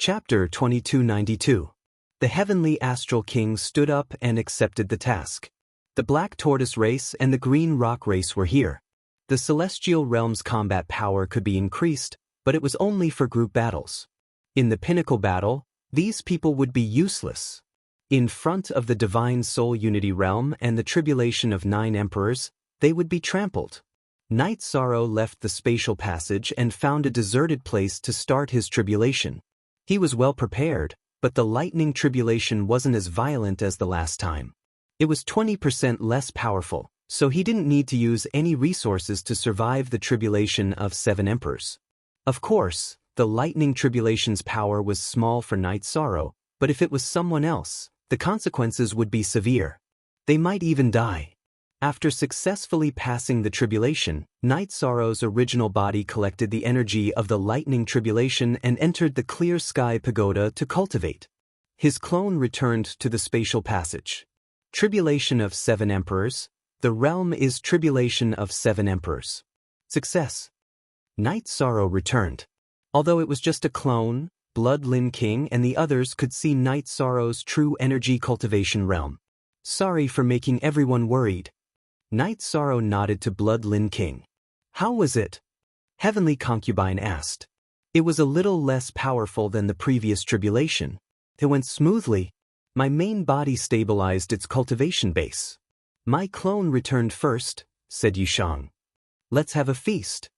Chapter 2292. The heavenly astral king stood up and accepted the task. The black tortoise race and the green rock race were here. The celestial realm's combat power could be increased, but it was only for group battles. In the pinnacle battle, these people would be useless. In front of the divine soul unity realm and the tribulation of 9 emperors, they would be trampled. Knight Sorrow left the spatial passage and found a deserted place to start his tribulation. He was well prepared, but the lightning tribulation wasn't as violent as the last time. It was 20% less powerful, so he didn't need to use any resources to survive the tribulation of 7 emperors. Of course, the lightning tribulation's power was small for Knight Sorrow, but if it was someone else, the consequences would be severe. They might even die. After successfully passing the tribulation, Knight Sorrow's original body collected the energy of the lightning tribulation and entered the clear sky pagoda to cultivate. His clone returned to the spatial passage. Tribulation of 7 emperors. The realm is tribulation of 7 emperors. Success. Knight Sorrow returned. Although it was just a clone, Blood Lin King and the others could see Knight Sorrow's true energy cultivation realm. Sorry for making everyone worried. Knight Sorrow nodded to Blood Lin King. How was it? Heavenly Concubine asked. It was a little less powerful than the previous tribulation. It went smoothly. My main body stabilized its cultivation base. My clone returned first, said Yushang. Let's have a feast.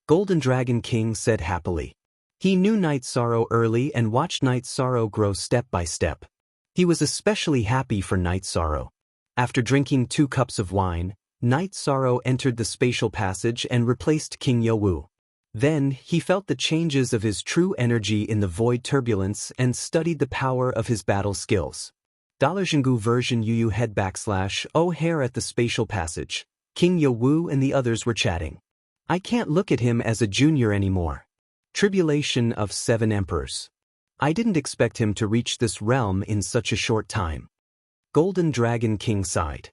Golden Dragon King said happily. He knew Knight Sorrow early and watched Knight Sorrow grow step by step. He was especially happy for Knight Sorrow. After drinking 2 cups of wine, Knight Sorrow entered the spatial passage and replaced King Yowu. Then, he felt the changes of his true energy in the void turbulence and studied the power of his battle skills. $Jingu version UU head / O'Hare at the spatial passage. King Yowu and the others were chatting. I can't look at him as a junior anymore. Tribulation of 7 emperors. I didn't expect him to reach this realm in such a short time. Golden Dragon King sighed.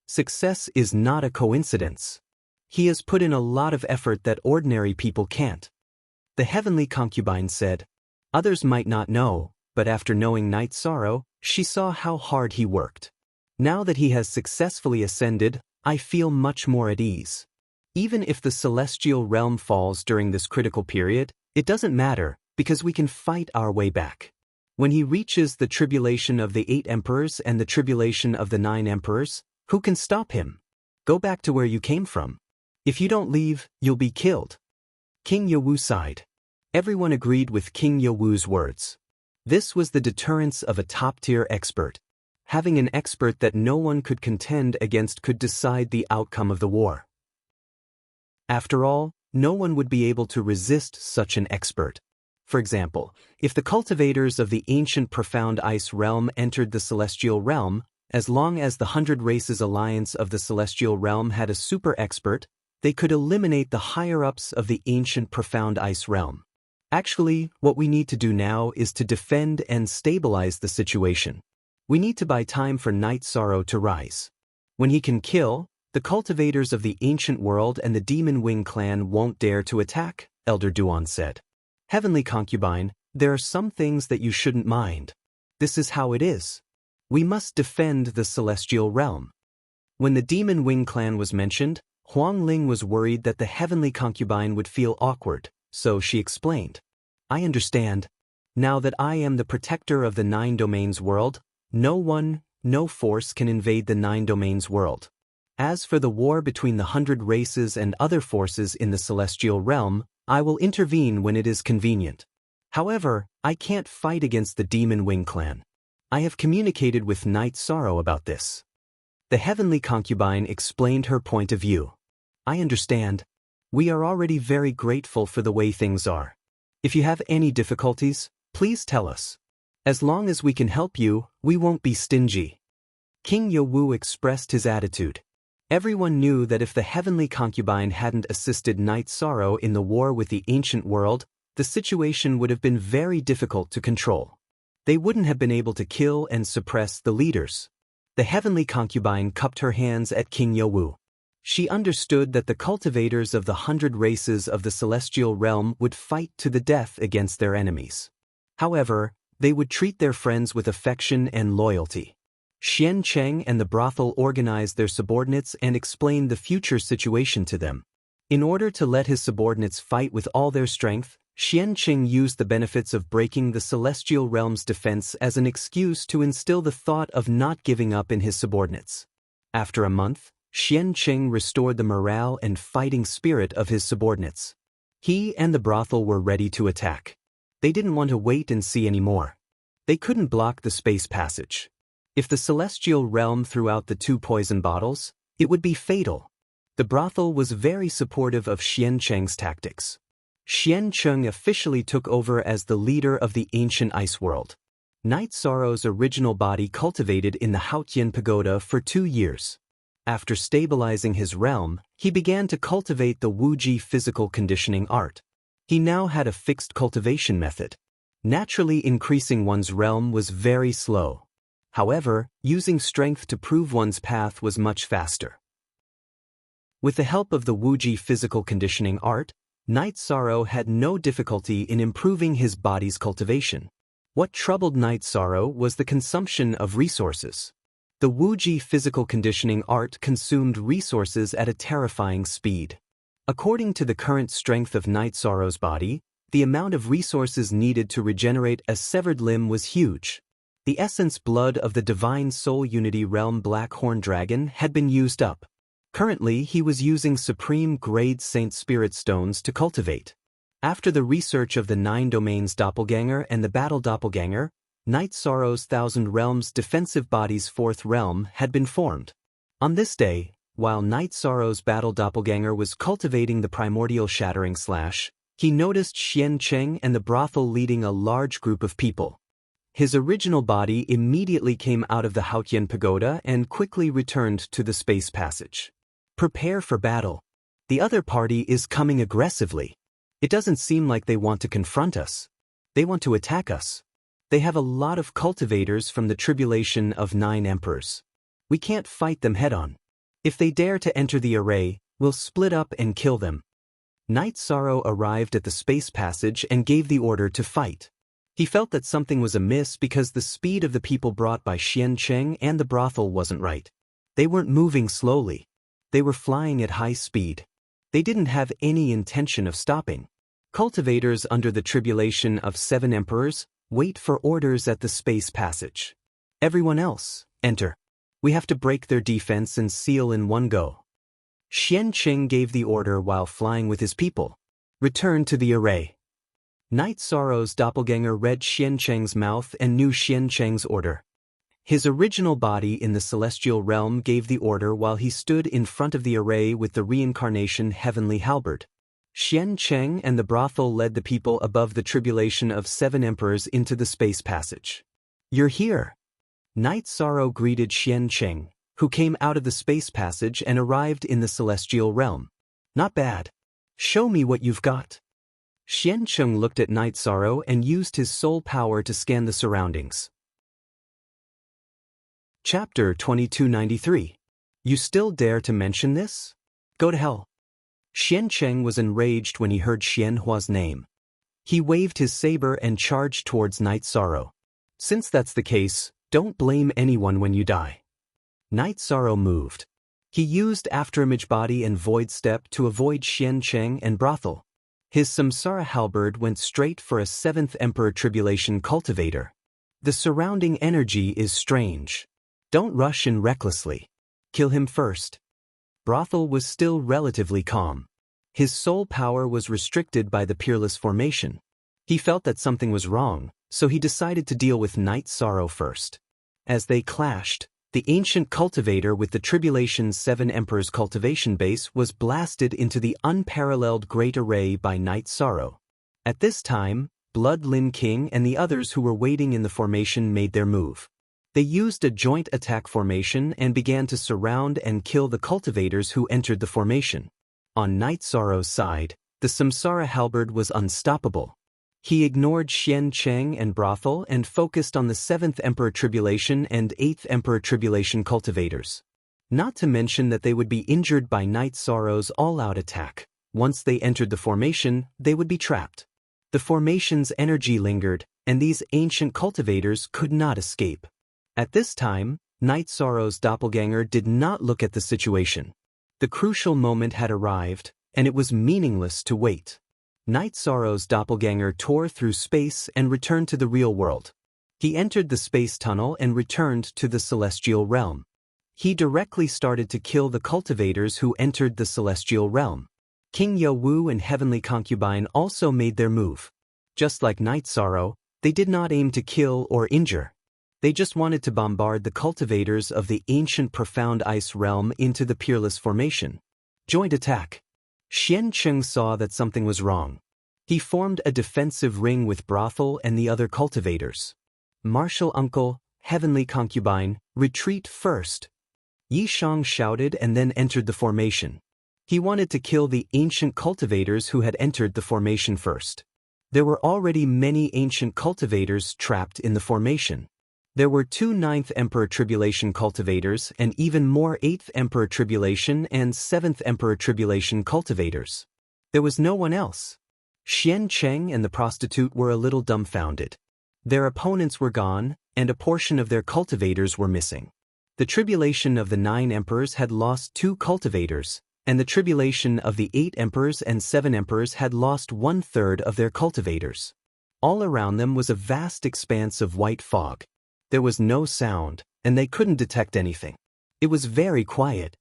Success is not a coincidence. He has put in a lot of effort that ordinary people can't. The heavenly concubine said. Others might not know, but after knowing Knight Sorrow, she saw how hard he worked. Now that he has successfully ascended, I feel much more at ease. Even if the celestial realm falls during this critical period, it doesn't matter, because we can fight our way back. When he reaches the tribulation of the 8 emperors and the tribulation of the 9 emperors, who can stop him? Go back to where you came from. If you don't leave, you'll be killed. King Yowu sighed. Everyone agreed with King Yowu's words. This was the deterrence of a top-tier expert. Having an expert that no one could contend against could decide the outcome of the war. After all, no one would be able to resist such an expert. For example, if the cultivators of the ancient profound ice realm entered the celestial realm, as long as the 100 Races Alliance of the celestial realm had a super expert, they could eliminate the higher-ups of the ancient profound ice realm. Actually, what we need to do now is to defend and stabilize the situation. We need to buy time for Knight Sorrow to rise. When he can kill, the cultivators of the ancient world and the Demon Wing clan won't dare to attack, Elder Duan said. Heavenly Concubine, there are some things that you shouldn't mind. This is how it is. We must defend the celestial realm. When the Demon Wing clan was mentioned, Huang Ling was worried that the Heavenly Concubine would feel awkward, so she explained. I understand. Now that I am the protector of the 9 domains world, no force can invade the 9 domains world. As for the war between the 100 races and other forces in the celestial realm, I will intervene when it is convenient. However, I can't fight against the Demon Wing clan. I have communicated with Knight Sorrow about this. The Heavenly Concubine explained her point of view. I understand. We are already very grateful for the way things are. If you have any difficulties, please tell us. As long as we can help you, we won't be stingy. King Yowu expressed his attitude. Everyone knew that if the Heavenly Concubine hadn't assisted Knight Sorrow in the war with the ancient world, the situation would have been very difficult to control. They wouldn't have been able to kill and suppress the leaders. The Heavenly Concubine cupped her hands at King Yowu. She understood that the cultivators of the 100 races of the celestial realm would fight to the death against their enemies. However, they would treat their friends with affection and loyalty. Xian Cheng and the brothel organized their subordinates and explained the future situation to them. In order to let his subordinates fight with all their strength, Xian Cheng used the benefits of breaking the celestial realm's defense as an excuse to instill the thought of not giving up in his subordinates. After a month, Xian Cheng restored the morale and fighting spirit of his subordinates. He and the brothel were ready to attack. They didn't want to wait and see anymore. They couldn't block the space passage. If the celestial realm threw out the 2 poison bottles, it would be fatal. The brothel was very supportive of Xian Cheng's tactics. Xian Cheng officially took over as the leader of the ancient ice world. Night Sorrow's original body cultivated in the Haotian Pagoda for 2 years. After stabilizing his realm, he began to cultivate the Wuji physical conditioning art. He now had a fixed cultivation method. Naturally, increasing one's realm was very slow. However, using strength to prove one's path was much faster. With the help of the Wuji physical conditioning art, Night Sorrow had no difficulty in improving his body's cultivation. What troubled Night Sorrow was the consumption of resources. The Wuji physical conditioning art consumed resources at a terrifying speed. According to the current strength of Night Sorrow's body, the amount of resources needed to regenerate a severed limb was huge. The essence blood of the Divine Soul Unity Realm Black Horn Dragon had been used up. Currently, he was using Supreme Grade Saint Spirit Stones to cultivate. After the research of the 9 Domains Doppelganger and the Battle Doppelganger, Night Sorrow's 1000 Realms defensive body's 4th realm had been formed. On this day, while Night Sorrow's Battle Doppelganger was cultivating the Primordial Shattering Slash, he noticed Xian Cheng and the brothel leading a large group of people. His original body immediately came out of the Haotian Pagoda and quickly returned to the space passage. Prepare for battle. The other party is coming aggressively. It doesn't seem like they want to confront us. They want to attack us. They have a lot of cultivators from the tribulation of 9 emperors. We can't fight them head-on. If they dare to enter the array, we'll split up and kill them. Night Sorrow arrived at the space passage and gave the order to fight. He felt that something was amiss because the speed of the people brought by Xian Cheng and the brothel wasn't right. They weren't moving slowly. They were flying at high speed. They didn't have any intention of stopping. Cultivators under the tribulation of 7 emperors wait for orders at the space passage. Everyone else, enter. We have to break their defense and seal in one go. Xian Cheng gave the order while flying with his people. Return to the array. Night Sorrow's doppelganger read Xian Cheng's mouth and knew Xian Cheng's order. His original body in the celestial realm gave the order while he stood in front of the array with the reincarnation heavenly halberd. Xian Cheng and the brothel led the people above the tribulation of 7 emperors into the space passage. You're here. Night Sorrow greeted Xian Cheng, who came out of the space passage and arrived in the celestial realm. Not bad. Show me what you've got. Xian Cheng looked at Night Sorrow and used his soul power to scan the surroundings. Chapter 2293. You still dare to mention this? Go to hell. Xian Cheng was enraged when he heard Xian Hua's name. He waved his saber and charged towards Night Sorrow. Since that's the case, don't blame anyone when you die. Night Sorrow moved. He used Afterimage Body and Void Step to avoid Xian Cheng and brothel. His Samsara halberd went straight for a 7th Emperor Tribulation cultivator. The surrounding energy is strange. Don't rush in recklessly. Kill him first. Brothel was still relatively calm. His soul power was restricted by the Peerless formation. He felt that something was wrong, so he decided to deal with Night Sorrow first. As they clashed, the ancient cultivator with the Tribulation's 7 Emperors cultivation base was blasted into the unparalleled Great Array by Night Sorrow. At this time, Blood Lin King and the others who were waiting in the formation made their move. They used a joint attack formation and began to surround and kill the cultivators who entered the formation. On Night Sorrow's side, the Samsara halberd was unstoppable. He ignored Xian Cheng and brothel and focused on the 7th Emperor Tribulation and 8th Emperor Tribulation cultivators. Not to mention that they would be injured by Night Sorrow's all-out attack. Once they entered the formation, they would be trapped. The formation's energy lingered, and these ancient cultivators could not escape. At this time, Night Sorrow's doppelganger did not look at the situation. The crucial moment had arrived, and it was meaningless to wait. Night Sorrow's doppelganger tore through space and returned to the real world. He entered the space tunnel and returned to the celestial realm. He directly started to kill the cultivators who entered the celestial realm. King Yo-Woo and Heavenly Concubine also made their move. Just like Night Sorrow, they did not aim to kill or injure. They just wanted to bombard the cultivators of the ancient profound ice realm into the Peerless Formation. Joint attack. Xian Cheng saw that something was wrong. He formed a defensive ring with Brothel and the other cultivators. Martial Uncle, Heavenly Concubine, retreat first. Yi Shang shouted and then entered the formation. He wanted to kill the ancient cultivators who had entered the formation first. There were already many ancient cultivators trapped in the formation. There were 2 9th Emperor Tribulation cultivators and even more 8th Emperor Tribulation and 7th Emperor Tribulation cultivators. There was no one else. Xian Cheng and the prostitute were a little dumbfounded. Their opponents were gone, and a portion of their cultivators were missing. The tribulation of the 9 emperors had lost 2 cultivators, and the tribulation of the 8 emperors and 7 emperors had lost 1/3 of their cultivators. All around them was a vast expanse of white fog. There was no sound, and they couldn't detect anything. It was very quiet.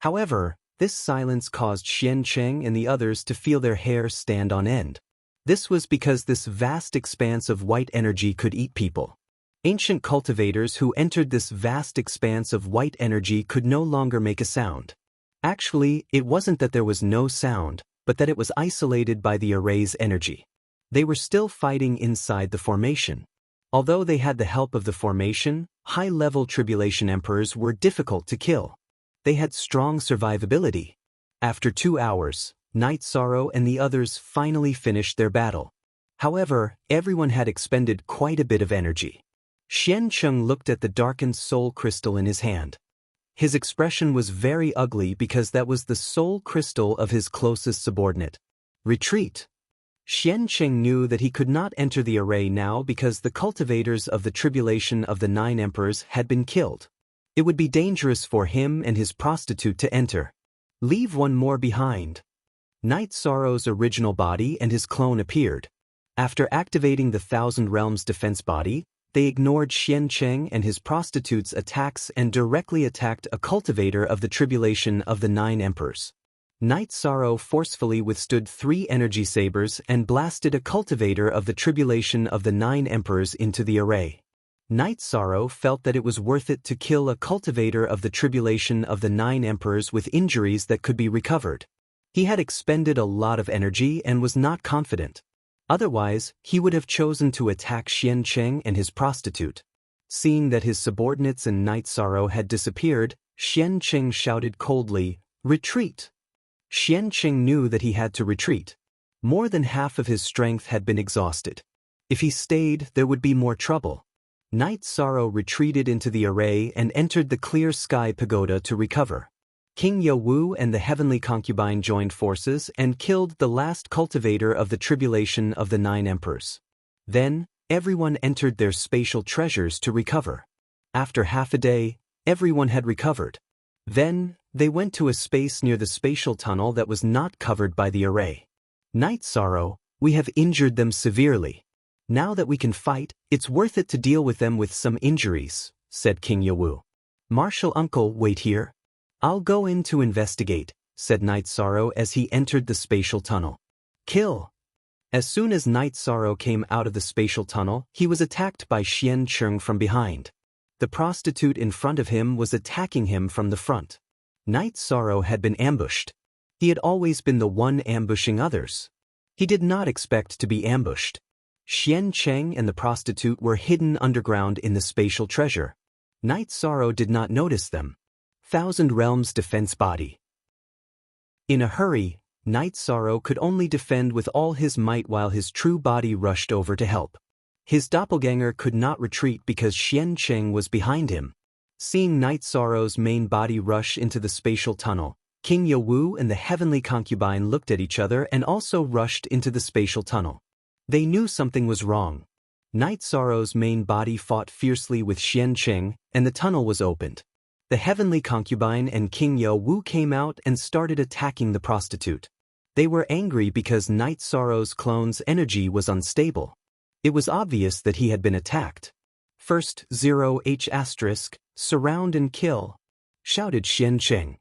However, this silence caused Xian Cheng and the others to feel their hair stand on end. This was because this vast expanse of white energy could eat people. Ancient cultivators who entered this vast expanse of white energy could no longer make a sound. Actually, it wasn't that there was no sound, but that it was isolated by the array's energy. They were still fighting inside the formation. Although they had the help of the formation, high-level tribulation emperors were difficult to kill. They had strong survivability. After 2 hours, Night Sorrow and the others finally finished their battle. However, everyone had expended quite a bit of energy. Xian Cheng looked at the darkened soul crystal in his hand. His expression was very ugly because that was the soul crystal of his closest subordinate. Retreat. Xian Cheng knew that he could not enter the array now because the cultivators of the tribulation of the 9 emperors had been killed. It would be dangerous for him and his prostitute to enter. Leave one more behind. Night Sorrow's original body and his clone appeared. After activating the Thousand Realms defense body, they ignored Xian Cheng and his prostitute's attacks and directly attacked a cultivator of the tribulation of the 9 emperors. Night Sorrow forcefully withstood 3 energy sabers and blasted a cultivator of the tribulation of the 9 emperors into the array. Night Sorrow felt that it was worth it to kill a cultivator of the tribulation of the 9 emperors with injuries that could be recovered. He had expended a lot of energy and was not confident. Otherwise, he would have chosen to attack Xian Cheng and his prostitute. Seeing that his subordinates and Night Sorrow had disappeared, Xian Cheng shouted coldly, "Retreat!" Xian Cheng knew that he had to retreat. More than half of his strength had been exhausted. If he stayed, there would be more trouble. Night Sorrow retreated into the array and entered the clear sky pagoda to recover. King Yo-Woo and the Heavenly Concubine joined forces and killed the last cultivator of the tribulation of the 9 emperors. Then, everyone entered their spatial treasures to recover. After half a day, everyone had recovered. Then, they went to a space near the spatial tunnel that was not covered by the array. Night Sorrow, we have injured them severely. Now that we can fight, it's worth it to deal with them with some injuries, said King Yo-Woo. Martial Uncle, wait here. I'll go in to investigate, said Night Sorrow as he entered the spatial tunnel. Kill! As soon as Night Sorrow came out of the spatial tunnel, he was attacked by Xian Cheng from behind. The prostitute in front of him was attacking him from the front. Night Sorrow had been ambushed. He had always been the one ambushing others. He did not expect to be ambushed. Xian Cheng and the prostitute were hidden underground in the spatial treasure. Night Sorrow did not notice them. Thousand Realms defense body. In a hurry, Night Sorrow could only defend with all his might while his true body rushed over to help. His doppelganger could not retreat because Xian Cheng was behind him. Seeing Night Sorrow's main body rush into the spatial tunnel, King Yo-Woo and the Heavenly Concubine looked at each other and also rushed into the spatial tunnel. They knew something was wrong. Night Sorrow's main body fought fiercely with Xian Qing, and the tunnel was opened. The heavenly concubine and King Yo Wu came out and started attacking the prostitute. They were angry because Night Sorrow's clone's energy was unstable. It was obvious that he had been attacked. "First 0H*, surround and kill," shouted Xian Qing.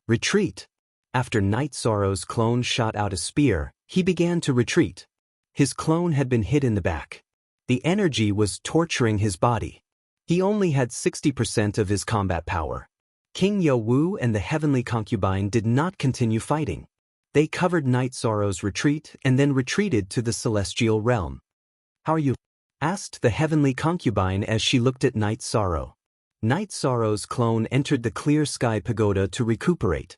"Retreat." After Night Sorrow's clone shot out a spear, he began to retreat. His clone had been hit in the back. The energy was torturing his body. He only had 60% of his combat power. King Yo Wu and the heavenly concubine did not continue fighting. They covered Night Sorrow's retreat and then retreated to the celestial realm. "How are you?" asked the heavenly concubine as she looked at Night Sorrow. Night Sorrow's clone entered the clear sky pagoda to recuperate.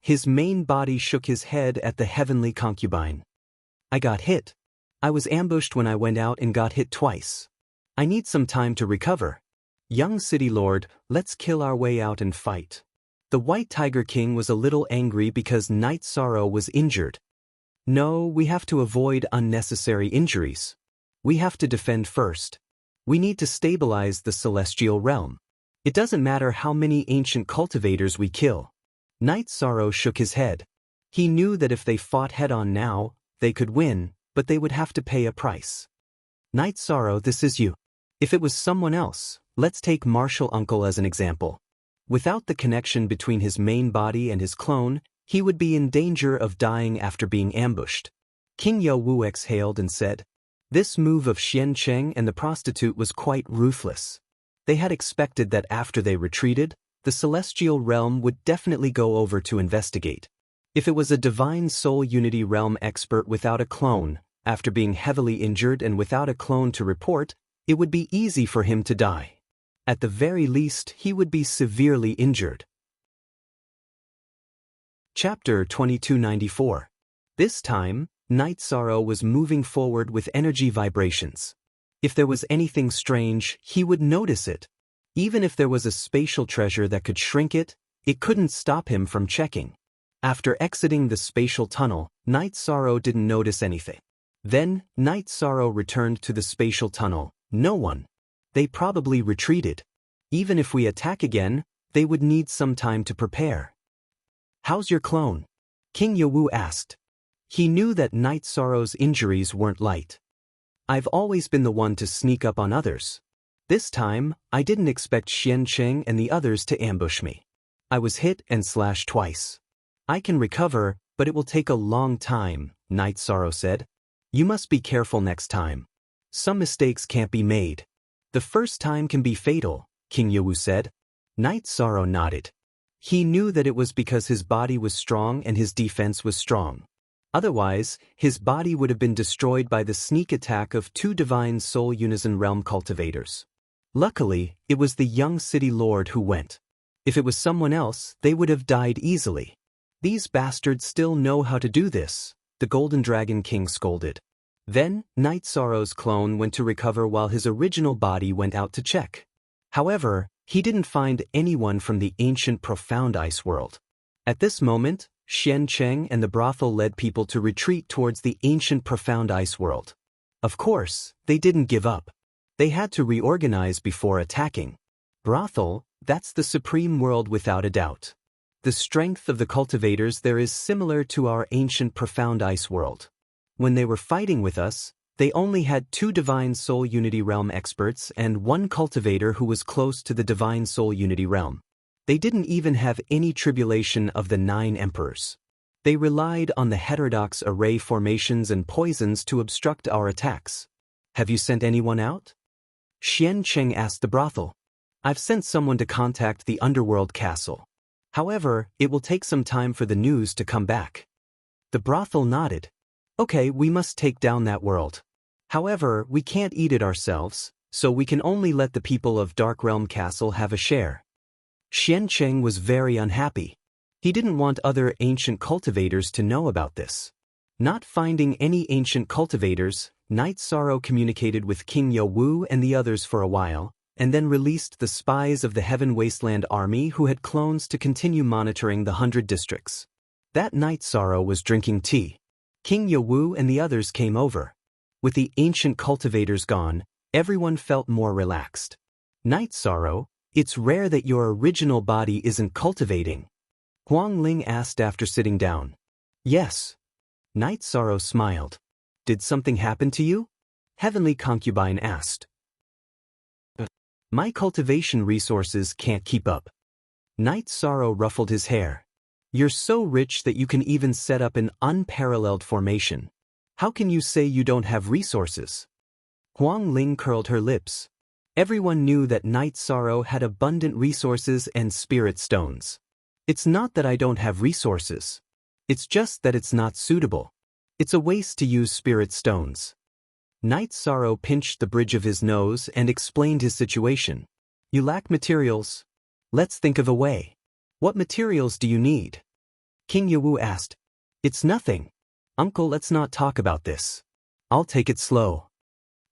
His main body shook his head at the heavenly concubine. "I got hit. I was ambushed when I went out and got hit twice. I need some time to recover. Young City Lord, let's kill our way out and fight." The White Tiger King was a little angry because Night Sorrow was injured. "No, we have to avoid unnecessary injuries. We have to defend first. We need to stabilize the celestial realm. It doesn't matter how many ancient cultivators we kill." Night Sorrow shook his head. He knew that if they fought head-on now, they could win, but they would have to pay a price. "Night Sorrow, this is you. If it was someone else, let's take Martial Uncle as an example. Without the connection between his main body and his clone, he would be in danger of dying after being ambushed." King Yo Wu exhaled and said, "This move of Xian Qing and the prostitute was quite ruthless. They had expected that after they retreated, the celestial realm would definitely go over to investigate. If it was a divine soul unity realm expert without a clone, after being heavily injured and without a clone to report, it would be easy for him to die. At the very least, he would be severely injured." Chapter 2294. This time, Night Sorrow was moving forward with energy vibrations. If there was anything strange, he would notice it. Even if there was a spatial treasure that could shrink it, it couldn't stop him from checking. After exiting the spatial tunnel, Night Sorrow didn't notice anything. Then, Night Sorrow returned to the spatial tunnel. No one. They probably retreated. Even if we attack again, they would need some time to prepare. "How's your clone?" King Yo Wu asked. He knew that Night Sorrow's injuries weren't light. "I've always been the one to sneak up on others. This time, I didn't expect Xian Qing and the others to ambush me. I was hit and slashed twice. I can recover, but it will take a long time," Night Sorrow said. "You must be careful next time. Some mistakes can't be made. The first time can be fatal," King Yo Wu said. Night Sorrow nodded. He knew that it was because his body was strong and his defense was strong. Otherwise, his body would have been destroyed by the sneak attack of 2 divine soul unison realm cultivators. Luckily, it was the young city lord who went. If it was someone else, they would have died easily. "These bastards still know how to do this," the Golden Dragon King scolded. Then, Night Sorrow's clone went to recover while his original body went out to check. However, he didn't find anyone from the ancient profound ice world. At this moment, Xian Qing and the brothel led people to retreat towards the ancient profound ice world. Of course, they didn't give up. They had to reorganize before attacking. Brothel, that's the supreme world without a doubt. The strength of the cultivators there is similar to our ancient profound ice world. When they were fighting with us, they only had 2 divine soul unity realm experts and 1 cultivator who was close to the divine soul unity realm. They didn't even have any tribulation of the 9 emperors. They relied on the heterodox array formations and poisons to obstruct our attacks. "Have you sent anyone out?" Xian Qing asked the brothel. "I've sent someone to contact the underworld castle. However, it will take some time for the news to come back." The brothel nodded. "Okay, we must take down that world. However, we can't eat it ourselves, so we can only let the people of Dark Realm Castle have a share." Xian Qing was very unhappy. He didn't want other ancient cultivators to know about this. Not finding any ancient cultivators, Night Sorrow communicated with King Yo Wu and the others for a while, and then released the spies of the Heaven Wasteland Army who had clones to continue monitoring the 100 districts. That Night Sorrow was drinking tea. King Yo Wu and the others came over. With the ancient cultivators gone, everyone felt more relaxed. Night Sorrow, it's rare that your original body isn't cultivating. Huang Ling asked after sitting down. Yes. Night Sorrow smiled. Did something happen to you? Heavenly Concubine asked. My cultivation resources can't keep up. Night Sorrow ruffled his hair. You're so rich that you can even set up an unparalleled formation. How can you say you don't have resources? Huang Ling curled her lips. Everyone knew that Night Sorrow had abundant resources and spirit stones. It's not that I don't have resources. It's just that it's not suitable. It's a waste to use spirit stones. Night Sorrow pinched the bridge of his nose and explained his situation. You lack materials. Let's think of a way. What materials do you need? King Yawu asked. It's nothing. Uncle, let's not talk about this. I'll take it slow.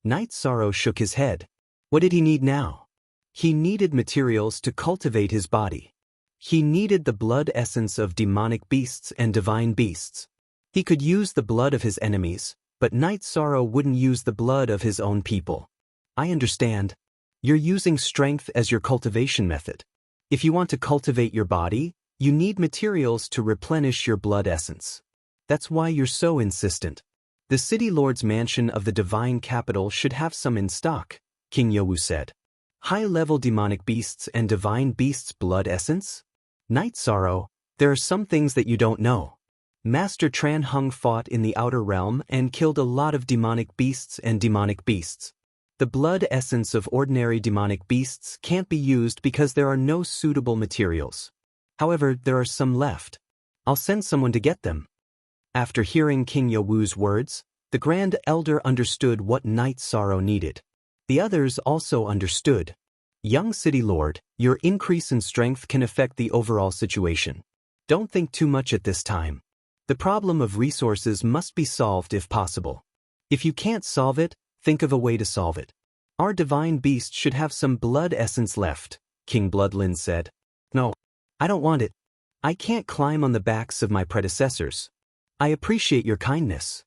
Night Sorrow shook his head. What did he need now? He needed materials to cultivate his body. He needed the blood essence of demonic beasts and divine beasts. He could use the blood of his enemies, but Night Sorrow wouldn't use the blood of his own people. I understand. You're using strength as your cultivation method. If you want to cultivate your body, you need materials to replenish your blood essence. That's why you're so insistent. The City Lord's mansion of the Divine Capital should have some in stock, King Yawu said. High-level demonic beasts and divine beasts' blood essence? Night Sorrow, there are some things that you don't know. Master Tran Hung fought in the Outer Realm and killed a lot of demonic beasts and demonic beasts. The blood essence of ordinary demonic beasts can't be used because there are no suitable materials. However, there are some left. I'll send someone to get them. After hearing King Yawu's words, the Grand Elder understood what Night Sorrow needed. The others also understood. Young City Lord, your increase in strength can affect the overall situation. Don't think too much at this time. The problem of resources must be solved if possible. If you can't solve it, think of a way to solve it. Our divine beast should have some blood essence left, King Bloodlin said. No, I don't want it. I can't climb on the backs of my predecessors. I appreciate your kindness.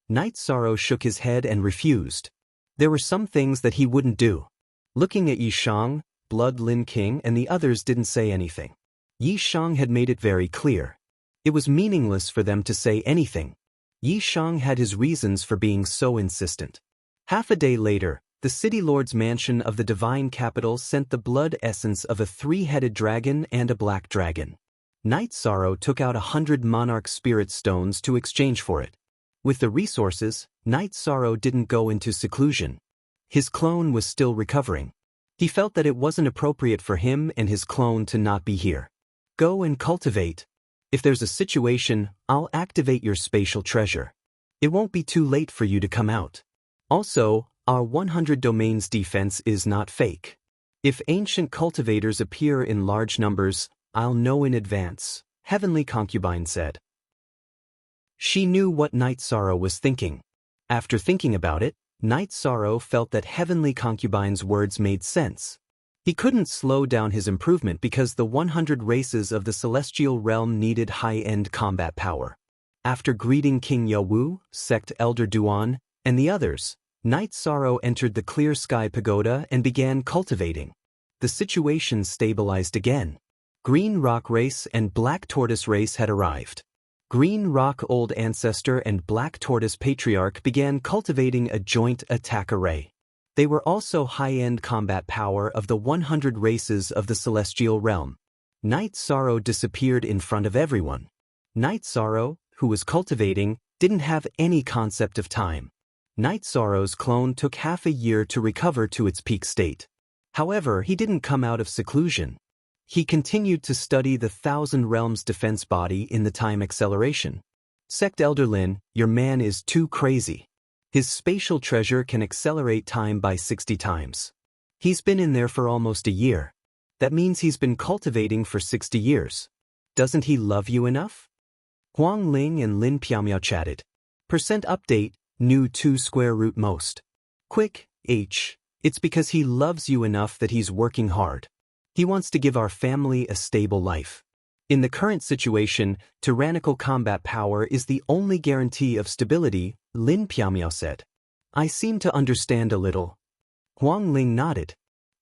Night Sorrow shook his head and refused. There were some things that he wouldn't do. Looking at Yi Shang, Blood Lin King and the others didn't say anything. Yi Shang had made it very clear. It was meaningless for them to say anything. Yi Shang had his reasons for being so insistent. Half a day later, the City Lord's mansion of the Divine Capital sent the blood essence of a 3-headed dragon and a black dragon. Night Sorrow took out 100 monarch spirit stones to exchange for it. With the resources, Night Sorrow didn't go into seclusion. His clone was still recovering. He felt that it wasn't appropriate for him and his clone to not be here. Go and cultivate. If there's a situation, I'll activate your spatial treasure. It won't be too late for you to come out. Also, our 100 domains defense is not fake. If ancient cultivators appear in large numbers, I'll know in advance, Heavenly Concubine said. She knew what Night Sorrow was thinking. After thinking about it, Night Sorrow felt that Heavenly Concubine's words made sense. He couldn't slow down his improvement because the 100 races of the Celestial Realm needed high-end combat power. After greeting King Yawu, Sect Elder Duan, and the others, Night Sorrow entered the Clear Sky Pagoda and began cultivating. The situation stabilized again. Green Rock Race and Black Tortoise Race had arrived. Green Rock Old Ancestor and Black Tortoise Patriarch began cultivating a joint attack array. They were also high-end combat power of the 100 races of the Celestial Realm. Night Sorrow disappeared in front of everyone. Night Sorrow, who was cultivating, didn't have any concept of time. Night Sorrow's clone took half a year to recover to its peak state. However, he didn't come out of seclusion. He continued to study the Thousand Realms defense body in the time acceleration. Sect Elder Lin, your man is too crazy. His spatial treasure can accelerate time by 60 times. He's been in there for almost a year. That means he's been cultivating for 60 years. Doesn't he love you enough? Huang Ling and Lin Piaomiao chatted. Percent update, new 2 square root most. Quick, H. It's because he loves you enough that he's working hard. He wants to give our family a stable life. In the current situation, tyrannical combat power is the only guarantee of stability, Lin Piaomiao said. I seem to understand a little. Huang Ling nodded.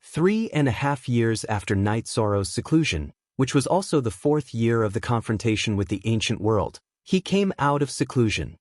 3.5 years after Night Sorrow's seclusion, which was also the 4th year of the confrontation with the ancient world, he came out of seclusion.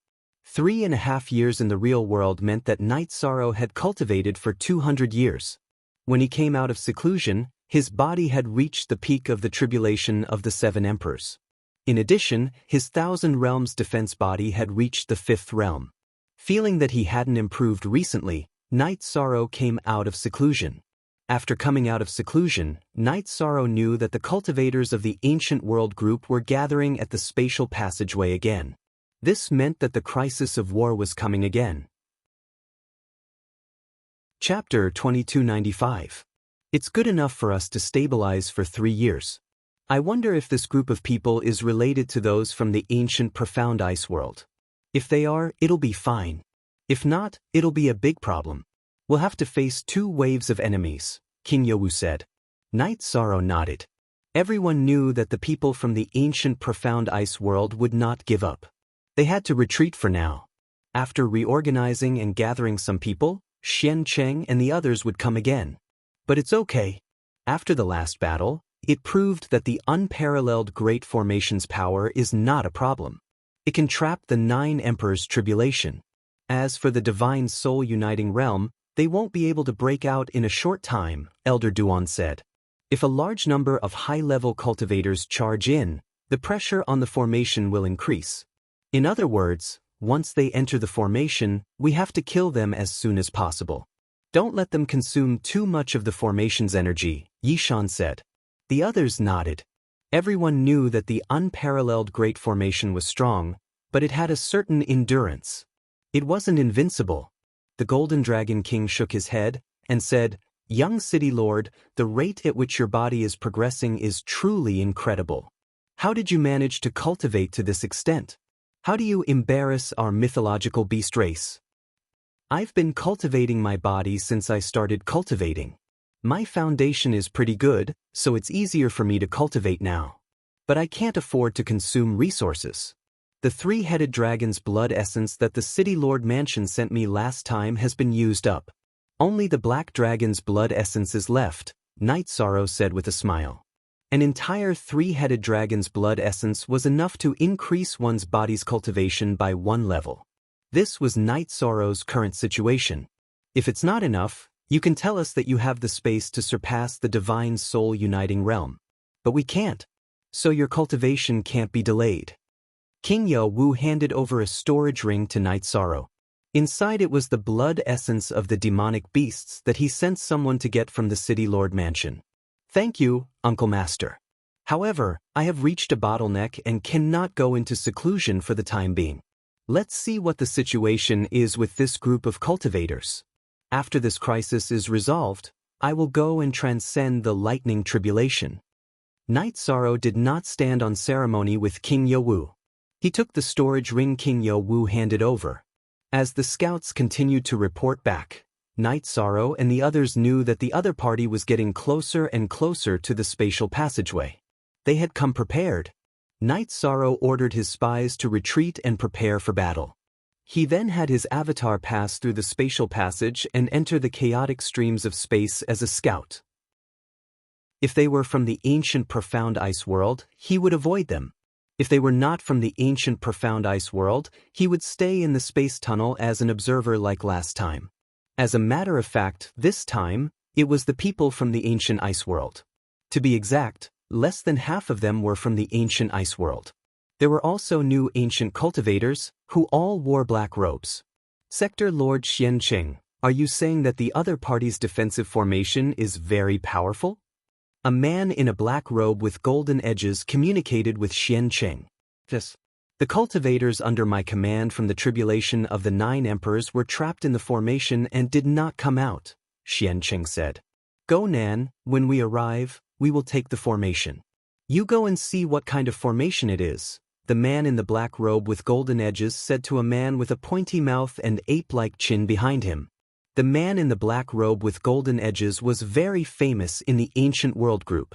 3.5 years in the real world meant that Night Sorrow had cultivated for 200 years. When he came out of seclusion, his body had reached the peak of the tribulation of the 7 emperors. In addition, his 1,000 realms defense body had reached the 5th realm. Feeling that he hadn't improved recently, Night Sorrow came out of seclusion. After coming out of seclusion, Night Sorrow knew that the cultivators of the ancient world group were gathering at the spatial passageway again. This meant that the crisis of war was coming again. Chapter 2295. It's good enough for us to stabilize for 3 years. I wonder if this group of people is related to those from the ancient profound ice world. If they are, it'll be fine. If not, it'll be a big problem. We'll have to face 2 waves of enemies, King Yowu said. Night Sorrow nodded. Everyone knew that the people from the ancient profound ice world would not give up. They had to retreat for now. After reorganizing and gathering some people, Xian Cheng and the others would come again. But it's okay. After the last battle, it proved that the unparalleled Great Formation's power is not a problem. It can trap the 9 Emperors' tribulation. As for the Divine Soul Uniting Realm, they won't be able to break out in a short time, Elder Duan said. If a large number of high-level cultivators charge in, the pressure on the formation will increase. In other words, once they enter the formation, we have to kill them as soon as possible. Don't let them consume too much of the formation's energy, Yishan said. The others nodded. Everyone knew that the unparalleled Great Formation was strong, but it had a certain endurance. It wasn't invincible. The Golden Dragon King shook his head and said, "Young City Lord, the rate at which your body is progressing is truly incredible. How did you manage to cultivate to this extent? How do you embarrass our mythological beast race?" "I've been cultivating my body since I started cultivating. My foundation is pretty good, so it's easier for me to cultivate now. But I can't afford to consume resources. The 3-headed dragon's blood essence that the City Lord Mansion sent me last time has been used up. Only the black dragon's blood essence is left," Night Sorrow said with a smile. An entire 3-headed dragon's blood essence was enough to increase one's body's cultivation by 1 level. This was Night Sorrow's current situation. If it's not enough, you can tell us that you have the space to surpass the Divine Soul Uniting Realm. But we can't. So your cultivation can't be delayed. King Yowu handed over a storage ring to Night Sorrow. Inside it was the blood essence of the demonic beasts that he sent someone to get from the City Lord Mansion. "Thank you, Uncle Master. However, I have reached a bottleneck and cannot go into seclusion for the time being. Let's see what the situation is with this group of cultivators. After this crisis is resolved, I will go and transcend the lightning tribulation." Night Sorrow did not stand on ceremony with King Yowu. He took the storage ring King Yowu handed over. As the scouts continued to report back, Night Sorrow and the others knew that the other party was getting closer and closer to the spatial passageway. They had come prepared. Night Sorrow ordered his spies to retreat and prepare for battle. He then had his avatar pass through the spatial passage and enter the chaotic streams of space as a scout. If they were from the ancient profound ice world, he would avoid them. If they were not from the ancient profound ice world, he would stay in the space tunnel as an observer like last time. As a matter of fact, this time, it was the people from the ancient ice world. To be exact, less than half of them were from the ancient ice world. There were also new ancient cultivators, who all wore black robes. "Sector Lord Xianqing, are you saying that the other party's defensive formation is very powerful?" A man in a black robe with golden edges communicated with Xianqing. "Yes. The cultivators under my command from the tribulation of the 9 emperors were trapped in the formation and did not come out," Xianqing said. "Go Nan, when we arrive, we will take the formation. You go and see what kind of formation it is," the man in the black robe with golden edges said to a man with a pointy mouth and ape-like chin behind him. The man in the black robe with golden edges was very famous in the ancient world group.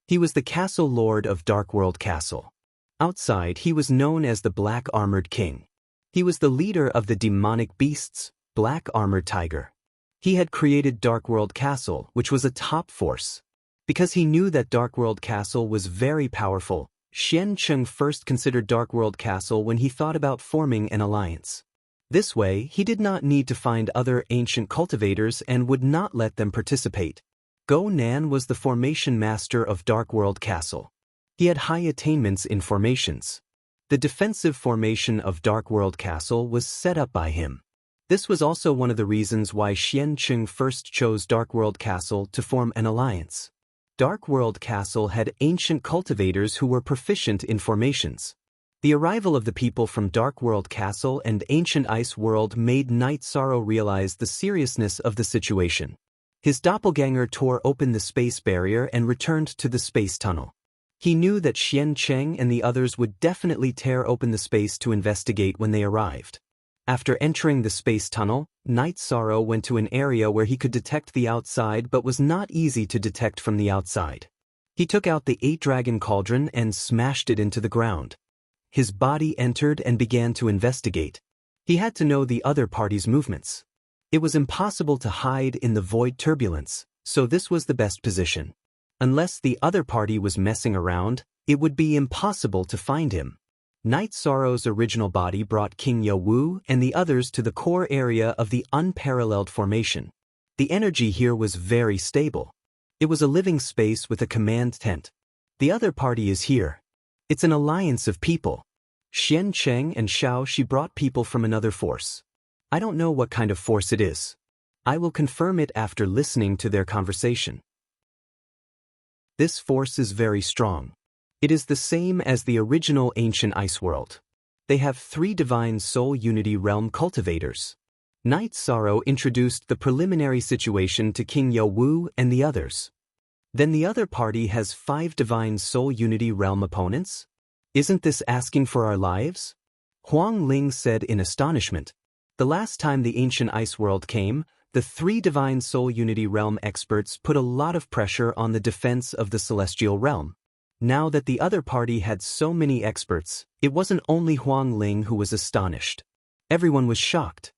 He was the castle lord of Dark World Castle. Outside, he was known as the Black Armored King. He was the leader of the demonic beasts, Black Armored Tiger. He had created Dark World Castle, which was a top force. Because he knew that Dark World Castle was very powerful, Xian Cheng first considered Dark World Castle when he thought about forming an alliance. This way, he did not need to find other ancient cultivators and would not let them participate. Go Nan was the formation master of Dark World Castle. He had high attainments in formations. The defensive formation of Dark World Castle was set up by him. This was also one of the reasons why Xian Cheng first chose Dark World Castle to form an alliance. Dark World Castle had ancient cultivators who were proficient in formations. The arrival of the people from Dark World Castle and Ancient Ice World made Night Sorrow realize the seriousness of the situation. His doppelganger tore open the space barrier and returned to the space tunnel. He knew that Xian Cheng and the others would definitely tear open the space to investigate when they arrived. After entering the space tunnel, Night Sorrow went to an area where he could detect the outside but was not easy to detect from the outside. He took out the 8-dragon cauldron and smashed it into the ground. His body entered and began to investigate. He had to know the other party's movements. It was impossible to hide in the void turbulence, so this was the best position. Unless the other party was messing around, it would be impossible to find him. Night Sorrow's original body brought King Yo-Wu and the others to the core area of the unparalleled formation. The energy here was very stable. It was a living space with a command tent. The other party is here. It's an alliance of people. Xian Cheng and Xiao Shi brought people from another force. I don't know what kind of force it is. I will confirm it after listening to their conversation. This force is very strong. It is the same as the original Ancient Ice World. They have 3 Divine Soul Unity Realm cultivators. Night Sorrow introduced the preliminary situation to King Yo-Wu and the others. Then the other party has 5 Divine Soul Unity Realm opponents? Isn't this asking for our lives? Huang Ling said in astonishment. The last time the Ancient Ice World came, the 3 Divine Soul Unity Realm experts put a lot of pressure on the defense of the Celestial Realm. Now that the other party had so many experts, it wasn't only Huang Ling who was astonished. Everyone was shocked.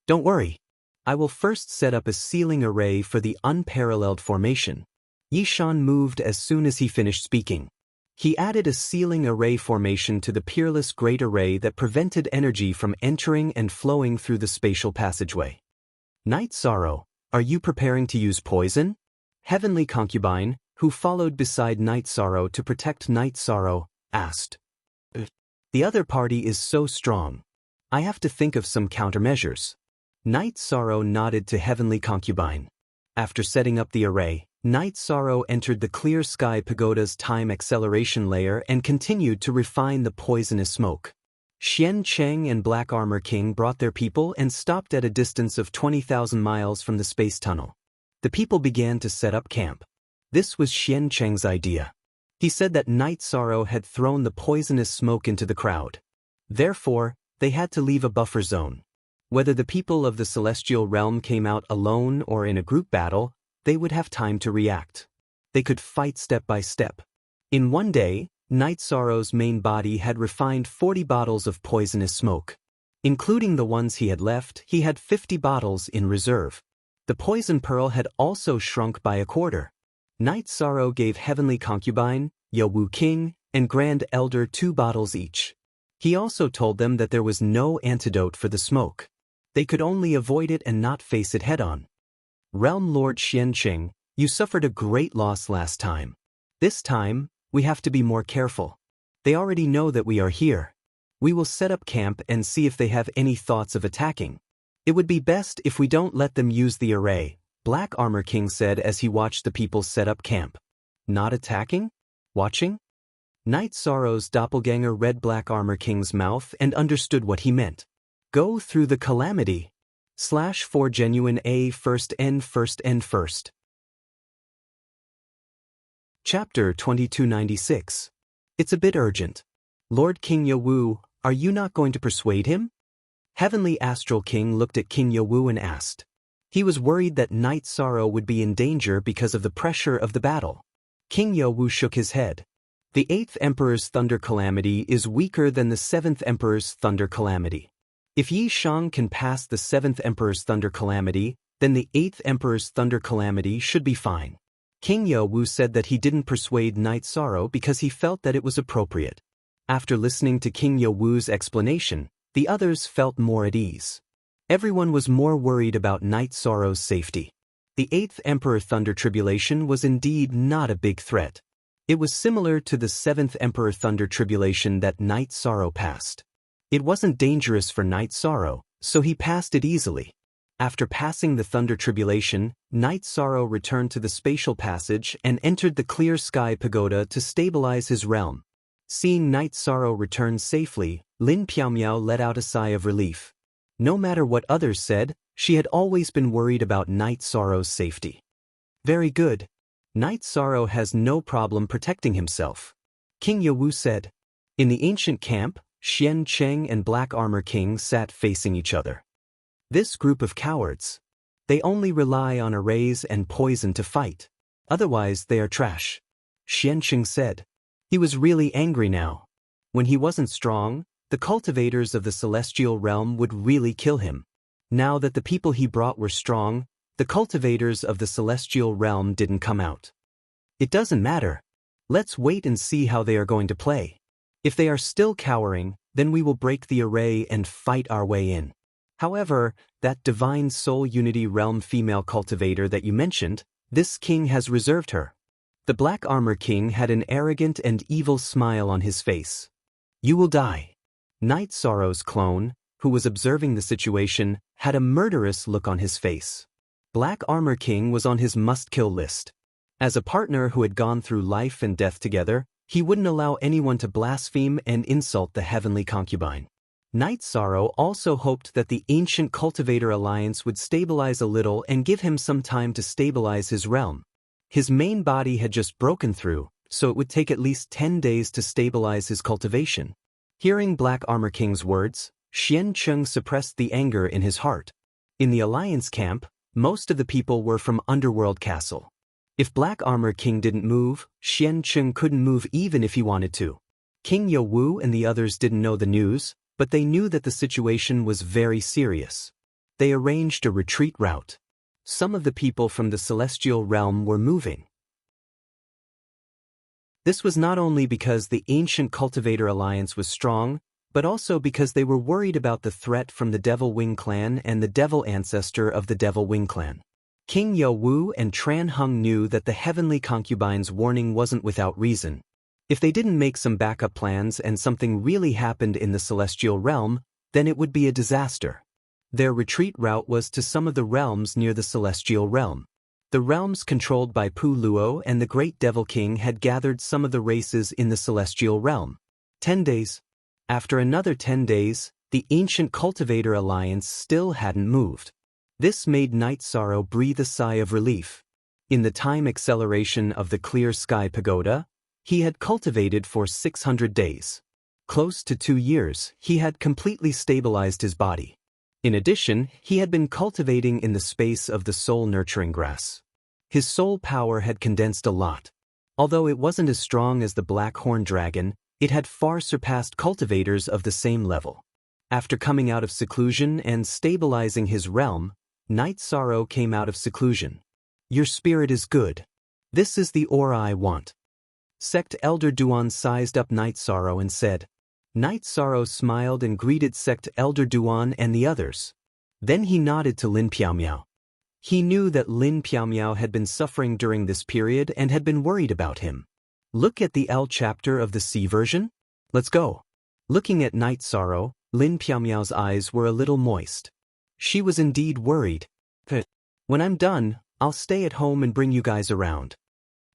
Don't worry. I will first set up a sealing array for the unparalleled formation. Yishan moved as soon as he finished speaking. He added a sealing array formation to the peerless great array that prevented energy from entering and flowing through the spatial passageway. Night Sorrow, are you preparing to use poison? Heavenly Concubine, who followed beside Night Sorrow to protect Night Sorrow, asked. The other party is so strong. I have to think of some countermeasures. Night Sorrow nodded to Heavenly Concubine. After setting up the array, Night Sorrow entered the Clear Sky Pagoda's time acceleration layer and continued to refine the poisonous smoke. Xian Cheng and Black Armor King brought their people and stopped at a distance of 20,000 miles from the space tunnel. The people began to set up camp. This was Xian Cheng's idea. He said that Night Sorrow had thrown the poisonous smoke into the crowd. Therefore, they had to leave a buffer zone. Whether the people of the Celestial Realm came out alone or in a group battle, they would have time to react. They could fight step by step. In one day, Night Sorrow's main body had refined 40 bottles of poisonous smoke. Including the ones he had left, he had 50 bottles in reserve. The poison pearl had also shrunk by a quarter. Night Sorrow gave Heavenly Concubine, Yo-Wu King, and Grand Elder 2 bottles each. He also told them that there was no antidote for the smoke. They could only avoid it and not face it head-on. Realm Lord Xian Cheng, you suffered a great loss last time. This time, we have to be more careful. They already know that we are here. We will set up camp and see if they have any thoughts of attacking. It would be best if we don't let them use the array, Black Armor King said as he watched the people set up camp. Not attacking? Watching? Night Sorrow's doppelganger read Black Armor King's mouth and understood what he meant. Go through the calamity. /4 genuine A first N first N first. Chapter 2296. It's a bit urgent. Lord King Yo-Wu, are you not going to persuade him? Heavenly Astral King looked at King Yo-Wu and asked. He was worried that Night Sorrow would be in danger because of the pressure of the battle. King Yo-Wu shook his head. The 8th Emperor's Thunder Calamity is weaker than the 7th Emperor's Thunder Calamity. If Yi Shang can pass the 7th Emperor's Thunder Calamity, then the 8th Emperor's Thunder Calamity should be fine. King Wu said that he didn't persuade Night Sorrow because he felt that it was appropriate. After listening to King Wu's explanation, the others felt more at ease. Everyone was more worried about Night Sorrow's safety. The 8th Emperor Thunder Tribulation was indeed not a big threat. It was similar to the 7th Emperor Thunder Tribulation that Night Sorrow passed. It wasn't dangerous for Night Sorrow, so he passed it easily. After passing the Thunder Tribulation, Night Sorrow returned to the spatial passage and entered the Clear Sky Pagoda to stabilize his realm. Seeing Night Sorrow return safely, Lin Piaomiao let out a sigh of relief. No matter what others said, she had always been worried about Night Sorrow's safety. Very good. Night Sorrow has no problem protecting himself. King Wu said. In the ancient camp, Xian Cheng and Black Armor King sat facing each other. This group of cowards. They only rely on arrays and poison to fight. Otherwise they are trash. Xian Cheng said. He was really angry now. When he wasn't strong, the cultivators of the celestial realm would really kill him. Now that the people he brought were strong, the cultivators of the celestial realm didn't come out. It doesn't matter. Let's wait and see how they are going to play. If they are still cowering, then we will break the array and fight our way in. However, that Divine Soul Unity Realm female cultivator that you mentioned, this king has reserved her. The Black Armor King had an arrogant and evil smile on his face. You will die. Night Sorrow's clone, who was observing the situation, had a murderous look on his face. Black Armor King was on his must-kill list. As a partner who had gone through life and death together, he wouldn't allow anyone to blaspheme and insult the heavenly concubine. Night Sorrow also hoped that the Ancient Cultivator Alliance would stabilize a little and give him some time to stabilize his realm. His main body had just broken through, so it would take at least 10 days to stabilize his cultivation. Hearing Black Armor King's words, Xian Cheng suppressed the anger in his heart. In the Alliance camp, most of the people were from Underworld Castle. If Black Armor King didn't move, Xian Cheng couldn't move even if he wanted to. King Wu and the others didn't know the news, but they knew that the situation was very serious. They arranged a retreat route. Some of the people from the celestial realm were moving. This was not only because the Ancient Cultivator Alliance was strong, but also because they were worried about the threat from the Devil Wing Clan and the Devil Ancestor of the Devil Wing Clan. King Wu and Tran Hung knew that the Heavenly Concubine's warning wasn't without reason. If they didn't make some backup plans and something really happened in the celestial realm, then it would be a disaster. Their retreat route was to some of the realms near the celestial realm. The realms controlled by Pu Luo and the Great Devil King had gathered some of the races in the celestial realm. 10 days. After another 10 days, the Ancient Cultivator Alliance still hadn't moved. This made Night Sorrow breathe a sigh of relief. In the time acceleration of the Clear Sky Pagoda, he had cultivated for 600 days. Close to 2 years, he had completely stabilized his body. In addition, he had been cultivating in the space of the soul nurturing grass. His soul power had condensed a lot. Although it wasn't as strong as the Black Horn Dragon, it had far surpassed cultivators of the same level. After coming out of seclusion and stabilizing his realm, Night Sorrow came out of seclusion. Your spirit is good. This is the aura I want. Sect Elder Duan sized up Night Sorrow and said. Night Sorrow smiled and greeted Sect Elder Duan and the others. Then he nodded to Lin Piaomiao. He knew that Lin Piaomiao had been suffering during this period and had been worried about him. Look at the L chapter of the C version. Let's go. Looking at Night Sorrow, Lin Piaomiao's eyes were a little moist. She was indeed worried. When I'm done, I'll stay at home and bring you guys around.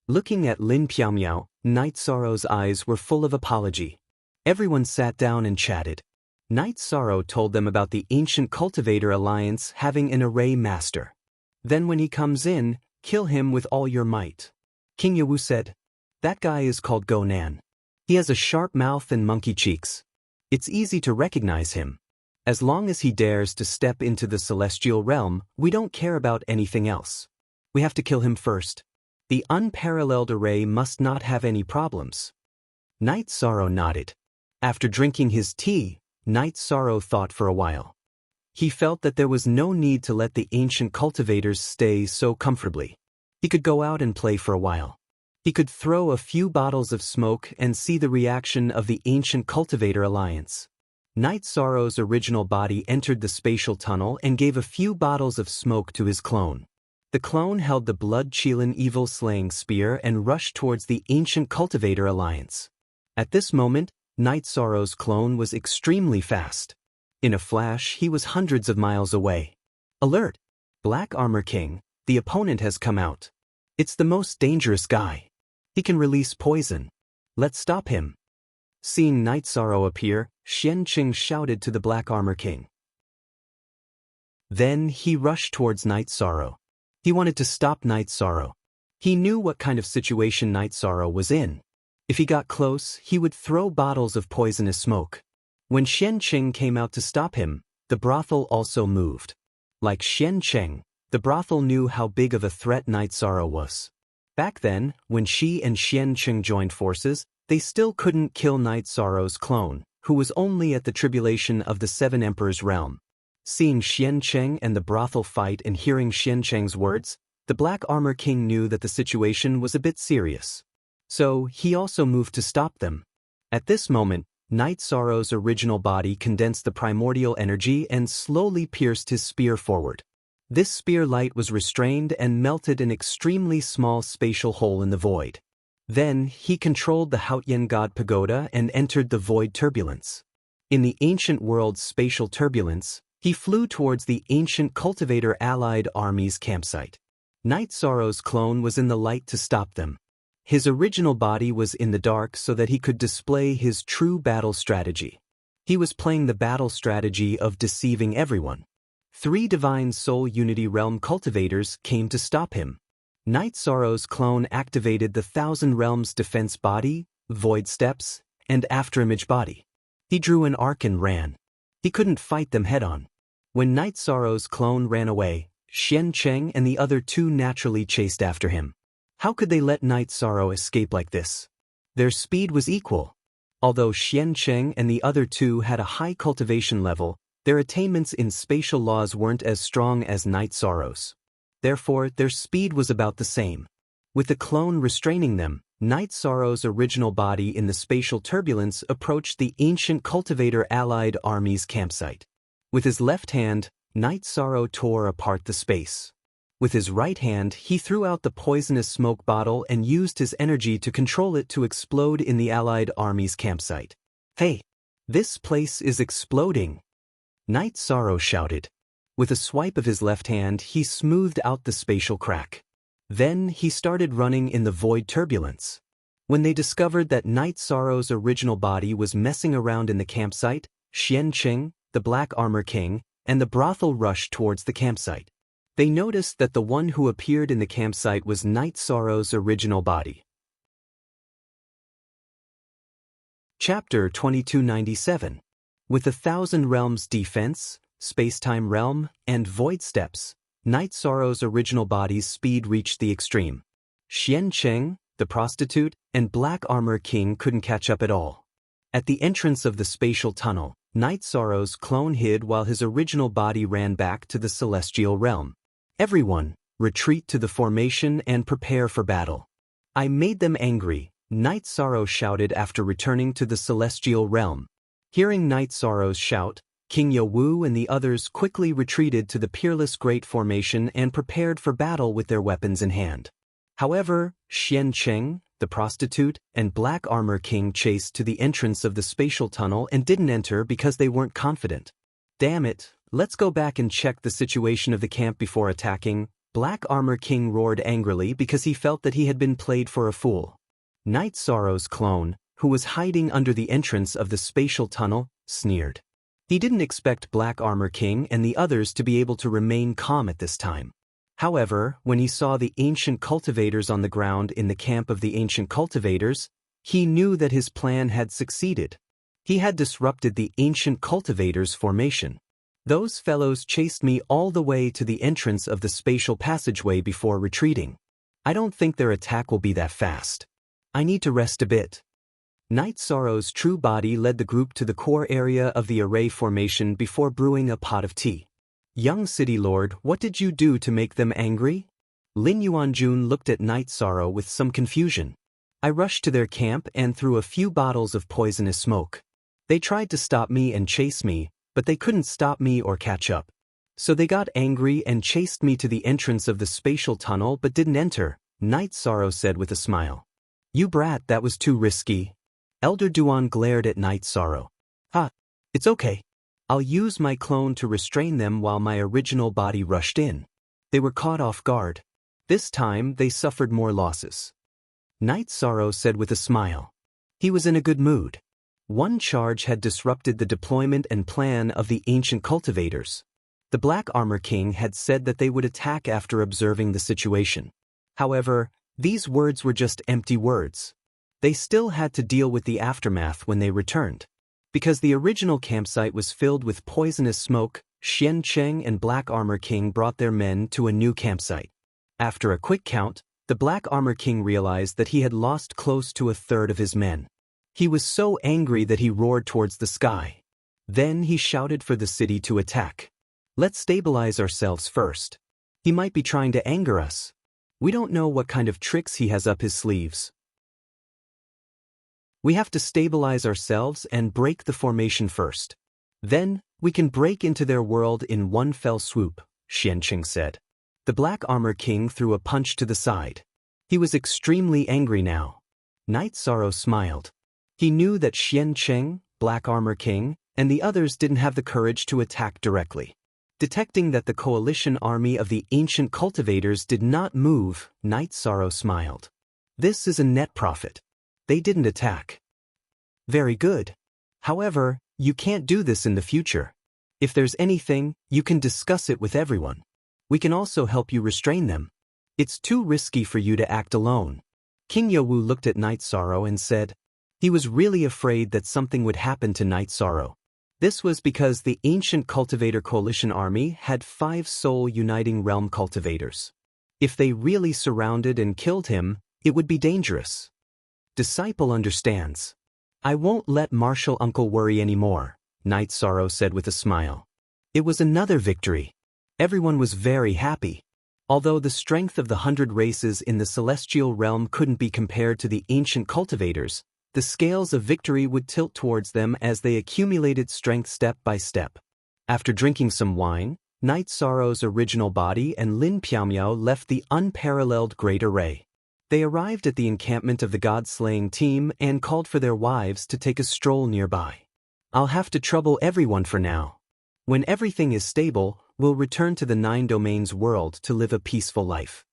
Looking at Lin Piaomiao, Night Sorrow's eyes were full of apology. Everyone sat down and chatted. Night Sorrow told them about the Ancient Cultivator Alliance having an array master. Then when he comes in, kill him with all your might. King Wu said. That guy is called Go Nan. He has a sharp mouth and monkey cheeks. It's easy to recognize him. As long as he dares to step into the celestial realm, we don't care about anything else. We have to kill him first. The unparalleled array must not have any problems. Night Sorrow nodded. After drinking his tea, Night Sorrow thought for a while. He felt that there was no need to let the ancient cultivators stay so comfortably. He could go out and play for a while. He could throw a few bottles of smoke and see the reaction of the ancient cultivator alliance. Night Sorrow's original body entered the spatial tunnel and gave a few bottles of smoke to his clone. The clone held the blood-chilling evil-slaying spear and rushed towards the ancient cultivator alliance. At this moment, Night Sorrow's clone was extremely fast. In a flash, he was hundreds of miles away. Alert! Black Armor King, the opponent has come out. It's the most dangerous guy. He can release poison. Let's stop him. Seeing Night Sorrow appear, Xianqing shouted to the Black Armor King. Then he rushed towards Night Sorrow. He wanted to stop Night Sorrow. He knew what kind of situation Night Sorrow was in. If he got close, he would throw bottles of poisonous smoke. When Xianqing came out to stop him, the brothel also moved. Like Xianqing, the brothel knew how big of a threat Night Sorrow was. Back then, when she and Xianqing joined forces, they still couldn't kill Night Sorrow's clone, who was only at the tribulation of the Seven Emperors' realm. Seeing Xianqing and the brothel fight and hearing Xianqing's words, the Black Armor King knew that the situation was a bit serious. So, he also moved to stop them. At this moment, Night Sorrow's original body condensed the primordial energy and slowly pierced his spear forward. This spear light was restrained and melted an extremely small spatial hole in the void. Then, he controlled the Haotian God Pagoda and entered the void turbulence. In the ancient world's spatial turbulence, he flew towards the ancient cultivator allied army's campsite. Night Sorrow's clone was in the light to stop them. His original body was in the dark so that he could display his true battle strategy. He was playing the battle strategy of deceiving everyone. 3 Divine Soul Unity Realm cultivators came to stop him. Night Sorrow's clone activated the Thousand Realms Defense Body, Void Steps, and Afterimage Body. He drew an arc and ran. He couldn't fight them head-on. When Night Sorrow's clone ran away, Xianqing and the other 2 naturally chased after him. How could they let Night Sorrow escape like this? Their speed was equal. Although Xianqing and the other 2 had a high cultivation level, their attainments in spatial laws weren't as strong as Night Sorrow's. Therefore, their speed was about the same. With the clone restraining them, Night Sorrow's original body in the spatial turbulence approached the ancient cultivator allied army's campsite. With his left hand, Night Sorrow tore apart the space. With his right hand, he threw out the poisonous smoke bottle and used his energy to control it to explode in the allied army's campsite. Hey! This place is exploding! Night Sorrow shouted. With a swipe of his left hand, he smoothed out the spatial crack. Then he started running in the void turbulence. When they discovered that Night Sorrow's original body was messing around in the campsite, Xianqing, the Black Armor King, and the brothel rushed towards the campsite. They noticed that the one who appeared in the campsite was Night Sorrow's original body. Chapter 2297. With the Thousand Realms Defense, Space-Time Realm, and Void Steps, Night Sorrow's original body's speed reached the extreme. Xianqing, the prostitute, and Black Armor King couldn't catch up at all. At the entrance of the spatial tunnel, Night Sorrow's clone hid while his original body ran back to the celestial realm. Everyone, retreat to the formation and prepare for battle. I made them angry, Night Sorrow shouted after returning to the celestial realm. Hearing Night Sorrow's shout, King Yowu and the others quickly retreated to the Peerless Great Formation and prepared for battle with their weapons in hand. However, Xianqing, the prostitute, and Black Armor King chased to the entrance of the spatial tunnel and didn't enter because they weren't confident. Damn it, let's go back and check the situation of the camp before attacking, Black Armor King roared angrily because he felt that he had been played for a fool. Night Sorrow's clone, who was hiding under the entrance of the spatial tunnel, sneered. He didn't expect Black Armor King and the others to be able to remain calm at this time. However, when he saw the ancient cultivators on the ground in the camp of the ancient cultivators, he knew that his plan had succeeded. He had disrupted the ancient cultivators' formation. Those fellows chased me all the way to the entrance of the spatial passageway before retreating. I don't think their attack will be that fast. I need to rest a bit. Night Sorrow's true body led the group to the core area of the array formation before brewing a pot of tea. Young City Lord, what did you do to make them angry? Lin Yuanjun looked at Night Sorrow with some confusion. I rushed to their camp and threw a few bottles of poisonous smoke. They tried to stop me and chase me, but they couldn't stop me or catch up. So they got angry and chased me to the entrance of the spatial tunnel but didn't enter, Night Sorrow said with a smile. You brat, that was too risky. Elder Duan glared at Night Sorrow. It's okay. I'll use my clone to restrain them while my original body rushed in. They were caught off guard. This time they suffered more losses. Night Sorrow said with a smile. He was in a good mood. One charge had disrupted the deployment and plan of the ancient cultivators. The Black Armor King had said that they would attack after observing the situation. However, these words were just empty words. They still had to deal with the aftermath when they returned. Because the original campsite was filled with poisonous smoke, Xian Cheng and Black Armor King brought their men to a new campsite. After a quick count, the Black Armor King realized that he had lost close to a third of his men. He was so angry that he roared towards the sky. Then he shouted for the city to attack. Let's stabilize ourselves first. He might be trying to anger us. We don't know what kind of tricks he has up his sleeves. We have to stabilize ourselves and break the formation first. Then, we can break into their world in one fell swoop, Xianqing said. The Black Armor King threw a punch to the side. He was extremely angry now. Night Sorrow smiled. He knew that Xianqing, Black Armor King, and the others didn't have the courage to attack directly. Detecting that the coalition army of the ancient cultivators did not move, Night Sorrow smiled. This is a net profit. They didn't attack. Very good. However, you can't do this in the future. If there's anything, you can discuss it with everyone. We can also help you restrain them. It's too risky for you to act alone. King Yowu looked at Night Sorrow and said. He was really afraid that something would happen to Night Sorrow. This was because the ancient cultivator coalition army had 5 soul uniting realm cultivators. If they really surrounded and killed him, it would be dangerous. Disciple understands. I won't let Martial Uncle worry anymore, Night Sorrow said with a smile. It was another victory. Everyone was very happy. Although the strength of the 100 races in the celestial realm couldn't be compared to the ancient cultivators, the scales of victory would tilt towards them as they accumulated strength step by step. After drinking some wine, Night Sorrow's original body and Lin Piaomiao left the unparalleled Great Array. They arrived at the encampment of the God-slaying team and called for their wives to take a stroll nearby. I'll have to trouble everyone for now. When everything is stable, we'll return to the 9 Domains world to live a peaceful life.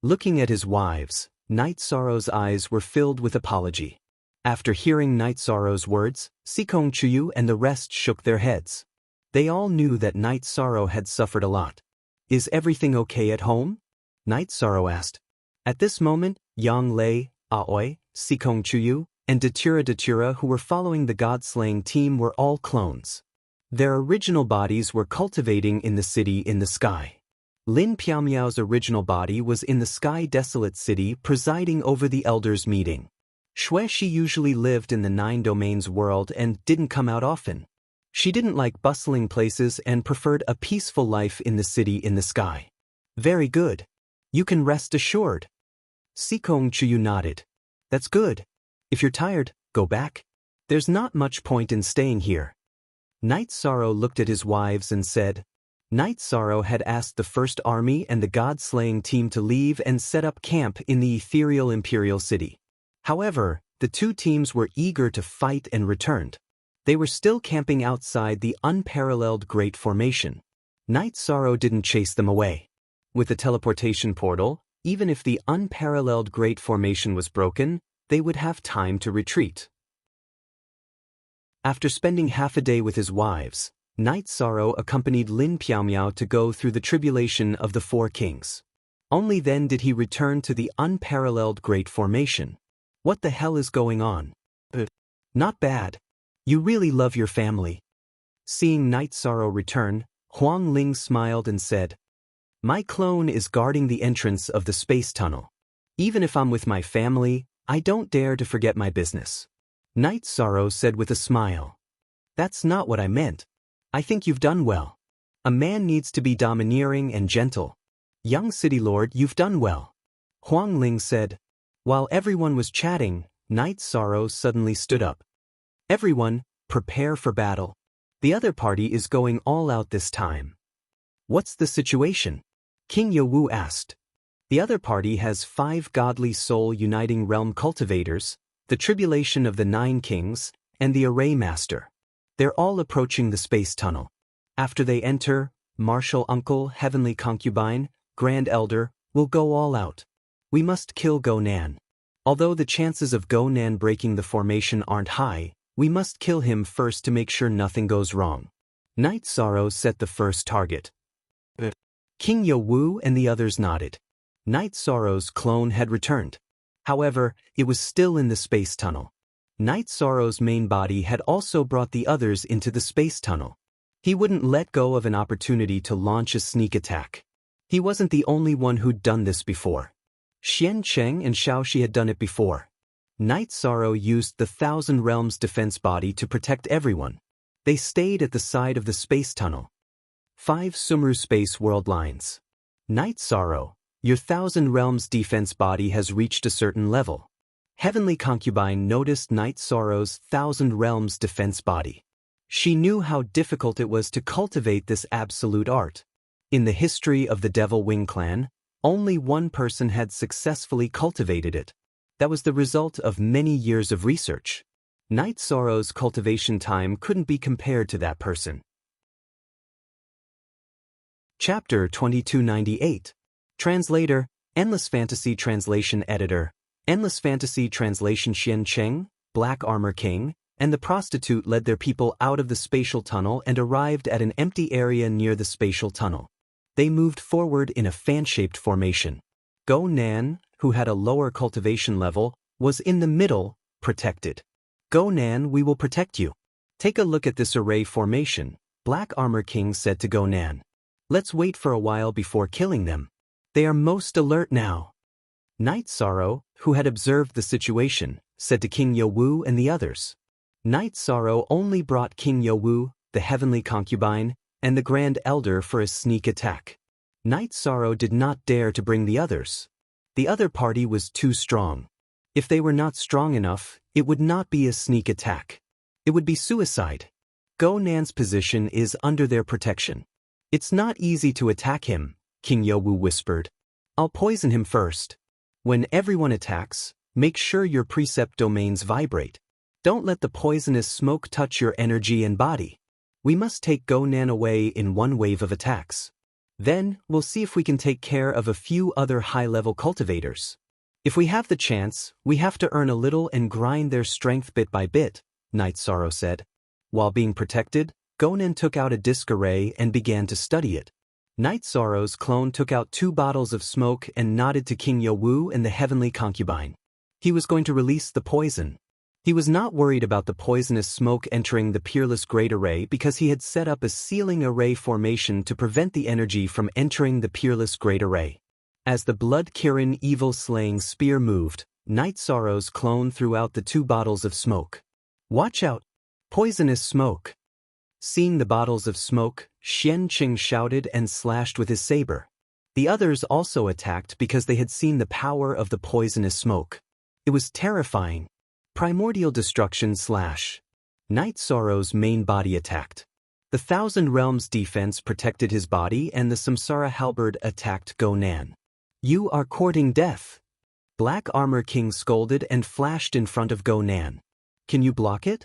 Looking at his wives, Night Sorrow's eyes were filled with apology. After hearing Night Sorrow's words, Sikong Chuyu and the rest shook their heads. They all knew that Night Sorrow had suffered a lot. Is everything okay at home? Night Sorrow asked. At this moment, Yang Lei, Aoi, Sikong Chuyu, and Datura, who were following the God-slaying team, were all clones. Their original bodies were cultivating in the city in the sky. Lin Piaomiao's original body was in the sky desolate city presiding over the elders' meeting. Xueshi usually lived in the 9 Domains world and didn't come out often. She didn't like bustling places and preferred a peaceful life in the city in the sky. Very good. You can rest assured. Sikong Chuyu nodded. That's good. If you're tired, go back. There's not much point in staying here. Night Sorrow looked at his wives and said. Night Sorrow had asked the First Army and the God-slaying team to leave and set up camp in the ethereal Imperial City. However, the 2 teams were eager to fight and returned. They were still camping outside the unparalleled Great Formation. Night Sorrow didn't chase them away. With the teleportation portal, even if the unparalleled Great Formation was broken, they would have time to retreat. After spending half a day with his wives, Night Sorrow accompanied Lin Piaomiao to go through the tribulation of the 4 kings. Only then did he return to the unparalleled Great Formation. What the hell is going on? Not bad. You really love your family. Seeing Night Sorrow return, Huang Ling smiled and said, My clone is guarding the entrance of the space tunnel. Even if I'm with my family, I don't dare to forget my business. Night Sorrow said with a smile. That's not what I meant. I think you've done well. A man needs to be domineering and gentle. Young City Lord, you've done well. Huang Ling said. While everyone was chatting, Night Sorrow suddenly stood up. Everyone, prepare for battle. The other party is going all out this time. What's the situation? King Yowu asked. The other party has 5 godly soul uniting realm cultivators, the tribulation of the 9 kings, and the array master. They're all approaching the space tunnel. After they enter, Martial Uncle, Heavenly Concubine, Grand Elder, will go all out. We must kill Go-Nan. Although the chances of Go-Nan breaking the formation aren't high, we must kill him first to make sure nothing goes wrong. Night Sorrow set the first target. King Yowu and the others nodded. Night Sorrow's clone had returned. However, it was still in the space tunnel. Night Sorrow's main body had also brought the others into the space tunnel. He wouldn't let go of an opportunity to launch a sneak attack. He wasn't the only one who'd done this before. Xian Cheng and Xiao Shi had done it before. Night Sorrow used the Thousand Realms defense body to protect everyone. They stayed at the side of the space tunnel. 5 Sumru Space World Lines. Night Sorrow, your Thousand Realms defense body has reached a certain level. Heavenly Concubine noticed Night Sorrow's Thousand Realms defense body. She knew how difficult it was to cultivate this absolute art. In the history of the Devil Wing clan, only one person had successfully cultivated it. That was the result of many years of research. Night Sorrow's cultivation time couldn't be compared to that person. Chapter 2298. Translator, Endless Fantasy Translation Editor, Endless Fantasy Translation. Xian Cheng, Black Armor King, and the prostitute led their people out of the spatial tunnel and arrived at an empty area near the spatial tunnel. They moved forward in a fan-shaped formation. Go-Nan, who had a lower cultivation level, was in the middle, protected. Go-Nan, we will protect you. Take a look at this array formation, Black Armor King said to Go-Nan. Let's wait for a while before killing them. They are most alert now. Night Sorrow, who had observed the situation, said to King Yowu and the others. Night Sorrow only brought King Yowu, the Heavenly Concubine, and the Grand Elder for a sneak attack. Night Sorrow did not dare to bring the others. The other party was too strong. If they were not strong enough, it would not be a sneak attack. It would be suicide. Go-Nan's position is under their protection. It's not easy to attack him, King Yowu whispered. I'll poison him first. When everyone attacks, make sure your precept domains vibrate. Don't let the poisonous smoke touch your energy and body. We must take Go-Nan away in one wave of attacks. Then, we'll see if we can take care of a few other high-level cultivators. If we have the chance, we have to earn a little and grind their strength bit by bit, Night Sorrow said. While being protected, Go-Nan took out a disc array and began to study it. Night Sorrow's clone took out 2 bottles of smoke and nodded to King Yowu and the Heavenly Concubine. He was going to release the poison. He was not worried about the poisonous smoke entering the Peerless Great Array because he had set up a sealing array formation to prevent the energy from entering the Peerless Great Array. As the Blood Kirin evil-slaying spear moved, Night Sorrow's clone threw out the 2 bottles of smoke. Watch out! Poisonous smoke! Seeing the bottles of smoke, Xian Cheng shouted and slashed with his saber. The others also attacked because they had seen the power of the poisonous smoke. It was terrifying. Primordial Destruction / Night Sorrow's main body attacked. The Thousand Realms defense protected his body and the Samsara halberd attacked Go-Nan. You are courting death. Black Armor King scolded and flashed in front of Go-Nan. Can you block it?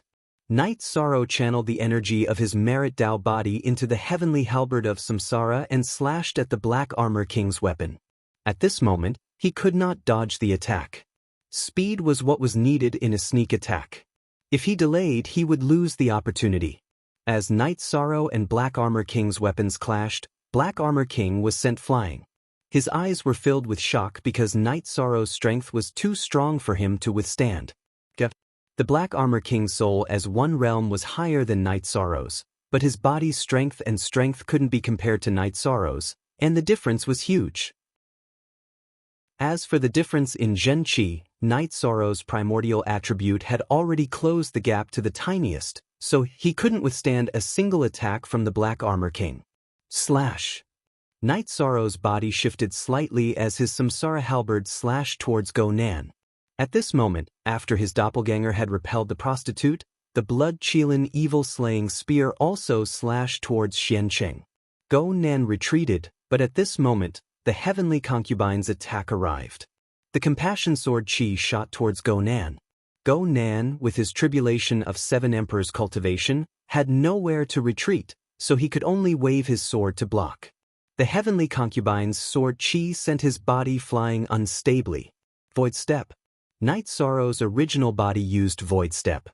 Night Sorrow channeled the energy of his Merit Dao body into the heavenly halberd of Samsara and slashed at the Black Armor King's weapon. At this moment, he could not dodge the attack. Speed was what was needed in a sneak attack. If he delayed, he would lose the opportunity. As Night Sorrow and Black Armor King's weapons clashed, Black Armor King was sent flying. His eyes were filled with shock because Night Sorrow's strength was too strong for him to withstand. The Black Armor King's soul as one realm was higher than Night Sorrow's, but his body's strength couldn't be compared to Night Sorrow's, and the difference was huge. As for the difference in Zhenqi, Night Sorrow's primordial attribute had already closed the gap to the tiniest, so he couldn't withstand a single attack from the Black Armor King. Slash. Night Sorrow's body shifted slightly as his Samsara halberd slashed towards Go Nan. At this moment, after his doppelganger had repelled the prostitute, the blood-Qilin evil-slaying spear also slashed towards Xiancheng. Go Nan retreated, but at this moment, the heavenly concubine's attack arrived. The compassion sword Qi shot towards Go Nan. Go Nan, with his tribulation of 7 Emperors cultivation, had nowhere to retreat, so he could only wave his sword to block. The heavenly concubine's sword Qi sent his body flying unstably. Void Step. Night Sorrow's original body used Void Step.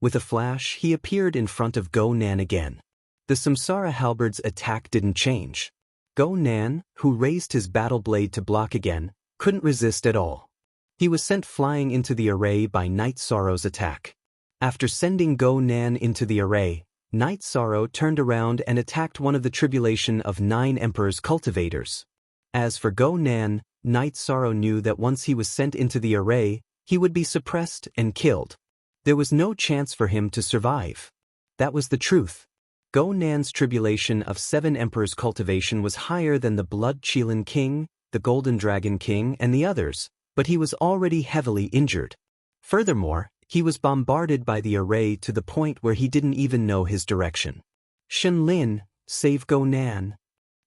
With a flash, he appeared in front of Go Nan again. The Samsara halberd's attack didn't change. Go Nan, who raised his battle blade to block again, couldn't resist at all. He was sent flying into the array by Night Sorrow's attack. After sending Go Nan into the array, Night Sorrow turned around and attacked one of the tribulation of 9 Emperors cultivators. As for Go Nan, Night Sorrow knew that once he was sent into the array, he would be suppressed and killed. There was no chance for him to survive. That was the truth. Go Nan's tribulation of 7 Emperors cultivation was higher than the blood-Qilin King, the Golden Dragon King, and the others, but he was already heavily injured. Furthermore, he was bombarded by the array to the point where he didn't even know his direction. Shenlin, save Go Nan.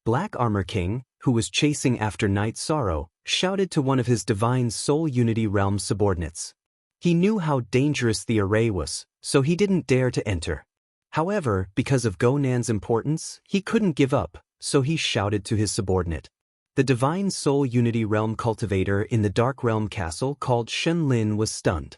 Black Armor King, who was chasing after Night Sorrow, shouted to one of his Divine Soul Unity Realm subordinates. He knew how dangerous the array was, so he didn't dare to enter. However, because of Go Nan's importance, he couldn't give up, so he shouted to his subordinate. The Divine Soul Unity Realm cultivator in the Dark Realm Castle called Shenlin was stunned.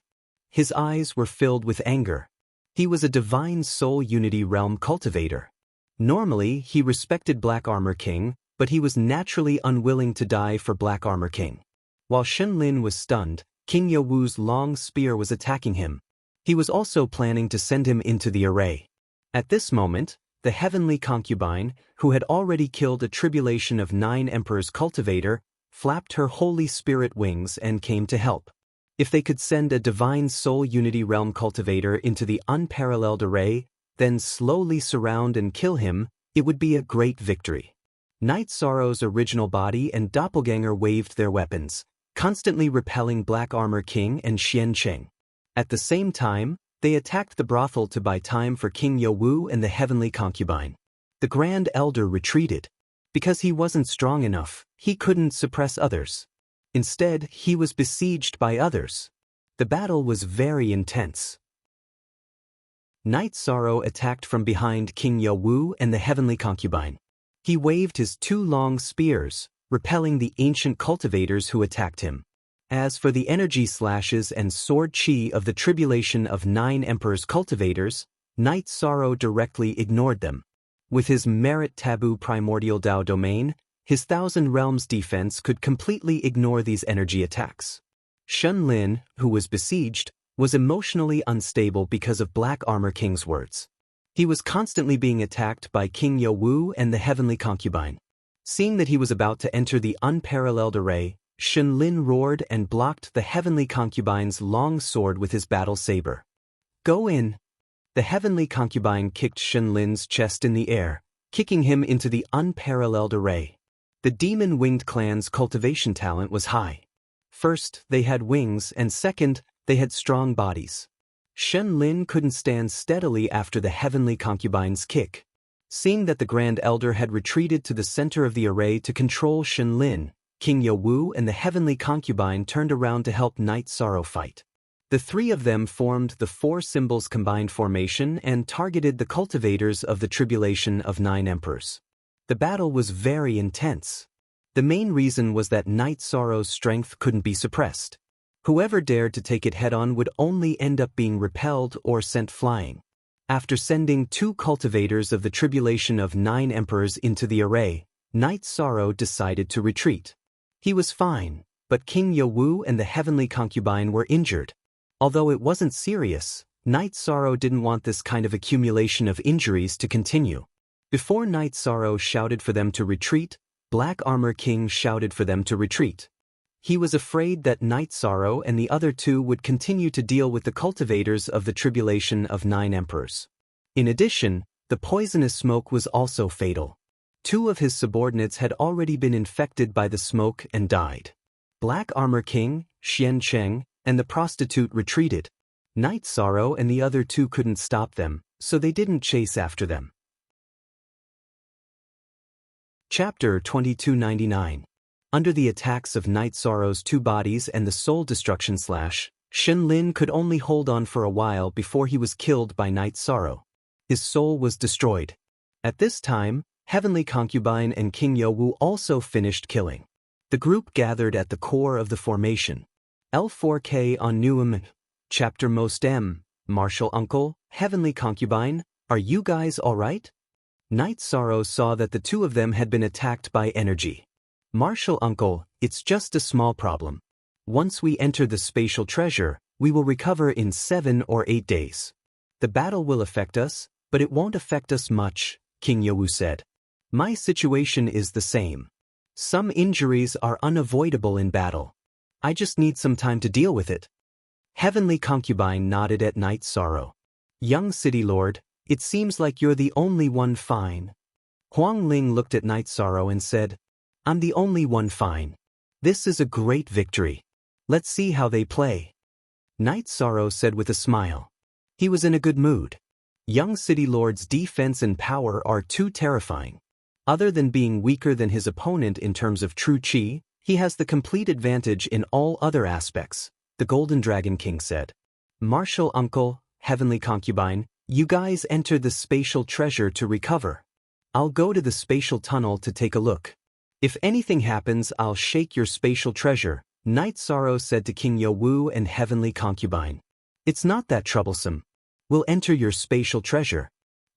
His eyes were filled with anger. He was a Divine Soul Unity Realm cultivator. Normally, he respected Black Armor King, but he was naturally unwilling to die for Black Armor King. While Shenlin was stunned, King Yowu's long spear was attacking him. He was also planning to send him into the array. At this moment, the heavenly concubine, who had already killed a tribulation of 9 Emperors cultivator, flapped her Holy Spirit wings and came to help. If they could send a Divine Soul Unity Realm cultivator into the unparalleled array, then slowly surround and kill him, it would be a great victory. Night Sorrow's original body and doppelganger waved their weapons, constantly repelling Black Armor King and Xiancheng. At the same time, they attacked the brothel to buy time for King Yowu and the heavenly concubine. The Grand Elder retreated. Because he wasn't strong enough, he couldn't suppress others. Instead, he was besieged by others. The battle was very intense. Night Sorrow attacked from behind King Yowu and the heavenly concubine. He waved his 2 long spears, repelling the ancient cultivators who attacked him. As for the energy slashes and sword Qi of the tribulation of 9 Emperors cultivators, Night Sorrow directly ignored them. With his merit taboo primordial Dao domain, his 1,000 Realms defense could completely ignore these energy attacks. Shenlin, who was besieged, was emotionally unstable because of Black Armor King's words. He was constantly being attacked by King Yowu and the heavenly concubine. Seeing that he was about to enter the unparalleled array, Shenlin roared and blocked the heavenly concubine's long sword with his battle saber. Go in! The heavenly concubine kicked Shenlin's chest in the air, kicking him into the unparalleled array. The demon-winged clan's cultivation talent was high. First, they had wings, and second, they had strong bodies. Shenlin couldn't stand steadily after the heavenly concubine's kick. Seeing that the Grand Elder had retreated to the center of the array to control Shenlin, King Yowu and the heavenly concubine turned around to help Night Sorrow fight. The 3 of them formed the 4 symbols combined formation and targeted the cultivators of the tribulation of 9 Emperors. The battle was very intense. The main reason was that Night Sorrow's strength couldn't be suppressed. Whoever dared to take it head-on would only end up being repelled or sent flying. After sending 2 cultivators of the tribulation of 9 Emperors into the array, Night Sorrow decided to retreat. He was fine, but King Yowu and the heavenly concubine were injured. Although it wasn't serious, Night Sorrow didn't want this kind of accumulation of injuries to continue. Before Night Sorrow shouted for them to retreat, Black Armor King shouted for them to retreat. He was afraid that Night Sorrow and the other two would continue to deal with the cultivators of the tribulation of 9 emperors. In addition, the poisonous smoke was also fatal. 2 of his subordinates had already been infected by the smoke and died. Black Armor King, Xian Cheng, and the prostitute retreated. Night Sorrow and the other 2 couldn't stop them, so they didn't chase after them. Chapter 2299. Under the attacks of Night Sorrow's 2 bodies and the soul destruction / Shen Lin could only hold on for a while before he was killed by Night Sorrow. His soul was destroyed. At this time, Heavenly Concubine and King Yowu also finished killing. The group gathered at the core of the formation. L4K on Newham. Chapter Most M. Martial Uncle, Heavenly Concubine, are you guys alright? Night Sorrow saw that the 2 of them had been attacked by energy. Martial Uncle, it's just a small problem. Once we enter the spatial treasure, we will recover in 7 or 8 days. The battle will affect us, but it won't affect us much, King Yowu said. My situation is the same. Some injuries are unavoidable in battle. I just need some time to deal with it. Heavenly Concubine nodded at Night Sorrow. Young City Lord, it seems like you're the only one fine. Huang Ling looked at Night Sorrow and said, I'm the only one fine. This is a great victory. Let's see how they play. Night Sorrow said with a smile. He was in a good mood. Young City Lord's defense and power are too terrifying. Other than being weaker than his opponent in terms of true chi, he has the complete advantage in all other aspects, the Golden Dragon King said. Martial Uncle, Heavenly Concubine, you guys enter the spatial treasure to recover. I'll go to the spatial tunnel to take a look. If anything happens, I'll shake your spatial treasure, Night Sorrow said to King Yowu and Heavenly Concubine. It's not that troublesome. We'll enter your spatial treasure.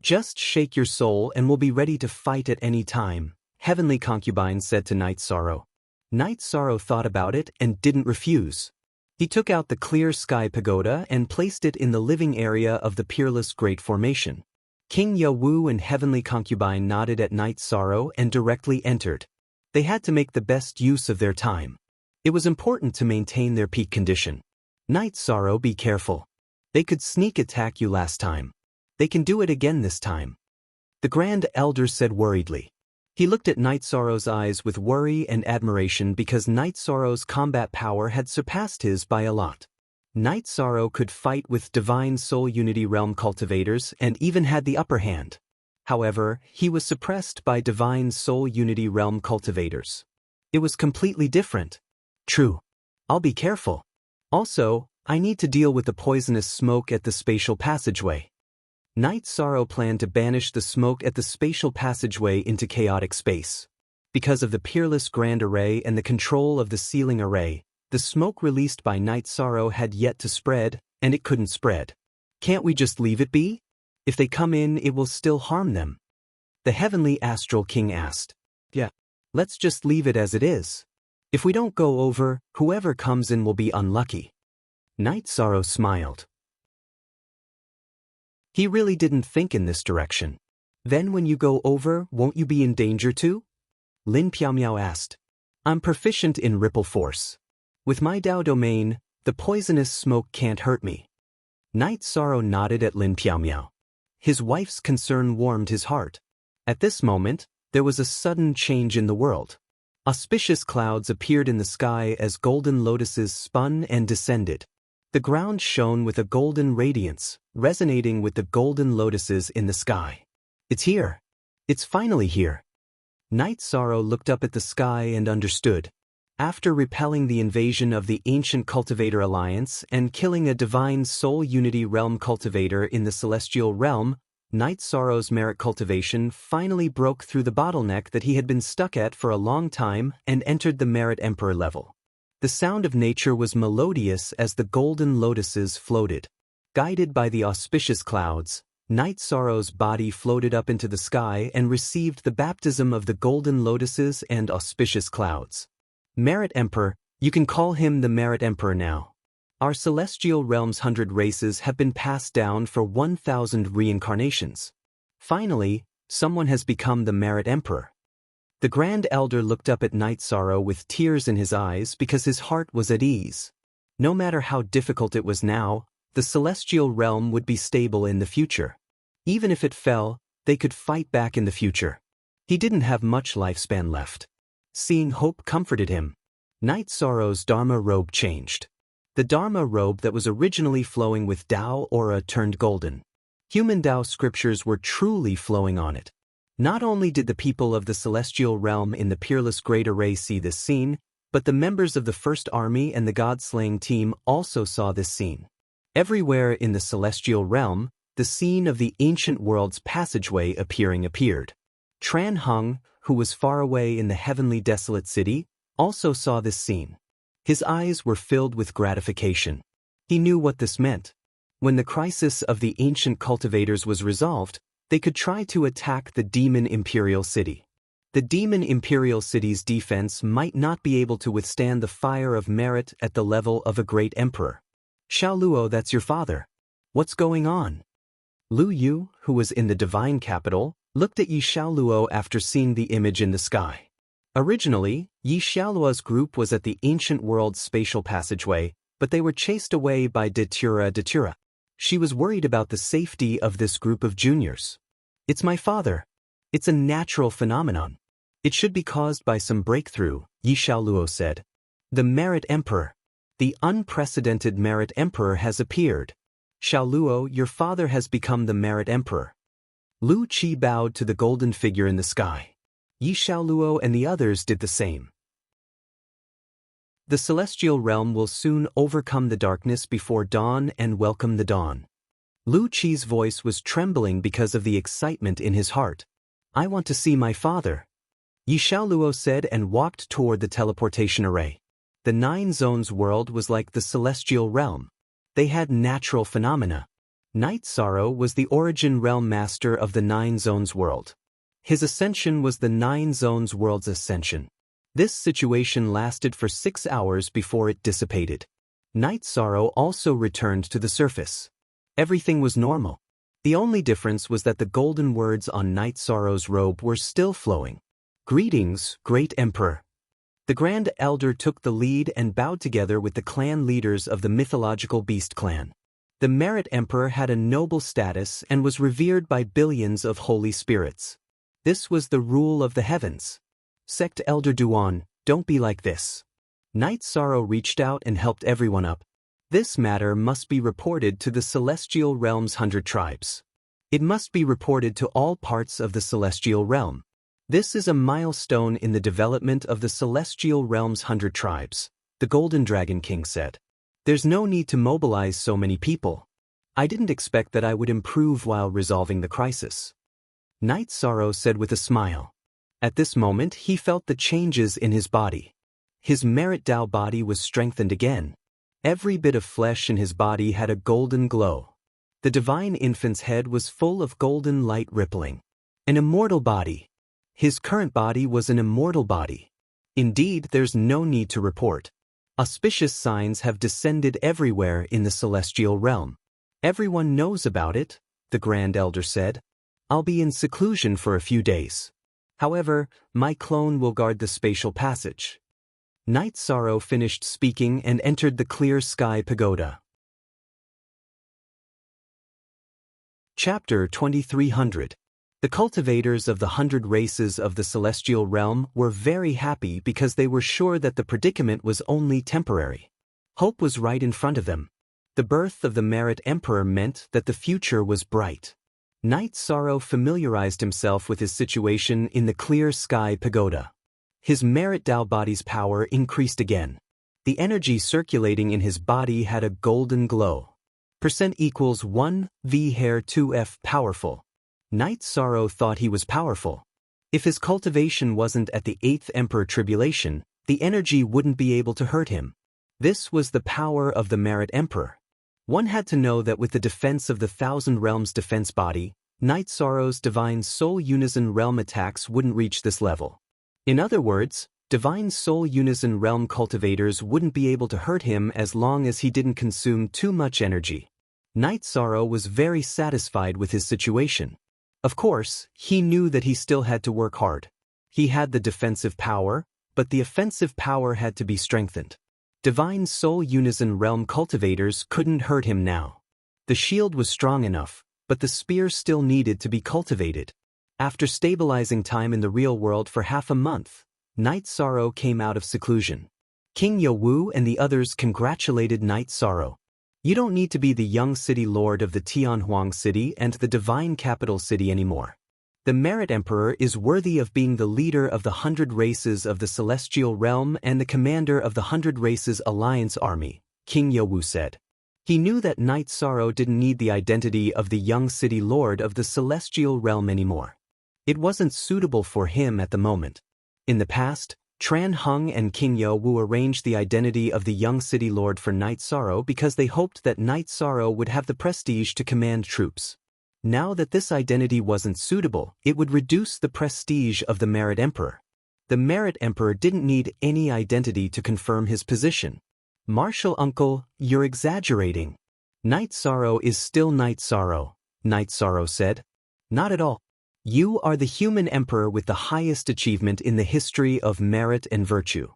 Just shake your soul and we'll be ready to fight at any time, Heavenly Concubine said to Night Sorrow. Night Sorrow thought about it and didn't refuse. He took out the clear sky pagoda and placed it in the living area of the peerless Great Formation. King Yowu and Heavenly Concubine nodded at Night Sorrow and directly entered. They had to make the best use of their time. It was important to maintain their peak condition. Night Sorrow, be careful. They could sneak attack you last time. They can do it again this time. The Grand Elder said worriedly. He looked at Night Sorrow's eyes with worry and admiration because Night Sorrow's combat power had surpassed his by a lot. Night Sorrow could fight with Divine Soul Unity Realm cultivators and even had the upper hand. However, he was suppressed by Divine Soul Unity Realm cultivators. It was completely different. True. I'll be careful. Also, I need to deal with the poisonous smoke at the spatial passageway. Night Sorrow planned to banish the smoke at the spatial passageway into chaotic space. Because of the peerless Grand Array and the control of the Sealing Array, the smoke released by Night Sorrow had yet to spread, and it couldn't spread. Can't we just leave it be? If they come in, it will still harm them. The Heavenly Astral King asked. Yeah, let's just leave it as it is. If we don't go over, whoever comes in will be unlucky. Night Sorrow smiled. He really didn't think in this direction. Then when you go over, won't you be in danger too? Lin Piaomiao asked. I'm proficient in Ripple Force. With my Dao domain, the poisonous smoke can't hurt me. Night Sorrow nodded at Lin Piaomiao. His wife's concern warmed his heart. At this moment, there was a sudden change in the world. Auspicious clouds appeared in the sky as golden lotuses spun and descended. The ground shone with a golden radiance, resonating with the golden lotuses in the sky. It's here. It's finally here. Night Sorrow looked up at the sky and understood. After repelling the invasion of the Ancient Cultivator Alliance and killing a Divine Soul Unity Realm cultivator in the Celestial Realm, Night Sorrow's merit cultivation finally broke through the bottleneck that he had been stuck at for a long time and entered the Merit Emperor level. The sound of nature was melodious as the golden lotuses floated. Guided by the auspicious clouds, Night Sorrow's body floated up into the sky and received the baptism of the golden lotuses and auspicious clouds. Merit Emperor, you can call him the Merit Emperor now. Our celestial realm's 100 races have been passed down for 1,000 reincarnations. Finally, someone has become the Merit Emperor. The Grand Elder looked up at Night Sorrow with tears in his eyes because his heart was at ease. No matter how difficult it was now, the celestial realm would be stable in the future. Even if it fell, they could fight back in the future. He didn't have much lifespan left. Seeing hope comforted him. Night Sorrow's Dharma robe changed. The Dharma robe that was originally flowing with Tao aura turned golden. Human Tao scriptures were truly flowing on it. Not only did the people of the celestial realm in the Peerless Great Array see this scene, but the members of the First Army and the God-slaying team also saw this scene. Everywhere in the celestial realm, the scene of the ancient world's passageway appeared. Tran Hung, who was far away in the heavenly desolate city, also saw this scene. His eyes were filled with gratification. He knew what this meant. When the crisis of the ancient cultivators was resolved, they could try to attack the demon imperial city. The demon imperial city's defense might not be able to withstand the fire of merit at the level of a great emperor. Xiao Luo, that's your father. What's going on? Lu Yu, who was in the divine capital, looked at Yi Xiaoluo after seeing the image in the sky. Originally, Yi Xiaoluo's group was at the ancient world's spatial passageway, but they were chased away by Datura. She was worried about the safety of this group of juniors. It's my father. It's a natural phenomenon. It should be caused by some breakthrough, Yi Xiaoluo said. The Merit Emperor. The unprecedented Merit Emperor has appeared. Xiaoluo, your father has become the Merit Emperor. Lu Qi bowed to the golden figure in the sky. Yi Xiaoluo and the others did the same. The celestial realm will soon overcome the darkness before dawn and welcome the dawn. Lu Qi's voice was trembling because of the excitement in his heart. I want to see my father, Yi Xiaoluo said and walked toward the teleportation array. The Nine Zones world was like the celestial realm. They had natural phenomena. Night Sorrow was the origin realm master of the Nine Zones world. His ascension was the Nine Zones world's ascension. This situation lasted for 6 hours before it dissipated. Night Sorrow also returned to the surface. Everything was normal. The only difference was that the golden words on Night Sorrow's robe were still flowing. Greetings, Great Emperor. The Grand Elder took the lead and bowed together with the clan leaders of the mythological beast clan. The Merit Emperor had a noble status and was revered by billions of holy spirits. This was the rule of the heavens. Sect Elder Duan, don't be like this. Night Sorrow reached out and helped everyone up. This matter must be reported to the Celestial Realm's 100 tribes. It must be reported to all parts of the Celestial Realm. This is a milestone in the development of the Celestial Realm's 100 tribes, the Golden Dragon King said. There's no need to mobilize so many people. I didn't expect that I would improve while resolving the crisis. Night Sorrow said with a smile. At this moment he felt the changes in his body. His Merit Tao body was strengthened again. Every bit of flesh in his body had a golden glow. The divine infant's head was full of golden light rippling. An immortal body. His current body was an immortal body. Indeed, there's no need to report. Auspicious signs have descended everywhere in the celestial realm. Everyone knows about it, the Grand Elder said. I'll be in seclusion for a few days. However, my clone will guard the spatial passage. Night Sorrow finished speaking and entered the clear sky pagoda. Chapter 2300. The cultivators of the 100 races of the celestial realm were very happy because they were sure that the predicament was only temporary. Hope was right in front of them. The birth of the Merit Emperor meant that the future was bright. Night Sorrow familiarized himself with his situation in the clear sky pagoda. His Merit Tao body's power increased again. The energy circulating in his body had a golden glow. % equals 1 V hair 2F powerful. Night Sorrow thought he was powerful. If his cultivation wasn't at the 8th Emperor Tribulation, the energy wouldn't be able to hurt him. This was the power of the Merit Emperor. One had to know that with the defense of the Thousand Realms defense body, Night Sorrow's Divine Soul Unison Realm attacks wouldn't reach this level. In other words, Divine Soul Unison Realm cultivators wouldn't be able to hurt him as long as he didn't consume too much energy. Night Sorrow was very satisfied with his situation. Of course, he knew that he still had to work hard. He had the defensive power, but the offensive power had to be strengthened. Divine Soul Unison Realm cultivators couldn't hurt him now. The shield was strong enough, but the spear still needed to be cultivated. After stabilizing time in the real world for half a month, Night Sorrow came out of seclusion. King Yo-Wu and the others congratulated Night Sorrow. You don't need to be the young city lord of the Tianhuang city and the divine capital city anymore. The Merit Emperor is worthy of being the leader of the 100 Races of the Celestial Realm and the commander of the 100 Races Alliance Army, King Yo-Wu said. He knew that Night Sorrow didn't need the identity of the young city lord of the Celestial Realm anymore. It wasn't suitable for him at the moment. In the past, Tran Hung and King Yo-Wu arranged the identity of the young city lord for Night Sorrow because they hoped that Night Sorrow would have the prestige to command troops. Now that this identity wasn't suitable, it would reduce the prestige of the Merit Emperor. The Merit Emperor didn't need any identity to confirm his position. Martial uncle, you're exaggerating. Night Sorrow is still Night Sorrow, Night Sorrow said. Not at all. You are the human emperor with the highest achievement in the history of merit and virtue.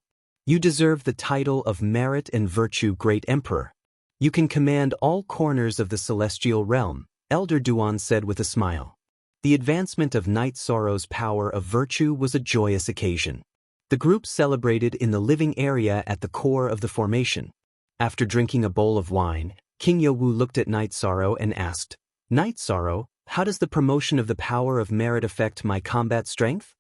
You deserve the title of Merit and Virtue Great Emperor. You can command all corners of the celestial realm, Elder Duan said with a smile. The advancement of Night Sorrow's power of virtue was a joyous occasion. The group celebrated in the living area at the core of the formation. After drinking a bowl of wine, King Yo-Wu looked at Night Sorrow and asked, Night Sorrow, how does the promotion of the power of merit affect my combat strength?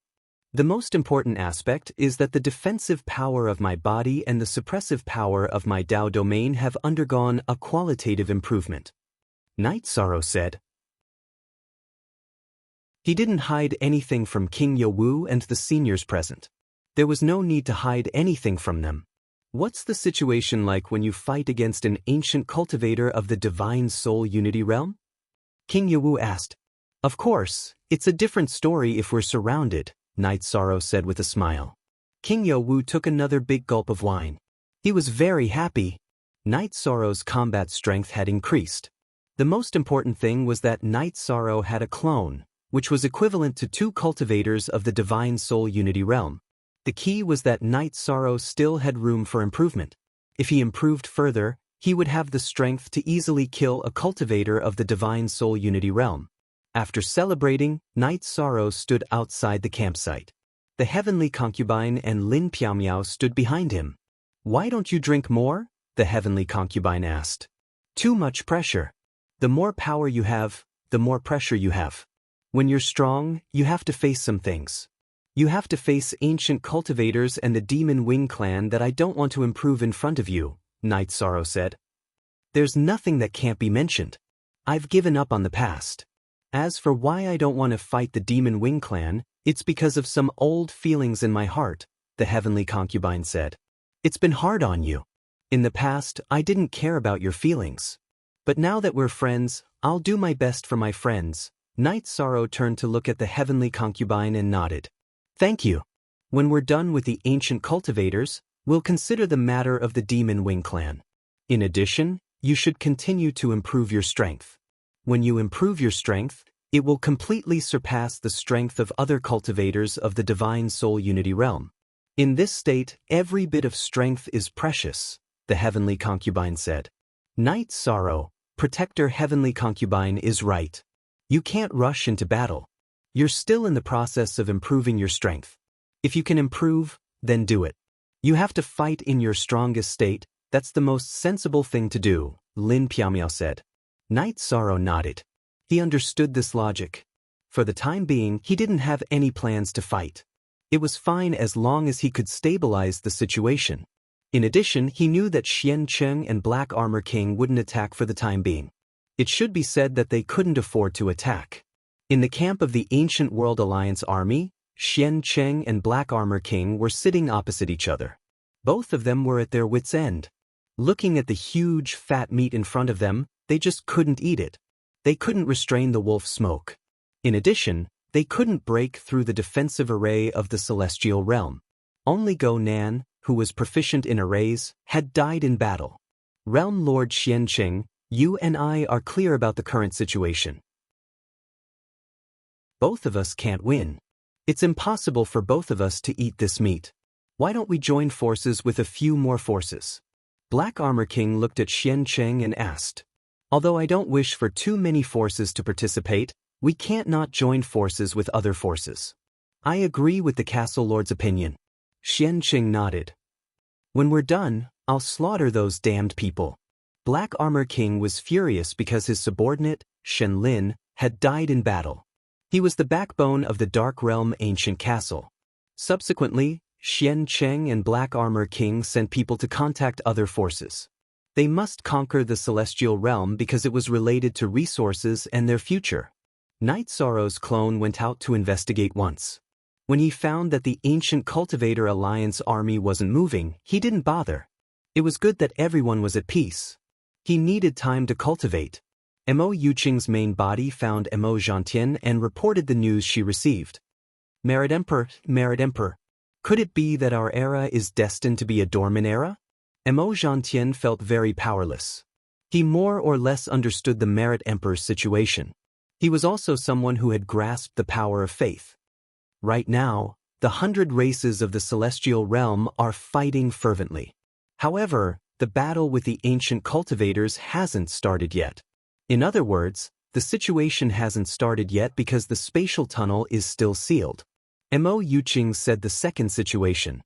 The most important aspect is that the defensive power of my body and the suppressive power of my Dao domain have undergone a qualitative improvement. Night Sorrow said. He didn't hide anything from King Yo-Wu and the seniors present. There was no need to hide anything from them. What's the situation like when you fight against an ancient cultivator of the Divine Soul Unity Realm? King Yo-Wu asked. Of course, it's a different story if we're surrounded, Night Sorrow said with a smile. King Yo-Wu took another big gulp of wine. He was very happy. Night Sorrow's combat strength had increased. The most important thing was that Night Sorrow had a clone, which was equivalent to 2 cultivators of the Divine Soul Unity Realm. The key was that Night Sorrow still had room for improvement. If he improved further, he would have the strength to easily kill a cultivator of the Divine Soul Unity Realm. After celebrating, Night Sorrow stood outside the campsite. The Heavenly Concubine and Lin Piaomiao stood behind him. Why don't you drink more? The Heavenly Concubine asked. Too much pressure. The more power you have, the more pressure you have. When you're strong, you have to face some things. You have to face ancient cultivators and the Demon Wing clan that I don't want to improve in front of you, Night Sorrow said. There's nothing that can't be mentioned. I've given up on the past. As for why I don't want to fight the Demon Wing clan, it's because of some old feelings in my heart, the Heavenly Concubine said. It's been hard on you. In the past, I didn't care about your feelings. But now that we're friends, I'll do my best for my friends. Night Sorrow turned to look at the Heavenly Concubine and nodded. Thank you. When we're done with the ancient cultivators, we'll consider the matter of the Demon Wing clan. In addition, you should continue to improve your strength. When you improve your strength, it will completely surpass the strength of other cultivators of the Divine Soul Unity Realm. In this state, every bit of strength is precious, the Heavenly Concubine said. Night Sorrow, Protector Heavenly Concubine is right. You can't rush into battle. You're still in the process of improving your strength. If you can improve, then do it. You have to fight in your strongest state. That's the most sensible thing to do, Lin Piaomiao said. Night Sorrow nodded. He understood this logic. For the time being, he didn't have any plans to fight. It was fine as long as he could stabilize the situation. In addition, he knew that Xian Cheng and Black Armor King wouldn't attack for the time being. It should be said that they couldn't afford to attack. In the camp of the Ancient World Alliance Army, Xian Cheng and Black Armor King were sitting opposite each other. Both of them were at their wits' end. Looking at the huge, fat meat in front of them, they just couldn't eat it. They couldn't restrain the wolf smoke. In addition, they couldn't break through the defensive array of the celestial realm. Only Go Nan, who was proficient in arrays, had died in battle. Realm Lord Xian Cheng, you and I are clear about the current situation. Both of us can't win. It's impossible for both of us to eat this meat. Why don't we join forces with a few more forces? Black Armor King looked at Xian Cheng and asked. Although I don't wish for too many forces to participate, we can't not join forces with other forces. I agree with the Castle Lord's opinion. Xian Cheng nodded. When we're done, I'll slaughter those damned people. Black Armor King was furious because his subordinate, Shen Lin, had died in battle. He was the backbone of the Dark Realm ancient castle. Subsequently, Xian Cheng and Black Armor King sent people to contact other forces. They must conquer the Celestial Realm because it was related to resources and their future. Night Sorrow's clone went out to investigate once. When he found that the ancient Cultivator Alliance army wasn't moving, he didn't bother. It was good that everyone was at peace. He needed time to cultivate. Mo Yuqing's main body found Mo Zhantian and reported the news she received. Merit Emperor, could it be that our era is destined to be a dormant era? Mo Zhantian felt very powerless. He more or less understood the Merit Emperor's situation. He was also someone who had grasped the power of faith. Right now, the 100 races of the Celestial Realm are fighting fervently. However, the battle with the ancient cultivators hasn't started yet. In other words, the situation hasn't started yet because the spatial tunnel is still sealed. Mo Yuqing said the second situation.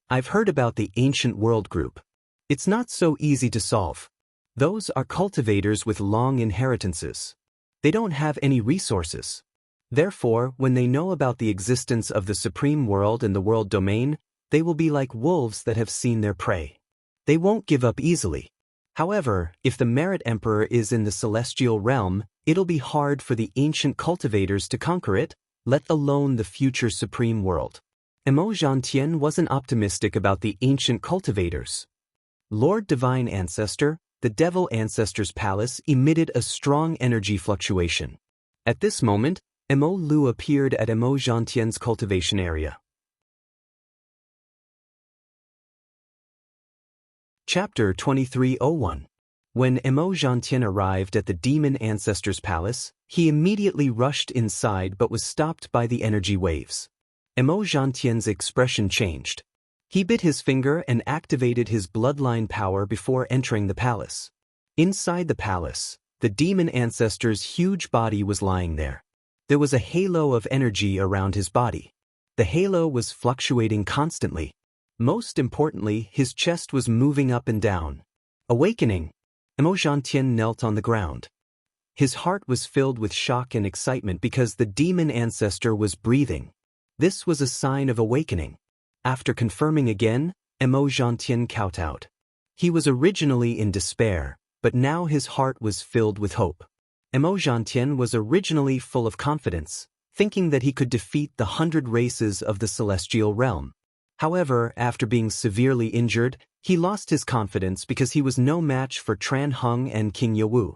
I've heard about the ancient world group. It's not so easy to solve. Those are cultivators with long inheritances. They don't have any resources. Therefore, when they know about the existence of the supreme world and the world domain, they will be like wolves that have seen their prey. They won't give up easily. However, if the Merit Emperor is in the Celestial Realm, it'll be hard for the ancient cultivators to conquer it, let alone the future supreme world. Mo Zhantian wasn't optimistic about the ancient cultivators. Lord Divine Ancestor, the Devil Ancestor's palace emitted a strong energy fluctuation. At this moment, Mo Lu appeared at Mo Zhantian's cultivation area. Chapter 2301. When Mo Zhantian arrived at the Demon Ancestor's palace, he immediately rushed inside but was stopped by the energy waves. Mo Zhantian's expression changed. He bit his finger and activated his bloodline power before entering the palace. Inside the palace, the Demon Ancestor's huge body was lying there. There was a halo of energy around his body. The halo was fluctuating constantly. Most importantly, his chest was moving up and down. Awakening. Mo Zhantian knelt on the ground. His heart was filled with shock and excitement because the Demon Ancestor was breathing. This was a sign of awakening. After confirming again, Mo Zhantian kowtowed. He was originally in despair, but now his heart was filled with hope. Mo Zhantian was originally full of confidence, thinking that he could defeat the 100 races of the Celestial Realm. However, after being severely injured, he lost his confidence because he was no match for Tran Hung and King Yawu.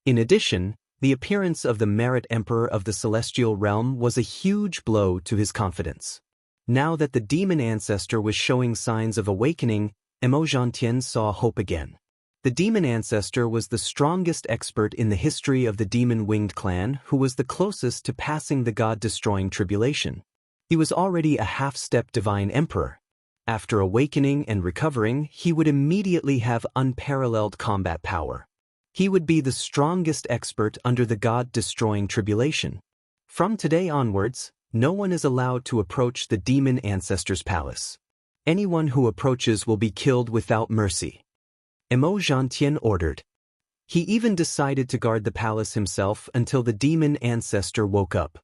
In addition, the appearance of the Merit Emperor of the Celestial Realm was a huge blow to his confidence. Now that the Demon Ancestor was showing signs of awakening, Mo Zhantian saw hope again. The Demon Ancestor was the strongest expert in the history of the Demon-Winged clan who was the closest to passing the God-destroying tribulation. He was already a half-step Divine Emperor. After awakening and recovering, he would immediately have unparalleled combat power. He would be the strongest expert under the God-destroying tribulation. From today onwards, no one is allowed to approach the Demon Ancestor's palace. Anyone who approaches will be killed without mercy. Mo Zhantian ordered. He even decided to guard the palace himself until the Demon Ancestor woke up.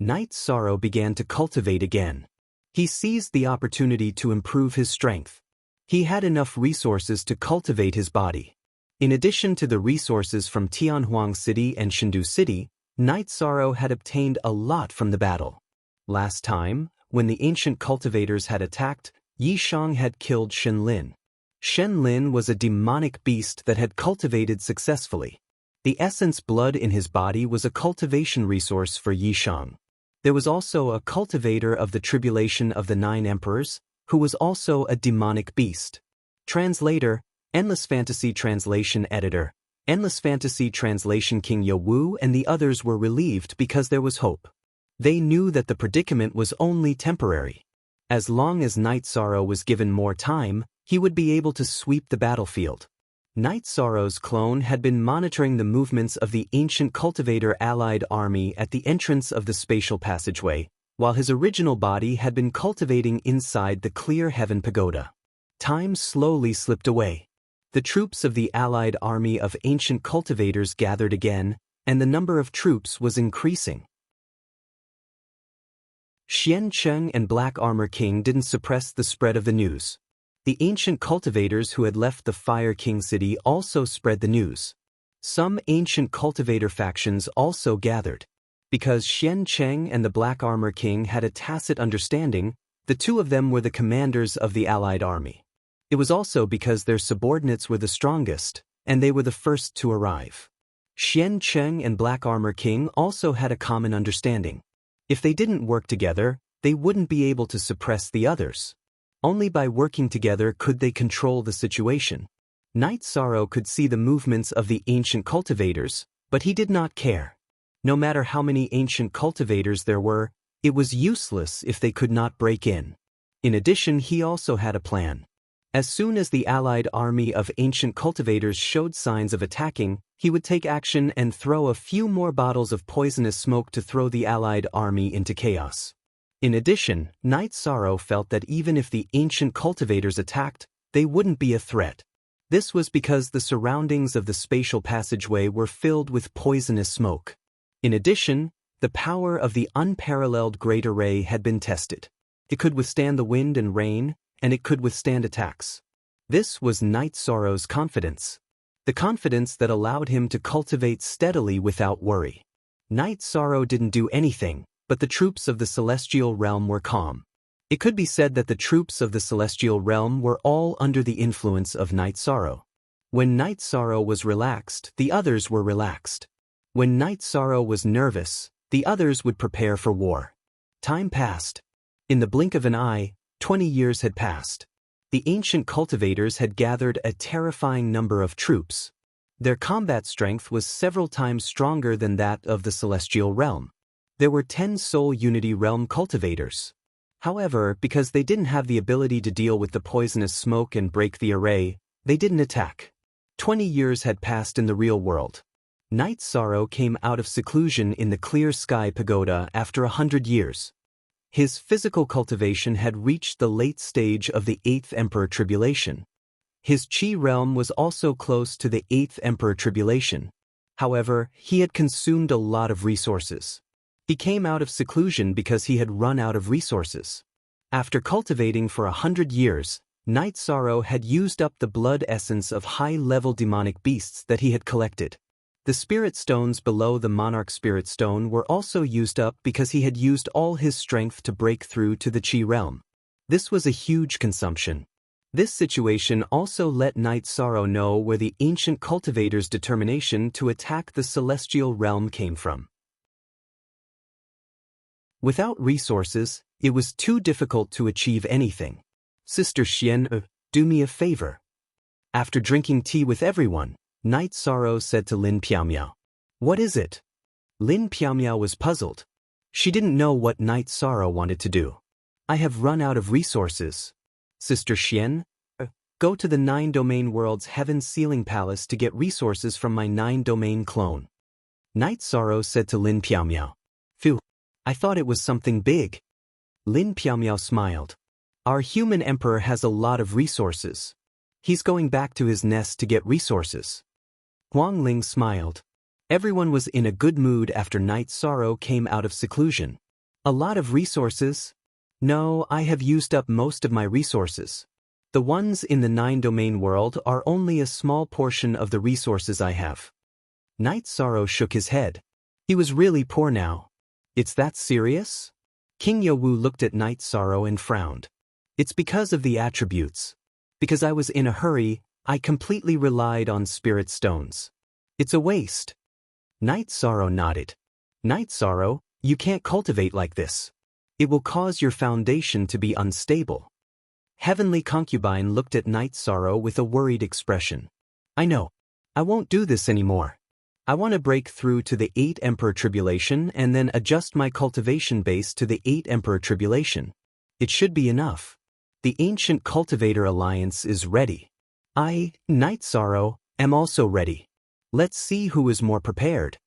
Night Sorrow began to cultivate again. He seized the opportunity to improve his strength. He had enough resources to cultivate his body. In addition to the resources from Tianhuang City and Shendu City, Night Sorrow had obtained a lot from the battle. Last time, when the ancient cultivators had attacked, Yi Shang had killed Shen Lin. Shen Lin was a demonic beast that had cultivated successfully. The essence blood in his body was a cultivation resource for Yi Shang. There was also a cultivator of the tribulation of the 9 emperors, who was also a demonic beast. Translator, Endless Fantasy Translation Editor, Endless Fantasy Translation King Yawu and the others were relieved because there was hope. They knew that the predicament was only temporary. As long as Night Sorrow was given more time, he would be able to sweep the battlefield. Night Sorrow's clone had been monitoring the movements of the ancient cultivator allied army at the entrance of the spatial passageway, while his original body had been cultivating inside the clear heaven pagoda. Time slowly slipped away. The troops of the allied army of ancient cultivators gathered again, and the number of troops was increasing. Xian Cheng and Black Armor King didn't suppress the spread of the news. The ancient cultivators who had left the Fire King city also spread the news. Some ancient cultivator factions also gathered. Because Xian Cheng and the Black Armor King had a tacit understanding, the two of them were the commanders of the allied army. It was also because their subordinates were the strongest, and they were the first to arrive. Xian Cheng and Black Armor King also had a common understanding. If they didn't work together, they wouldn't be able to suppress the others. Only by working together could they control the situation. Night Sorrow could see the movements of the ancient cultivators, but he did not care. No matter how many ancient cultivators there were, it was useless if they could not break in. In addition, he also had a plan. As soon as the allied army of ancient cultivators showed signs of attacking, he would take action and throw a few more bottles of poisonous smoke to throw the allied army into chaos. In addition, Night Sorrow felt that even if the ancient cultivators attacked, they wouldn't be a threat. This was because the surroundings of the spatial passageway were filled with poisonous smoke. In addition, the power of the unparalleled Great Array had been tested. It could withstand the wind and rain, and it could withstand attacks. This was Night Sorrow's confidence. The confidence that allowed him to cultivate steadily without worry. Night Sorrow didn't do anything, but the troops of the Celestial Realm were calm. It could be said that the troops of the Celestial Realm were all under the influence of Night Sorrow. When Night Sorrow was relaxed, the others were relaxed. When Night Sorrow was nervous, the others would prepare for war. Time passed. In the blink of an eye, 20 years had passed. The ancient cultivators had gathered a terrifying number of troops. Their combat strength was several times stronger than that of the Celestial Realm. There were 10 Soul Unity Realm cultivators. However, because they didn't have the ability to deal with the poisonous smoke and break the array, they didn't attack. 20 years had passed in the real world. Night Sorrow came out of seclusion in the Clear Sky Pagoda after 100 years. His physical cultivation had reached the late stage of the 8th Emperor Tribulation. His Chi realm was also close to the 8th Emperor Tribulation. However, he had consumed a lot of resources. He came out of seclusion because he had run out of resources. After cultivating for 100 years, Night Sorrow had used up the blood essence of high-level demonic beasts that he had collected. The spirit stones below the Monarch Spirit Stone were also used up because he had used all his strength to break through to the Chi realm. This was a huge consumption. This situation also let Night Sorrow know where the ancient cultivator's determination to attack the celestial realm came from. Without resources, it was too difficult to achieve anything. Sister Xian, do me a favor. After drinking tea with everyone, Night Sorrow said to Lin Piaomiao. What is it? Lin Piaomiao was puzzled. She didn't know what Night Sorrow wanted to do. I have run out of resources. Sister Xian, go to the 9-domain world's heaven ceiling palace to get resources from my 9-domain clone. Night Sorrow said to Lin Piaomiao. Phew, I thought it was something big. Lin Piaomiao smiled. Our human emperor has a lot of resources. He's going back to his nest to get resources. Huang Ling smiled. Everyone was in a good mood after Night Sorrow came out of seclusion. A lot of resources? No, I have used up most of my resources. The ones in the 9-domain world are only a small portion of the resources I have. Night Sorrow shook his head. He was really poor now. It's that serious? King Yowu looked at Night Sorrow and frowned. It's because of the attributes. Because I was in a hurry, I completely relied on spirit stones. It's a waste. Night Sorrow nodded. Night Sorrow, you can't cultivate like this. It will cause your foundation to be unstable. Heavenly Concubine looked at Night Sorrow with a worried expression. I know. I won't do this anymore. I want to break through to the 8 Emperor Tribulation and then adjust my cultivation base to the 8 Emperor Tribulation. It should be enough. The Ancient Cultivator Alliance is ready. I, Night Sorrow, am also ready. Let's see who is more prepared.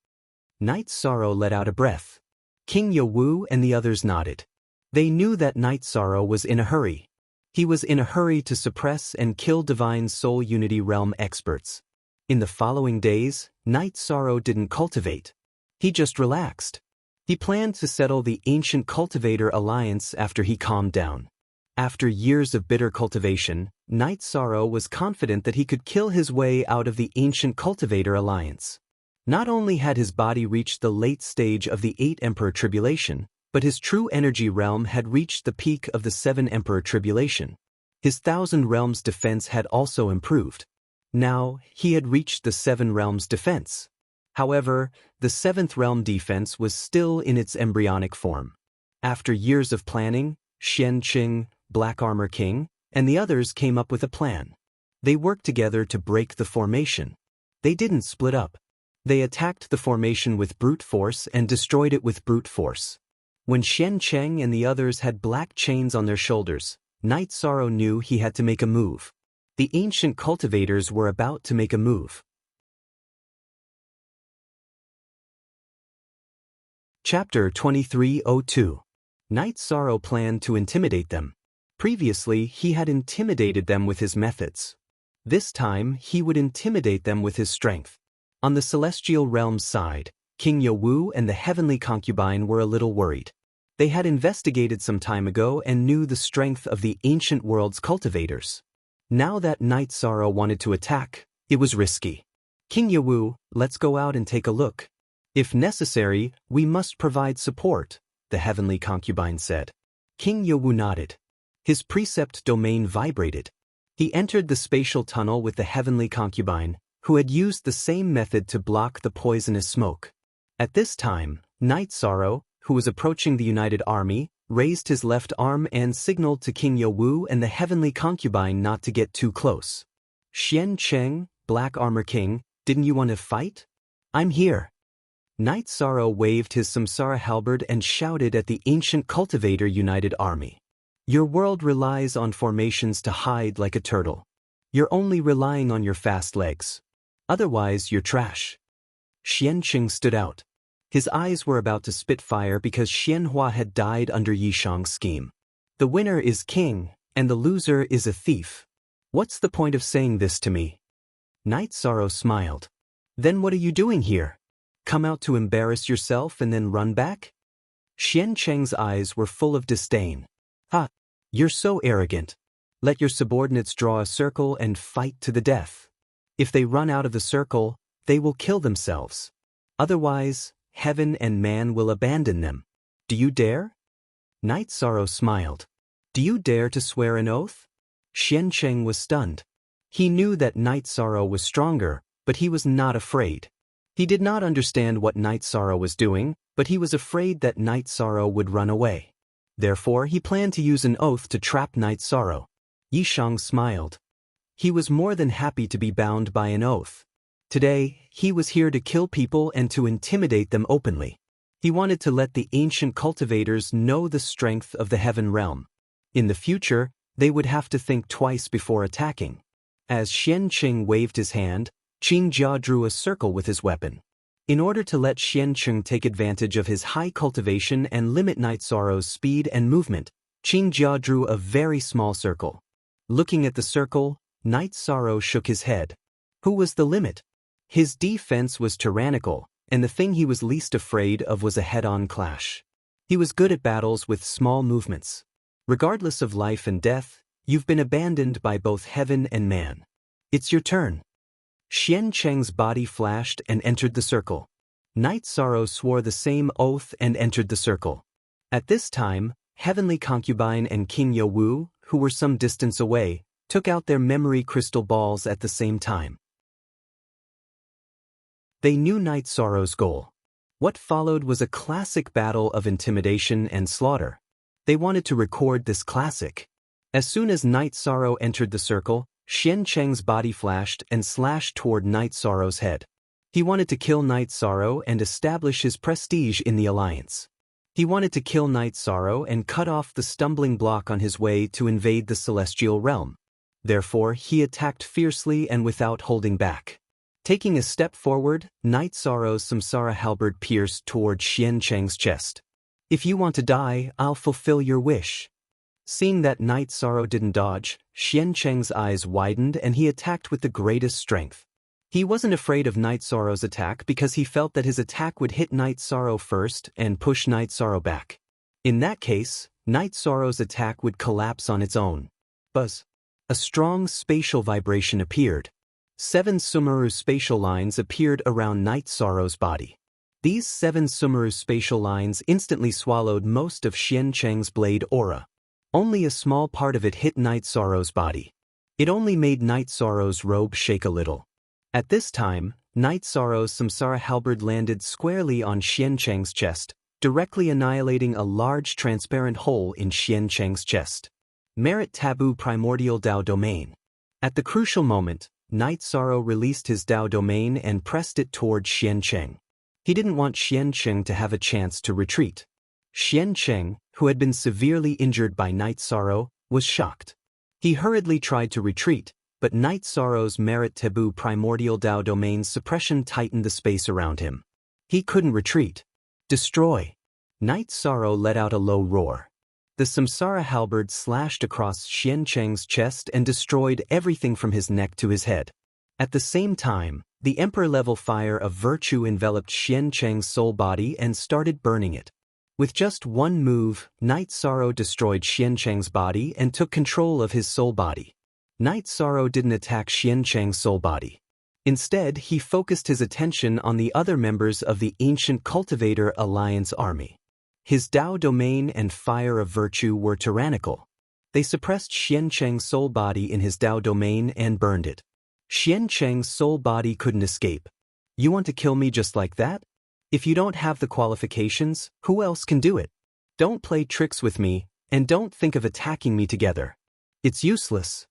Night Sorrow let out a breath. King Yowu and the others nodded. They knew that Night Sorrow was in a hurry. He was in a hurry to suppress and kill Divine Soul Unity Realm experts. In the following days, Night Sorrow didn't cultivate. He just relaxed. He planned to settle the Ancient Cultivator Alliance after he calmed down. After years of bitter cultivation, Night Sorrow was confident that he could kill his way out of the Ancient Cultivator Alliance. Not only had his body reached the late stage of the 8 Emperor Tribulation, but his true energy realm had reached the peak of the 7 Emperor Tribulation. His 1,000 Realms defense had also improved. Now, he had reached the 7 Realms defense. However, the 7th Realm defense was still in its embryonic form. After years of planning, Xian Qing, Black Armor King, and the others came up with a plan. They worked together to break the formation. They didn't split up. They attacked the formation with brute force and destroyed it with brute force. When Xian Cheng and the others had black chains on their shoulders, Night Sorrow knew he had to make a move. The Ancient Cultivators were about to make a move. Chapter 2302. Night Sorrow planned to intimidate them. Previously, he had intimidated them with his methods. This time, he would intimidate them with his strength. On the Celestial Realms side, King Yowu and the Heavenly Concubine were a little worried. They had investigated some time ago and knew the strength of the ancient world's cultivators. Now that Night Sorrow wanted to attack, it was risky. King Yowu, let's go out and take a look. If necessary, we must provide support, the Heavenly Concubine said. King Yowu nodded. His precept domain vibrated. He entered the spatial tunnel with the Heavenly Concubine, who had used the same method to block the poisonous smoke. At this time, Night Sorrow, who was approaching the united army, raised his left arm and signaled to King Yowu and the Heavenly Concubine not to get too close. Xian Cheng, Black Armor King, didn't you want to fight? I'm here. Night Sorrow waved his Samsara halberd and shouted at the Ancient Cultivator United Army. Your world relies on formations to hide like a turtle. You're only relying on your fast legs. Otherwise, you're trash. Xian Qing stood out. His eyes were about to spit fire because Xianhua had died under Yishang's scheme. The winner is king, and the loser is a thief. What's the point of saying this to me? Night Sorrow smiled. Then what are you doing here? Come out to embarrass yourself and then run back? Xian Cheng's eyes were full of disdain. Ha! You're so arrogant. Let your subordinates draw a circle and fight to the death. If they run out of the circle, they will kill themselves. Otherwise, heaven and man will abandon them. Do you dare? Night Sorrow smiled. Do you dare to swear an oath? Xian Cheng was stunned. He knew that Night Sorrow was stronger, but he was not afraid. He did not understand what Night Sorrow was doing, but he was afraid that Night Sorrow would run away. Therefore, he planned to use an oath to trap Night Sorrow. Yishang smiled. He was more than happy to be bound by an oath. Today, he was here to kill people and to intimidate them openly. He wanted to let the ancient cultivators know the strength of the heaven realm. In the future, they would have to think twice before attacking. As Xian Qing waved his hand, Qing Jia drew a circle with his weapon. In order to let Xian Qing take advantage of his high cultivation and limit Night Sorrow's speed and movement, Qing Jia drew a very small circle. Looking at the circle, Night Sorrow shook his head. Who was the limit? His defense was tyrannical, and the thing he was least afraid of was a head-on clash. He was good at battles with small movements. Regardless of life and death, you've been abandoned by both heaven and man. It's your turn. Xian Cheng's body flashed and entered the circle. Night Sorrow swore the same oath and entered the circle. At this time, Heavenly Concubine and King Yowu, who were some distance away, took out their memory crystal balls at the same time. They knew Night Sorrow's goal. What followed was a classic battle of intimidation and slaughter. They wanted to record this classic. As soon as Night Sorrow entered the circle, Xian Cheng's body flashed and slashed toward Night Sorrow's head. He wanted to kill Night Sorrow and establish his prestige in the alliance. He wanted to kill Night Sorrow and cut off the stumbling block on his way to invade the celestial realm. Therefore, he attacked fiercely and without holding back. Taking a step forward, Night Sorrow's samsara halberd pierced toward Xian Cheng's chest. "If you want to die, I'll fulfill your wish." Seeing that Night Sorrow didn't dodge, Xian Cheng's eyes widened and he attacked with the greatest strength. He wasn't afraid of Night Sorrow's attack because he felt that his attack would hit Night Sorrow first and push Night Sorrow back. In that case, Night Sorrow's attack would collapse on its own. Buzz. A strong spatial vibration appeared. 7 Sumeru spatial lines appeared around Night Sorrow's body. These 7 Sumeru spatial lines instantly swallowed most of Xian Cheng's blade aura. Only a small part of it hit Night Sorrow's body. It only made Night Sorrow's robe shake a little. At this time, Night Sorrow's samsara halberd landed squarely on Xian Cheng's chest, directly annihilating a large transparent hole in Xian Cheng's chest. Merit Taboo Primordial Dao Domain. At the crucial moment, Night Sorrow released his Dao Domain and pressed it toward Xian Cheng. He didn't want Xian Cheng to have a chance to retreat. Xian Cheng, who had been severely injured by Night Sorrow, was shocked. He hurriedly tried to retreat, but Night Sorrow's Merit Taboo Primordial Dao Domain suppression tightened the space around him. He couldn't retreat. Destroy. Night Sorrow let out a low roar. The samsara halberd slashed across Xian Cheng's chest and destroyed everything from his neck to his head. At the same time, the emperor-level fire of virtue enveloped Xian Cheng's soul body and started burning it. With just one move, Night Sorrow destroyed Xian Cheng's body and took control of his soul body. Night Sorrow didn't attack Xian Cheng's soul body. Instead, he focused his attention on the other members of the Ancient Cultivator Alliance army. His Dao Domain and Fire of Virtue were tyrannical. They suppressed Xian Cheng's soul body in his Dao Domain and burned it. Xian Cheng's soul body couldn't escape. "You want to kill me just like that? If you don't have the qualifications, who else can do it? Don't play tricks with me, and don't think of attacking me together. It's useless."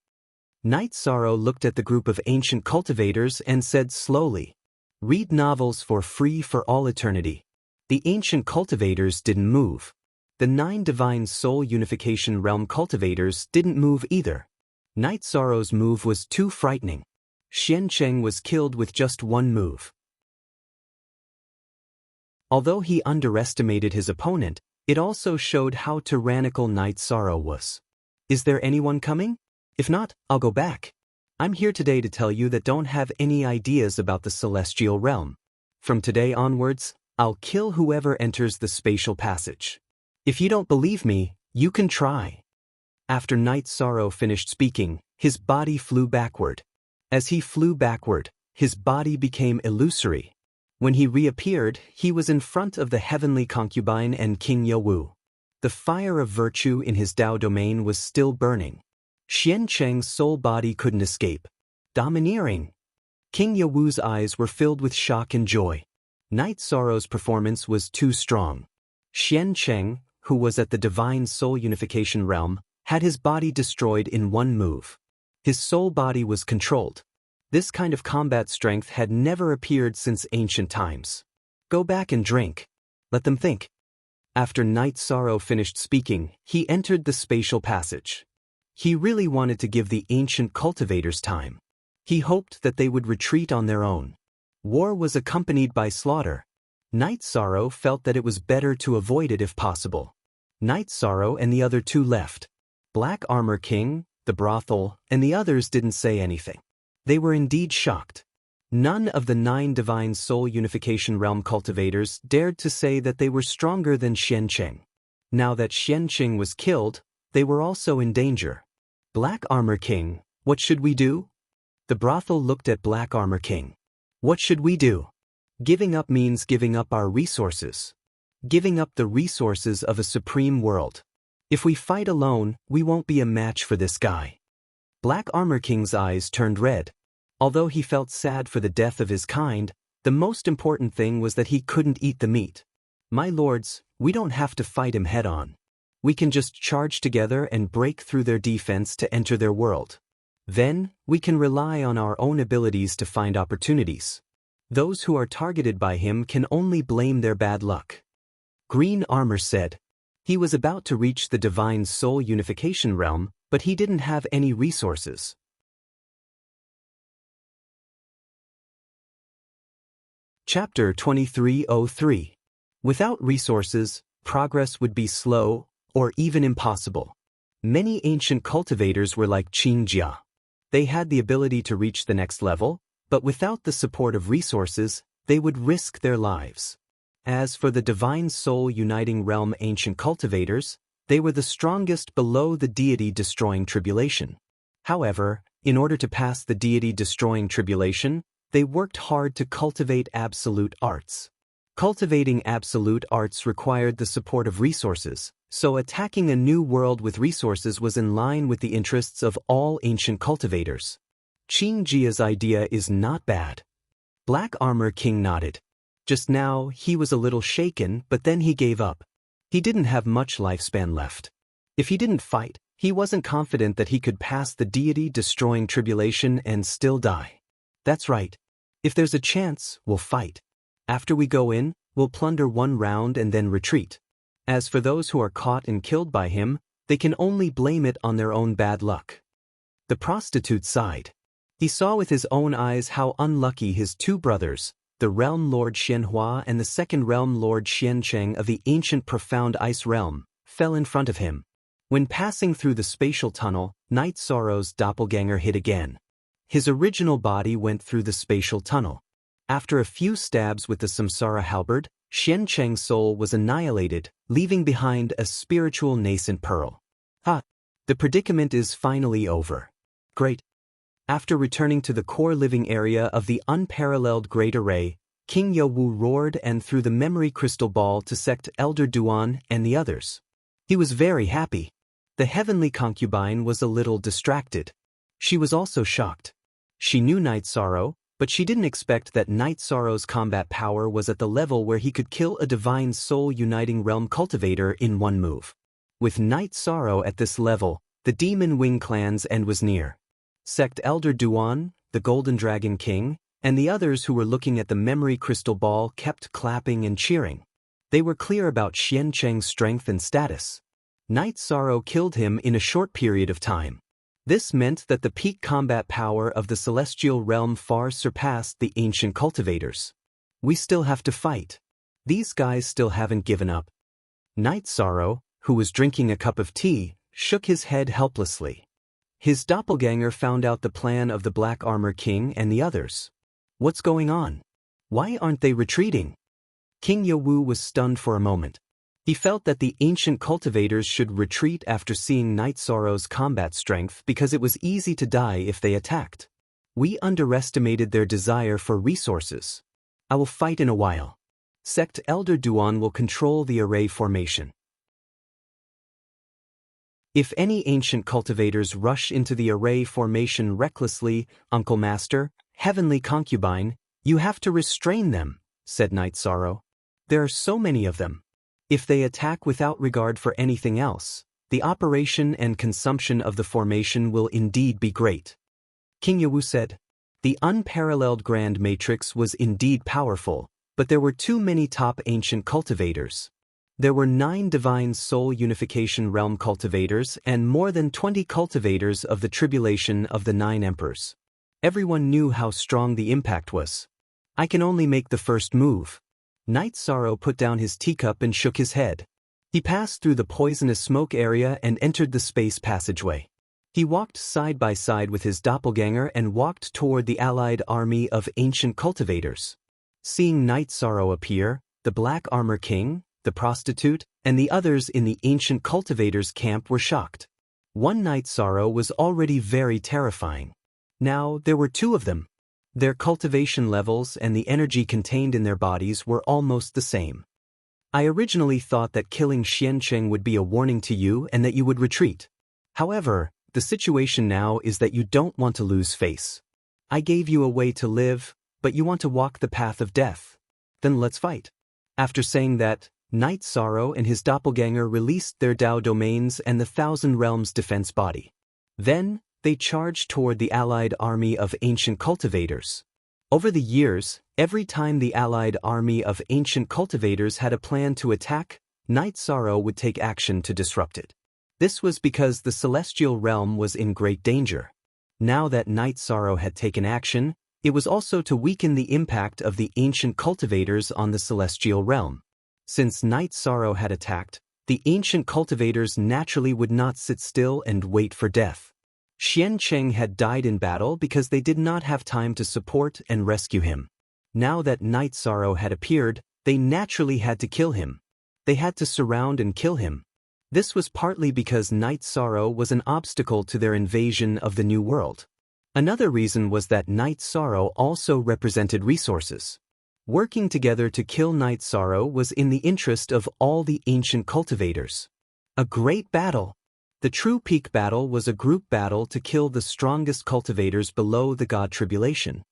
Night Sorrow looked at the group of ancient cultivators and said slowly, "Read novels for free for all eternity." The ancient cultivators didn't move. The 9 divine soul unification realm cultivators didn't move either. Night Sorrow's move was too frightening. Xian Cheng was killed with just one move. Although he underestimated his opponent, it also showed how tyrannical Night Sorrow was. "Is there anyone coming? If not, I'll go back. I'm here today to tell you that don't have any ideas about the celestial realm. From today onwards, I'll kill whoever enters the spatial passage. If you don't believe me, you can try." After Night Sorrow finished speaking, his body flew backward. As he flew backward, his body became illusory. When he reappeared, he was in front of the heavenly concubine and King Yawu. The fire of virtue in his Dao Domain was still burning. Xian Cheng's soul body couldn't escape. Domineering. King Yawu's eyes were filled with shock and joy. Night Sorrow's performance was too strong. Xian Cheng, who was at the divine soul unification realm, had his body destroyed in one move. His soul body was controlled. This kind of combat strength had never appeared since ancient times. "Go back and drink. Let them think." After Night Sorrow finished speaking, he entered the spatial passage. He really wanted to give the ancient cultivators time. He hoped that they would retreat on their own. War was accompanied by slaughter. Night Sorrow felt that it was better to avoid it if possible. Night Sorrow and the other 2 left. Black Armor King, the brothel, and the others didn't say anything. They were indeed shocked. None of the 9 divine soul unification realm cultivators dared to say that they were stronger than Xian Cheng. Now that Xian Cheng was killed, they were also in danger. "Black Armor King, what should we do?" The brothel looked at Black Armor King. "What should we do? Giving up means giving up our resources. Giving up the resources of a supreme world. If we fight alone, we won't be a match for this guy." Black Armor King's eyes turned red. Although he felt sad for the death of his kind, the most important thing was that he couldn't eat the meat. "My lords, we don't have to fight him head-on. We can just charge together and break through their defense to enter their world. Then, we can rely on our own abilities to find opportunities. Those who are targeted by him can only blame their bad luck. Green Armor said. He was about to reach the divine soul unification realm, but he didn't have any resources. Chapter 2303. Without resources, progress would be slow, or even impossible. Many ancient cultivators were like Qingjia. They had the ability to reach the next level, but without the support of resources, they would risk their lives. As for the divine soul uniting realm ancient cultivators, they were the strongest below the deity-destroying tribulation. However, in order to pass the deity-destroying tribulation, they worked hard to cultivate absolute arts. Cultivating absolute arts required the support of resources, so attacking a new world with resources was in line with the interests of all ancient cultivators. Qingjia's idea is not bad. Black Armor King nodded. Just now, he was a little shaken, but then he gave up. He didn't have much lifespan left. If he didn't fight, he wasn't confident that he could pass the deity-destroying tribulation and still die. That's right. If there's a chance, we'll fight. After we go in, we'll plunder one round and then retreat. As for those who are caught and killed by him, they can only blame it on their own bad luck. The prostitute sighed. He saw with his own eyes how unlucky his two brothers, the Realm Lord Xianhua and the Second Realm Lord Xiancheng of the ancient profound ice realm, fell in front of him. When passing through the spatial tunnel, Night Sorrow's doppelganger hid again. His original body went through the spatial tunnel. After a few stabs with the Samsara halberd, Xiancheng's soul was annihilated, leaving behind a spiritual nascent pearl. The predicament is finally over. Great. After returning to the core living area of the unparalleled Great Array, King Yowu roared and threw the memory crystal ball to sect Elder Duan and the others. He was very happy. The heavenly concubine was a little distracted. She was also shocked. She knew Night Sorrow, but she didn't expect that Night Sorrow's combat power was at the level where he could kill a divine soul-uniting realm cultivator in one move. With Night Sorrow at this level, the Demon Wing clan's end was near. Sect Elder Duan, the Golden Dragon King, and the others who were looking at the memory crystal ball kept clapping and cheering. They were clear about Xiancheng's strength and status. Night Sorrow killed him in a short period of time. This meant that the peak combat power of the celestial realm far surpassed the ancient cultivators. We still have to fight. These guys still haven't given up. Night Sorrow, who was drinking a cup of tea, shook his head helplessly. His doppelganger found out the plan of the Black Armor King and the others. What's going on? Why aren't they retreating? King Yowu was stunned for a moment. He felt that the ancient cultivators should retreat after seeing Night Sorrow's combat strength because it was easy to die if they attacked. We underestimated their desire for resources. I will fight in a while. Sect Elder Duan will control the array formation. If any ancient cultivators rush into the array formation recklessly, Uncle Master, Heavenly Concubine, you have to restrain them, said Night Sorrow. There are so many of them. If they attack without regard for anything else, the operation and consumption of the formation will indeed be great. King Yowu said. The unparalleled Grand Matrix was indeed powerful, but there were too many top ancient cultivators. There were 9 divine soul unification realm cultivators and more than 20 cultivators of the tribulation of the 9 emperors. Everyone knew how strong the impact was. I can only make the first move. Night Sorrow put down his teacup and shook his head. He passed through the poisonous smoke area and entered the space passageway. He walked side by side with his doppelganger and walked toward the allied army of ancient cultivators. Seeing Night Sorrow appear, the Black Armor King, the prostitute, and the others in the ancient cultivators' camp were shocked. One Night Sorrow was already very terrifying. Now there were 2 of them. Their cultivation levels and the energy contained in their bodies were almost the same. I originally thought that killing Xiancheng would be a warning to you and that you would retreat. However, the situation now is that you don't want to lose face. I gave you a way to live, but you want to walk the path of death. Then let's fight. After saying that, Night Sorrow and his doppelganger released their Dao domains and the Thousand Realms defense body. Then, they charged toward the allied army of ancient cultivators. Over the years, Every time the allied army of ancient cultivators had a plan to attack, Night Sorrow would take action to disrupt it. This was because the celestial realm was in great danger. Now that Night Sorrow had taken action, it was also to weaken the impact of the ancient cultivators on the celestial realm. Since Night Sorrow had attacked, the ancient cultivators naturally would not sit still and wait for death. Xian Cheng had died in battle because they did not have time to support and rescue him. Now that Night Sorrow had appeared, they naturally had to kill him. They had to surround and kill him. This was partly because Night Sorrow was an obstacle to their invasion of the New World. Another reason was that Night Sorrow also represented resources. Working together to kill Night Sorrow was in the interest of all the ancient cultivators. A great battle. The true peak battle was a group battle to kill the strongest cultivators below the God Tribulation.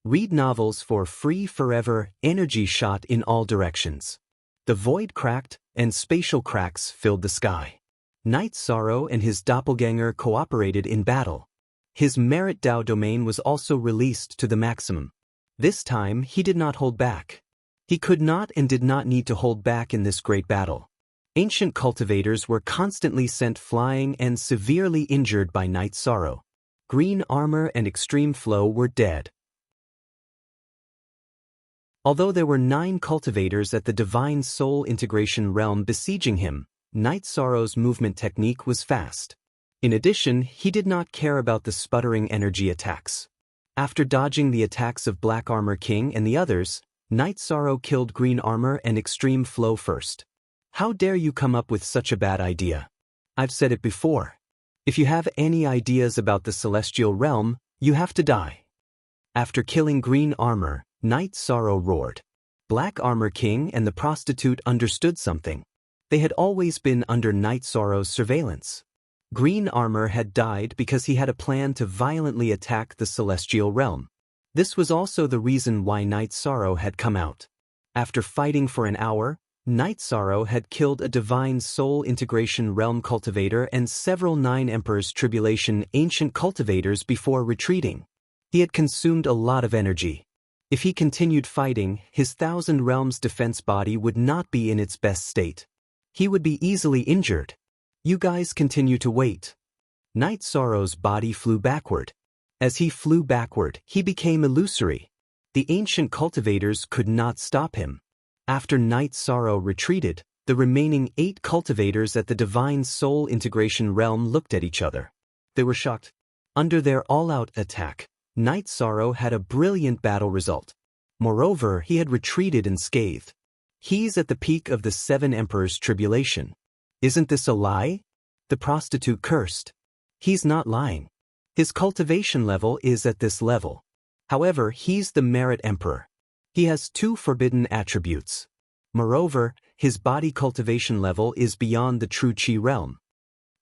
Read novels for free forever. Energy shot in all directions. The void cracked, and spatial cracks filled the sky. Night Sorrow and his doppelganger cooperated in battle. His Merit Dao domain was also released to the maximum. This time he did not hold back. He could not and did not need to hold back in this great battle. Ancient cultivators were constantly sent flying and severely injured by Night Sorrow. Green Armor and Extreme Flow were dead. Although there were 9 cultivators at the Divine Soul Integration realm besieging him, Night Sorrow's movement technique was fast. In addition, he did not care about the sputtering energy attacks. After dodging the attacks of Black Armor King and the others, Night Sorrow killed Green Armor and Extreme Flow first. How dare you come up with such a bad idea? I've said it before. If you have any ideas about the celestial realm, you have to die. After killing Green Armor, Night Sorrow roared. Black Armor King and the prostitute understood something. They had always been under Night Sorrow's surveillance. Green Armor had died because he had a plan to violently attack the celestial realm. This was also the reason why Night Sorrow had come out. After fighting for an hour, Night Sorrow had killed a Divine Soul Integration realm cultivator and several 9 Emperor's Tribulation ancient cultivators before retreating. He had consumed a lot of energy. If he continued fighting, his Thousand Realms defense body would not be in its best state. He would be easily injured. You guys continue to wait. Night Sorrow's body flew backward. As he flew backward, he became illusory. The ancient cultivators could not stop him. After Night Sorrow retreated, the remaining 8 cultivators at the Divine Soul Integration realm looked at each other. They were shocked. Under their all-out attack, Night Sorrow had a brilliant battle result. Moreover, he had retreated unscathed. He's at the peak of the 7 Emperor's Tribulation. Isn't this a lie? The prostitute cursed. He's not lying. His cultivation level is at this level. However, he's the Merit Emperor. He has 2 forbidden attributes. Moreover, his body cultivation level is beyond the true Qi realm.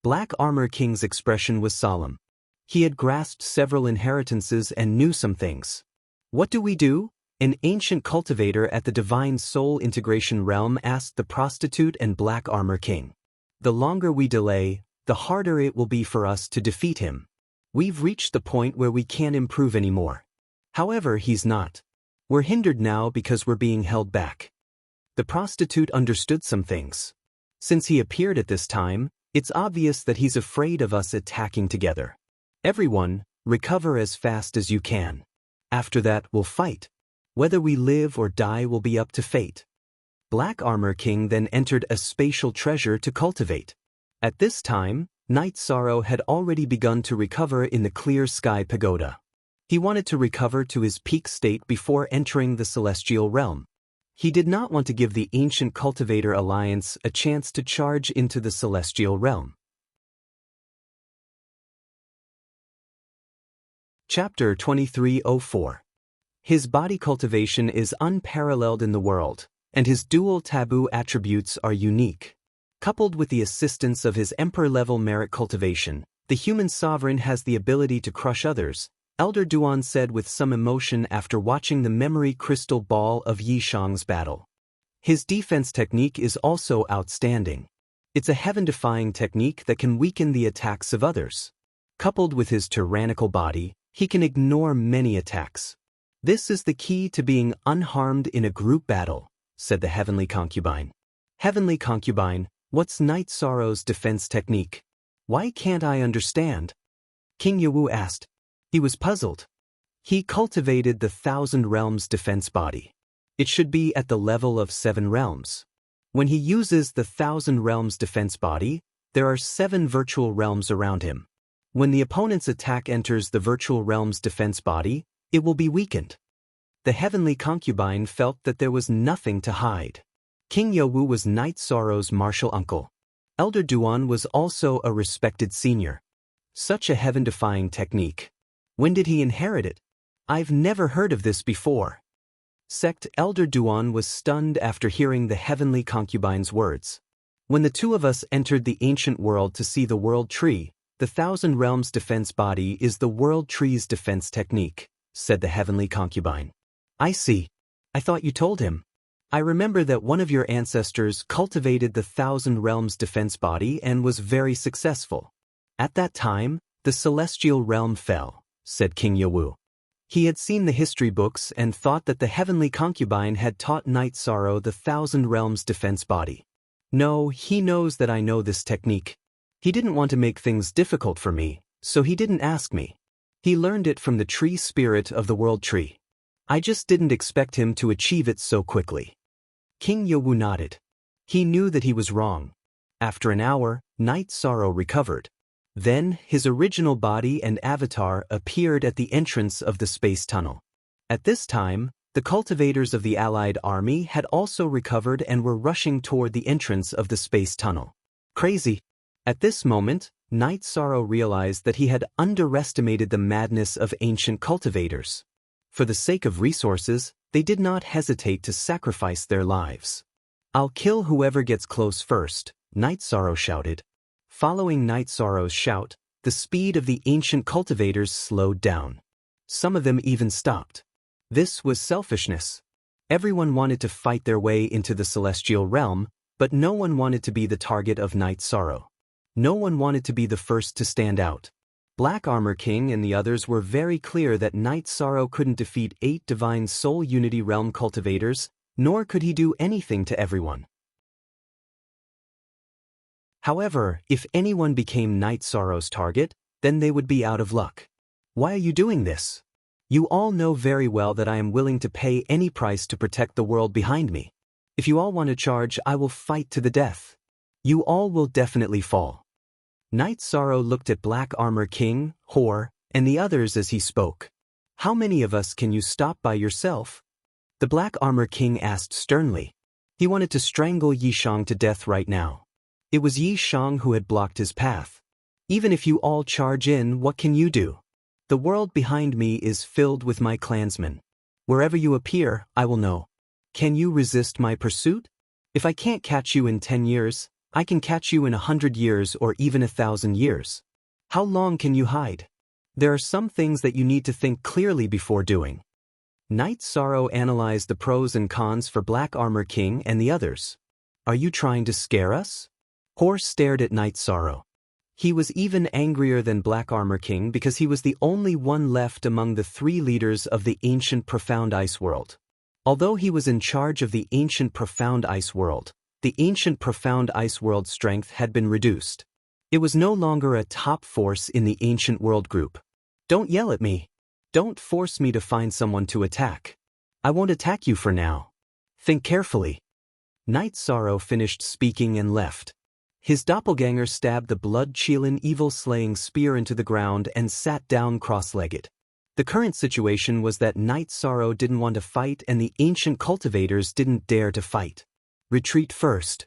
Black Armor King's expression was solemn. He had grasped several inheritances and knew some things. What do we do? An ancient cultivator at the Divine Soul Integration realm asked the prostitute and Black Armor King. The longer we delay, the harder it will be for us to defeat him. We've reached the point where we can't improve anymore. However, he's not. We're hindered now because we're being held back. The prostitute understood some things. Since he appeared at this time, it's obvious that he's afraid of us attacking together. Everyone, recover as fast as you can. After that, we'll fight. Whether we live or die will be up to fate. Black Armor King then entered a spatial treasure to cultivate. At this time, Night Sorrow had already begun to recover in the Clear Sky Pagoda. He wanted to recover to his peak state before entering the celestial realm. He did not want to give the Ancient Cultivator Alliance a chance to charge into the celestial realm. Chapter 2304. His body cultivation is unparalleled in the world, and his dual taboo attributes are unique. Coupled with the assistance of his Emperor-level merit cultivation, the human sovereign has the ability to crush others, Elder Duan said with some emotion after watching the memory crystal ball of Yi Shang's battle. His defense technique is also outstanding. It's a heaven-defying technique that can weaken the attacks of others. Coupled with his tyrannical body, he can ignore many attacks. This is the key to being unharmed in a group battle, said the heavenly concubine. Heavenly concubine, what's Night Sorrow's defense technique? Why can't I understand? King Yawu asked. He was puzzled. He cultivated the 1,000 Realms defense body. It should be at the level of 7 realms. When he uses the 1,000 Realms defense body, there are 7 virtual realms around him. When the opponent's attack enters the virtual realm's defense body, it will be weakened. The heavenly concubine felt that there was nothing to hide. King Yawu was Night Sorrow's martial uncle. Elder Duan was also a respected senior. Such a heaven-defying technique. When did he inherit it? I've never heard of this before. Sect Elder Duan was stunned after hearing the heavenly concubine's words. When the two of us entered the ancient world to see the world tree, the 1,000 Realms defense body is the world tree's defense technique, said the heavenly concubine. I see. I thought you told him. I remember that one of your ancestors cultivated the 1,000 Realms defense body and was very successful. At that time, the celestial realm fell, said King Yawu. He had seen the history books and thought that the heavenly concubine had taught Night Sorrow the 1,000 Realms defense body. No, he knows that I know this technique. He didn't want to make things difficult for me, so he didn't ask me. He learned it from the tree spirit of the world tree. I just didn't expect him to achieve it so quickly. King Yawu nodded. He knew that he was wrong. After an hour, Night Sorrow recovered. Then, his original body and avatar appeared at the entrance of the space tunnel. At this time, the cultivators of the Allied army had also recovered and were rushing toward the entrance of the space tunnel. Crazy. At this moment, Night Sorrow realized that he had underestimated the madness of ancient cultivators. For the sake of resources, they did not hesitate to sacrifice their lives. I'll kill whoever gets close first, Night Sorrow shouted. Following Night Sorrow's shout, the speed of the ancient cultivators slowed down. Some of them even stopped. This was selfishness. Everyone wanted to fight their way into the celestial realm, but no one wanted to be the target of Night Sorrow. No one wanted to be the first to stand out. Black Armor King and the others were very clear that Night Sorrow couldn't defeat 8 Divine Soul Unity Realm cultivators, nor could he do anything to everyone. However, if anyone became Night Sorrow's target, then they would be out of luck. Why are you doing this? You all know very well that I am willing to pay any price to protect the world behind me. If you all want to charge, I will fight to the death. You all will definitely fall. Night Sorrow looked at Black Armor King, Hor, and the others as he spoke. How many of us can you stop by yourself? The Black Armor King asked sternly. He wanted to strangle Yishang to death right now. It was Yishang who had blocked his path. Even if you all charge in, what can you do? The world behind me is filled with my clansmen. Wherever you appear, I will know. Can you resist my pursuit? If I can't catch you in 10 years, I can catch you in 100 years or even 1,000 years. How long can you hide? There are some things that you need to think clearly before doing. Night Sorrow analyzed the pros and cons for Black Armor King and the others. Are you trying to scare us? Hor stared at Night Sorrow. He was even angrier than Black Armor King because he was the only one left among the 3 leaders of the ancient Profound Ice World. Although he was in charge of the ancient Profound Ice World, the ancient Profound Ice World strength had been reduced. It was no longer a top force in the ancient world group. Don't yell at me. Don't force me to find someone to attack. I won't attack you for now. Think carefully. Night Sorrow finished speaking and left. His doppelganger stabbed the blood-chilling evil-slaying spear into the ground and sat down cross-legged. The current situation was that Night Sorrow didn't want to fight and the ancient cultivators didn't dare to fight. Retreat first.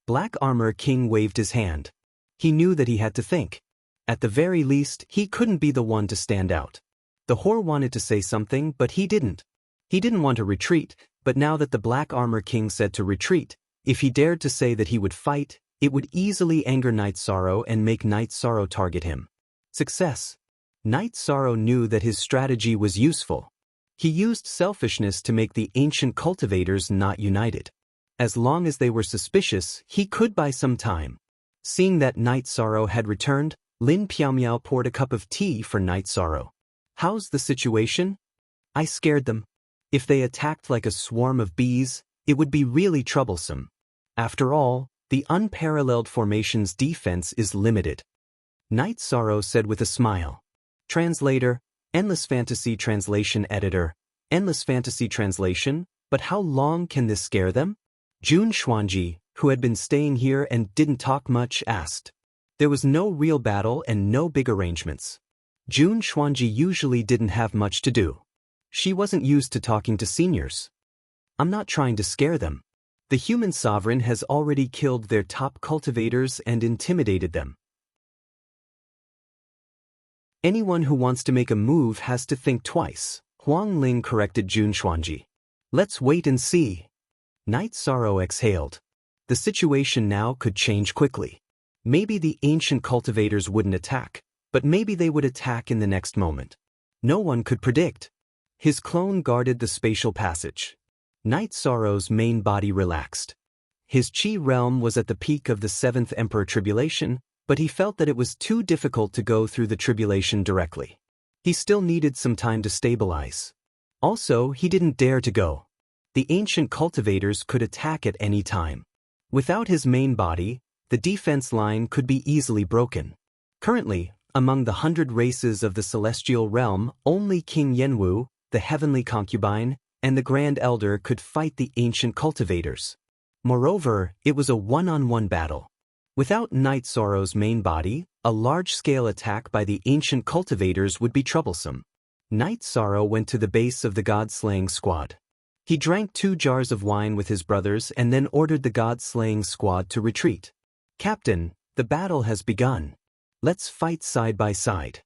Black Armor King waved his hand. He knew that he had to think. At the very least, he couldn't be the one to stand out. The Hor wanted to say something, but he didn't. He didn't want to retreat, but now that the Black Armor King said to retreat, if he dared to say that he would fight, it would easily anger Night Sorrow and make Night Sorrow target him. Success. Night Sorrow knew that his strategy was useful. He used selfishness to make the ancient cultivators not united. As long as they were suspicious, he could buy some time. Seeing that Night Sorrow had returned, Lin Piaomiao poured a cup of tea for Night Sorrow. How's the situation? I scared them. If they attacked like a swarm of bees, it would be really troublesome. After all, the unparalleled formation's defense is limited. Night Sorrow said with a smile. Translator, Endless Fantasy Translation Editor, Endless Fantasy Translation, but how long can this scare them? Jun Xuanji, who had been staying here and didn't talk much, asked. There was no real battle and no big arrangements. Jun Xuanji usually didn't have much to do. She wasn't used to talking to seniors. I'm not trying to scare them. The human sovereign has already killed their top cultivators and intimidated them. Anyone who wants to make a move has to think twice, Huang Ling corrected Jun Xuanji. Let's wait and see. Night Sorrow exhaled. The situation now could change quickly. Maybe the ancient cultivators wouldn't attack, but maybe they would attack in the next moment. No one could predict. His clone guarded the spatial passage. Night Sorrow's main body relaxed. His chi realm was at the peak of the 7th Emperor Tribulation, but he felt that it was too difficult to go through the tribulation directly. He still needed some time to stabilize. Also, he didn't dare to go. The ancient cultivators could attack at any time. Without his main body, the defense line could be easily broken. Currently, among the 100 races of the celestial realm, only King Yenwu, the heavenly concubine, and the Grand Elder could fight the ancient cultivators. Moreover, it was a one-on-one battle. Without Night Sorrow's main body, a large-scale attack by the ancient cultivators would be troublesome. Night Sorrow went to the base of the god-slaying squad. He drank 2 jars of wine with his brothers and then ordered the god-slaying squad to retreat. Captain, the battle has begun. Let's fight side by side.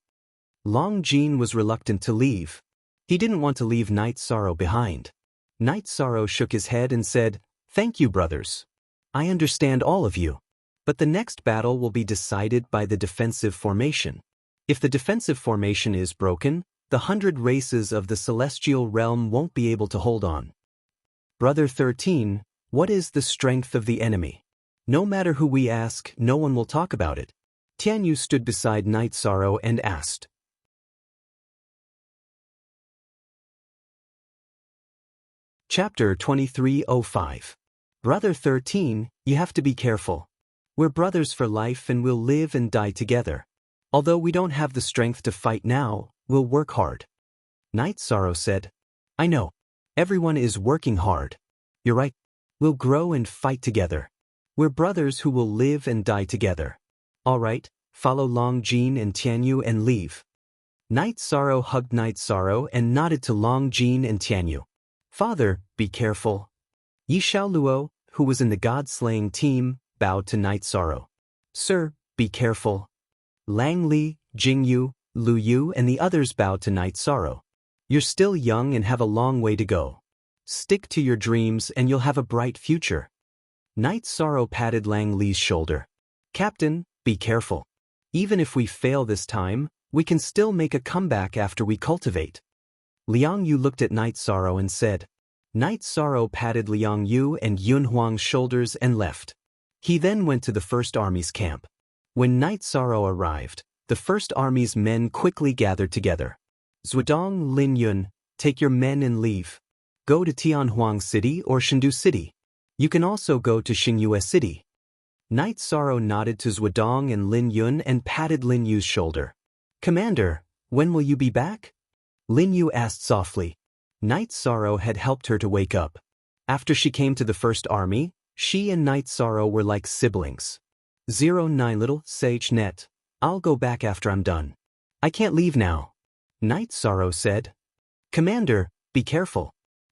Long Jin was reluctant to leave. He didn't want to leave Night Sorrow behind. Night Sorrow shook his head and said, "Thank you, brothers. I understand all of you. But the next battle will be decided by the defensive formation. If the defensive formation is broken, the 100 races of the celestial realm won't be able to hold on." Brother 13, what is the strength of the enemy? No matter who we ask, no one will talk about it. Tianyu stood beside Night Sorrow and asked. Chapter 2305. Brother 13, you have to be careful. We're brothers for life and we'll live and die together. Although we don't have the strength to fight now, we'll work hard. Night Sorrow said, I know. Everyone is working hard. You're right. We'll grow and fight together. We're brothers who will live and die together. All right, follow Long Jin and Tianyu and leave. Night Sorrow hugged Night Sorrow and nodded to Long Jin and Tianyu. Father, be careful. Yi Xiaoluo, who was in the god-slaying team, bowed to Night Sorrow. Sir, be careful. Lang Li, Jingyu, Lu Yu and the others bowed to Night Sorrow. You're still young and have a long way to go. Stick to your dreams and you'll have a bright future. Night Sorrow patted Lang Li's shoulder. Captain, be careful. Even if we fail this time, we can still make a comeback after we cultivate. Liang Yu looked at Night Sorrow and said. Night Sorrow patted Liang Yu and Yun Huang's shoulders and left. He then went to the First Army's camp. When Night Sorrow arrived, the First Army's men quickly gathered together. Zhuodong, Lin Yun, take your men and leave. Go to Tianhuang City or Chengdu City. You can also go to Xingyue City. Night Sorrow nodded to Zhuodong and Lin Yun and patted Lin Yu's shoulder. Commander, when will you be back? Lin Yu asked softly. Night Sorrow had helped her to wake up. After she came to the First Army, she and Night Sorrow were like siblings. 09 Little Sage Net. I'll go back after I'm done. I can't leave now. Night Sorrow said. Commander, be careful.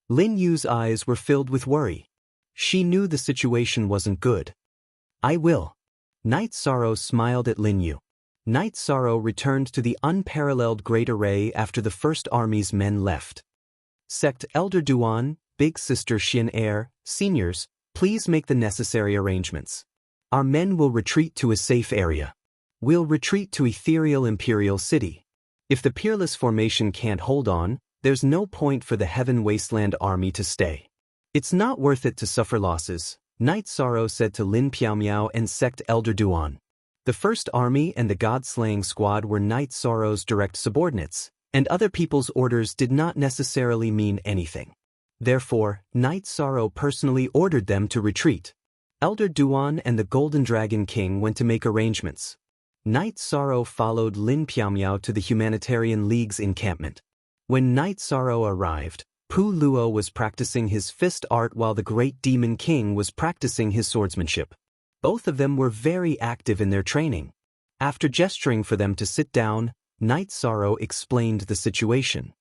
Lin Yu's eyes were filled with worry. She knew the situation wasn't good. I will. Night Sorrow smiled at Lin Yu. Night Sorrow returned to the unparalleled Great Array after the First Army's men left. Sect Elder Duan, Big Sister Xin Er, seniors, please make the necessary arrangements. Our men will retreat to a safe area. We'll retreat to Ethereal Imperial City. If the Peerless Formation can't hold on, there's no point for the Heaven Wasteland Army to stay. It's not worth it to suffer losses, Night Sorrow said to Lin Piaomiao and Sect Elder Duan. The First Army and the God-slaying squad were Night Sorrow's direct subordinates, and other people's orders did not necessarily mean anything. Therefore, Knight Sorrow personally ordered them to retreat. Elder Duan and the Golden Dragon King went to make arrangements. Knight Sorrow followed Lin Piaomiao to the Humanitarian League's encampment. When Knight Sorrow arrived, Pu Luo was practicing his fist art while the Great Demon King was practicing his swordsmanship. Both of them were very active in their training. After gesturing for them to sit down, Knight Sorrow explained the situation.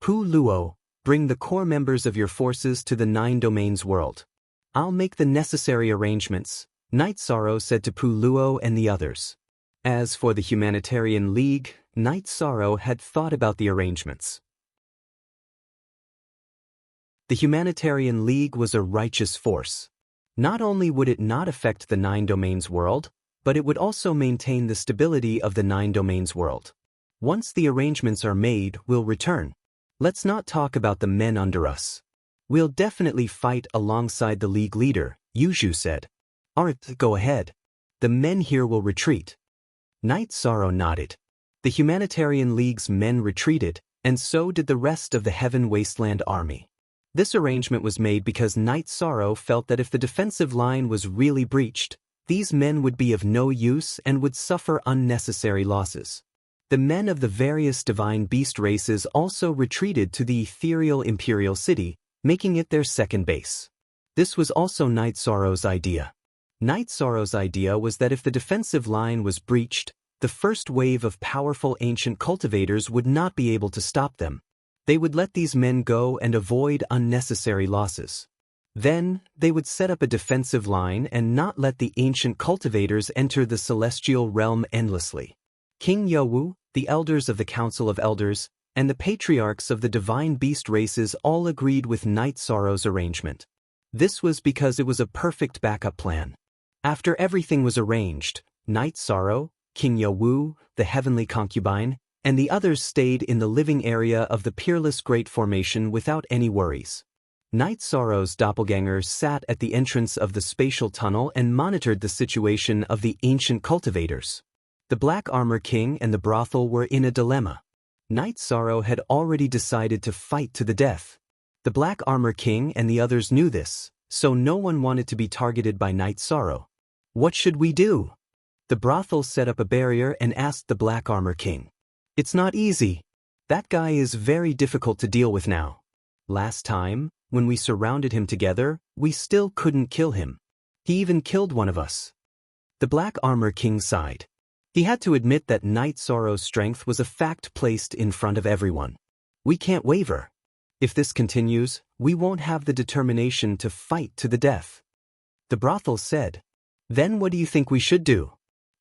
Pu Luo, bring the core members of your forces to the 9 Domains world. I'll make the necessary arrangements, Knight Sorrow said to Pu Luo and the others. As for the Humanitarian League, Knight Sorrow had thought about the arrangements. The Humanitarian League was a righteous force. Not only would it not affect the 9 Domains world, but it would also maintain the stability of the 9 Domains world. Once the arrangements are made, we'll return. Let's not talk about the men under us. We'll definitely fight alongside the League leader, Yuzhu said. Alright, go ahead. The men here will retreat. Knight Sorrow nodded. The Humanitarian League's men retreated, and so did the rest of the Heaven Wasteland army. This arrangement was made because Knight Sorrow felt that if the defensive line was really breached, these men would be of no use and would suffer unnecessary losses. The men of the various divine beast races also retreated to the ethereal Imperial City, making it their second base. This was also Knight Sorrow's idea. Knight Sorrow's idea was that if the defensive line was breached, the first wave of powerful ancient cultivators would not be able to stop them. They would let these men go and avoid unnecessary losses. Then, they would set up a defensive line and not let the ancient cultivators enter the celestial realm endlessly. King Yowu, the elders of the Council of Elders, and the patriarchs of the divine beast races all agreed with Knight Sorrow's arrangement. This was because it was a perfect backup plan. After everything was arranged, Knight Sorrow, King Yowu, the heavenly concubine, and the others stayed in the living area of the Peerless Great Formation without any worries. Knight Sorrow's doppelganger sat at the entrance of the spatial tunnel and monitored the situation of the ancient cultivators. The Black Armor King and the brothel were in a dilemma. Knight Sorrow had already decided to fight to the death. The Black Armor King and the others knew this, so no one wanted to be targeted by Knight Sorrow. What should we do? The brothel set up a barrier and asked the Black Armor King. It's not easy. That guy is very difficult to deal with now. Last time, when we surrounded him together, we still couldn't kill him. He even killed one of us. The Black Armor King sighed. He had to admit that Knight Sorrow's strength was a fact placed in front of everyone. We can't waver. If this continues, we won't have the determination to fight to the death. The brothel said. Then what do you think we should do?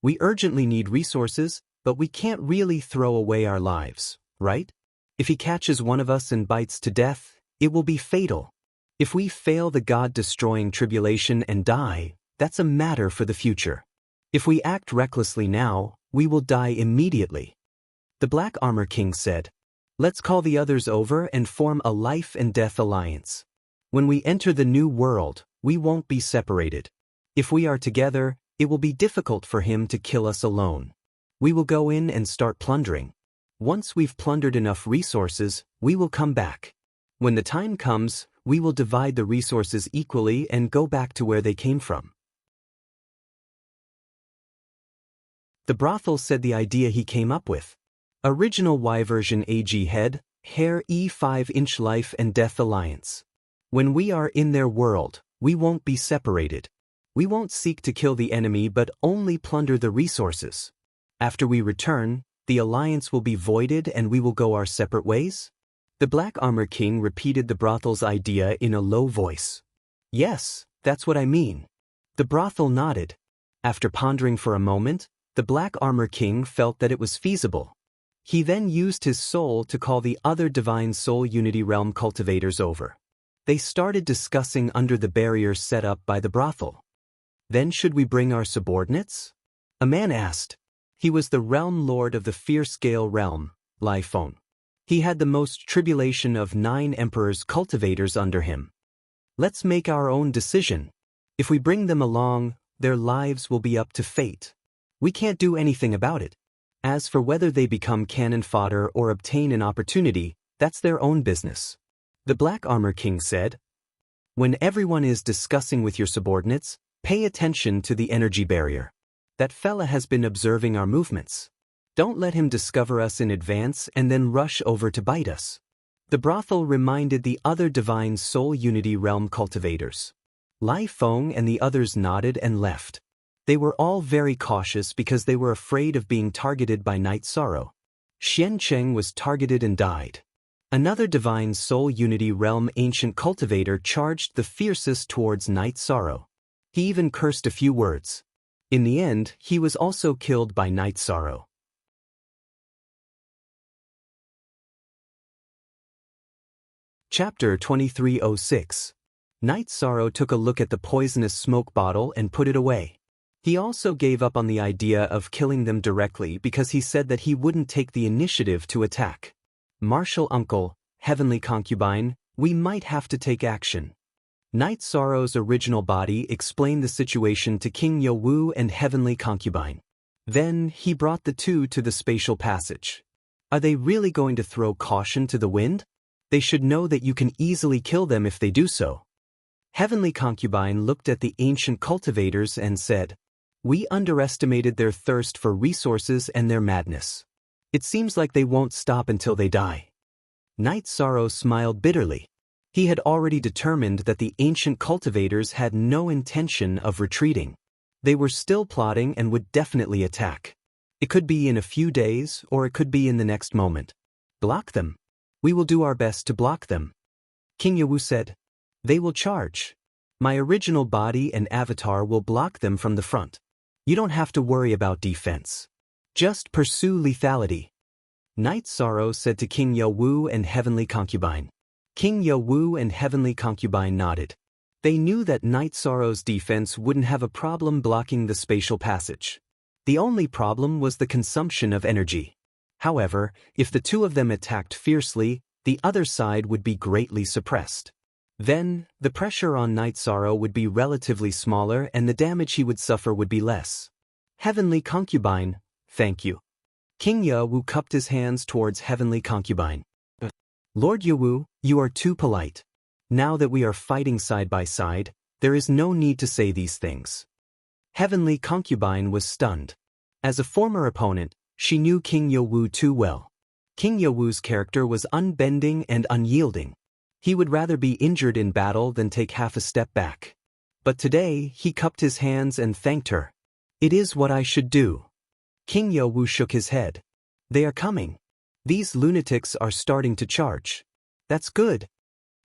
We urgently need resources, but we can't really throw away our lives, right? If he catches one of us and bites to death, it will be fatal. If we fail the God-destroying tribulation and die, that's a matter for the future. If we act recklessly now, we will die immediately. The Black Armor King said, let's call the others over and form a life and death alliance. When we enter the new world, we won't be separated. If we are together, it will be difficult for him to kill us alone. We will go in and start plundering. Once we've plundered enough resources, we will come back. When the time comes, we will divide the resources equally and go back to where they came from. The brothel said the idea he came up with. Original Y version AG head, hair E5-inch life and death alliance. When we are in their world, we won't be separated. We won't seek to kill the enemy but only plunder the resources. After we return, the alliance will be voided and we will go our separate ways? The Black Armor King repeated the brothel's idea in a low voice. Yes, that's what I mean. The brothel nodded. After pondering for a moment, the Black Armor King felt that it was feasible. He then used his soul to call the other Divine Soul Unity Realm cultivators over. They started discussing under the barriers set up by the brothel. Then should we bring our subordinates? A man asked. He was the realm lord of the Fear-Scale realm, Lifone. He had the most tribulation of 9 emperors' cultivators under him. Let's make our own decision. If we bring them along, their lives will be up to fate. We can't do anything about it. As for whether they become cannon fodder or obtain an opportunity, that's their own business. The Black Armor King said, "When everyone is discussing with your subordinates, pay attention to the energy barrier. That fella has been observing our movements. Don't let him discover us in advance and then rush over to bite us." The brothel reminded the other Divine Soul Unity Realm cultivators. Lai Feng and the others nodded and left. They were all very cautious because they were afraid of being targeted by Night Sorrow. Xian Cheng was targeted and died. Another Divine Soul Unity Realm ancient cultivator charged the fiercest towards Night Sorrow. He even cursed a few words. In the end, he was also killed by Night Sorrow. Chapter 2306. Night Sorrow took a look at the poisonous smoke bottle and put it away. He also gave up on the idea of killing them directly because he said that he wouldn't take the initiative to attack. "Martial Uncle, Heavenly Concubine, we might have to take action." Night Sorrow's original body explained the situation to King Yowu and Heavenly Concubine. Then, he brought the two to the spatial passage. Are they really going to throw caution to the wind? They should know that you can easily kill them if they do so. Heavenly Concubine looked at the ancient cultivators and said, "We underestimated their thirst for resources and their madness. It seems like they won't stop until they die." Night Sorrow smiled bitterly. He had already determined that the ancient cultivators had no intention of retreating. They were still plotting and would definitely attack. It could be in a few days, or it could be in the next moment. "Block them. We will do our best to block them." King Yowu said, "They will charge. My original body and avatar will block them from the front. You don't have to worry about defense. Just pursue lethality." Night Sorrow said to King Yowu and Heavenly Concubine. King Yowu and Heavenly Concubine nodded. They knew that Night Sorrow's defense wouldn't have a problem blocking the spatial passage. The only problem was the consumption of energy. However, if the two of them attacked fiercely, the other side would be greatly suppressed. Then, the pressure on Night Sorrow would be relatively smaller and the damage he would suffer would be less. "Heavenly Concubine, thank you." King Yowu cupped his hands towards Heavenly Concubine. "Lord Yowu, you are too polite. Now that we are fighting side by side, there is no need to say these things." Heavenly Concubine was stunned. As a former opponent, she knew King Yowu too well. King Yowu's character was unbending and unyielding. He would rather be injured in battle than take half a step back. But today, he cupped his hands and thanked her. "It is what I should do." King Yowu shook his head. "They are coming. These lunatics are starting to charge." "That's good."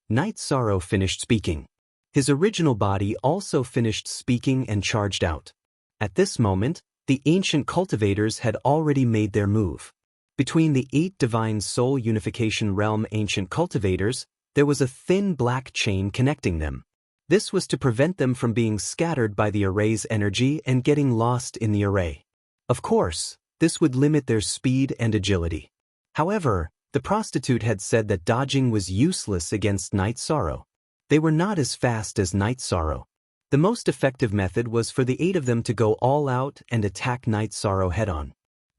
Night Sorrow finished speaking. His original body also finished speaking and charged out. At this moment, the ancient cultivators had already made their move. Between the 8 Divine Soul Unification Realm ancient cultivators, there was a thin black chain connecting them. This was to prevent them from being scattered by the array's energy and getting lost in the array. Of course, this would limit their speed and agility. However, the prostitute had said that dodging was useless against Night Sorrow. They were not as fast as Night Sorrow. The most effective method was for the 8 of them to go all out and attack Night Sorrow head-on.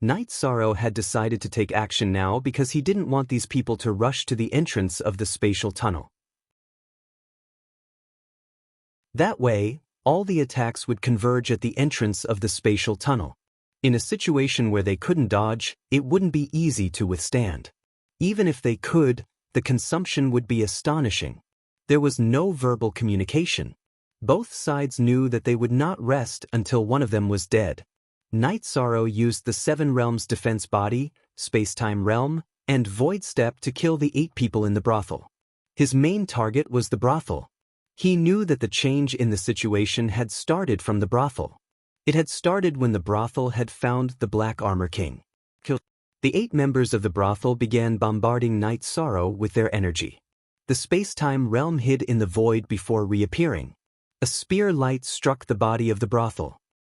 Night Sorrow had decided to take action now because he didn't want these people to rush to the entrance of the spatial tunnel. That way, all the attacks would converge at the entrance of the spatial tunnel. In a situation where they couldn't dodge, it wouldn't be easy to withstand. Even if they could, the consumption would be astonishing. There was no verbal communication. Both sides knew that they would not rest until one of them was dead. Night Sorrow used the 7 realms defense body, space-time realm, and void step to kill the 8 people in the brothel. His main target was the brothel. He knew that the change in the situation had started from the brothel. It had started when the brothel had found the Black Armor King. The 8 members of the brothel began bombarding Night Sorrow with their energy. The space-time realm hid in the void before reappearing. A spear light struck the body of the brothel.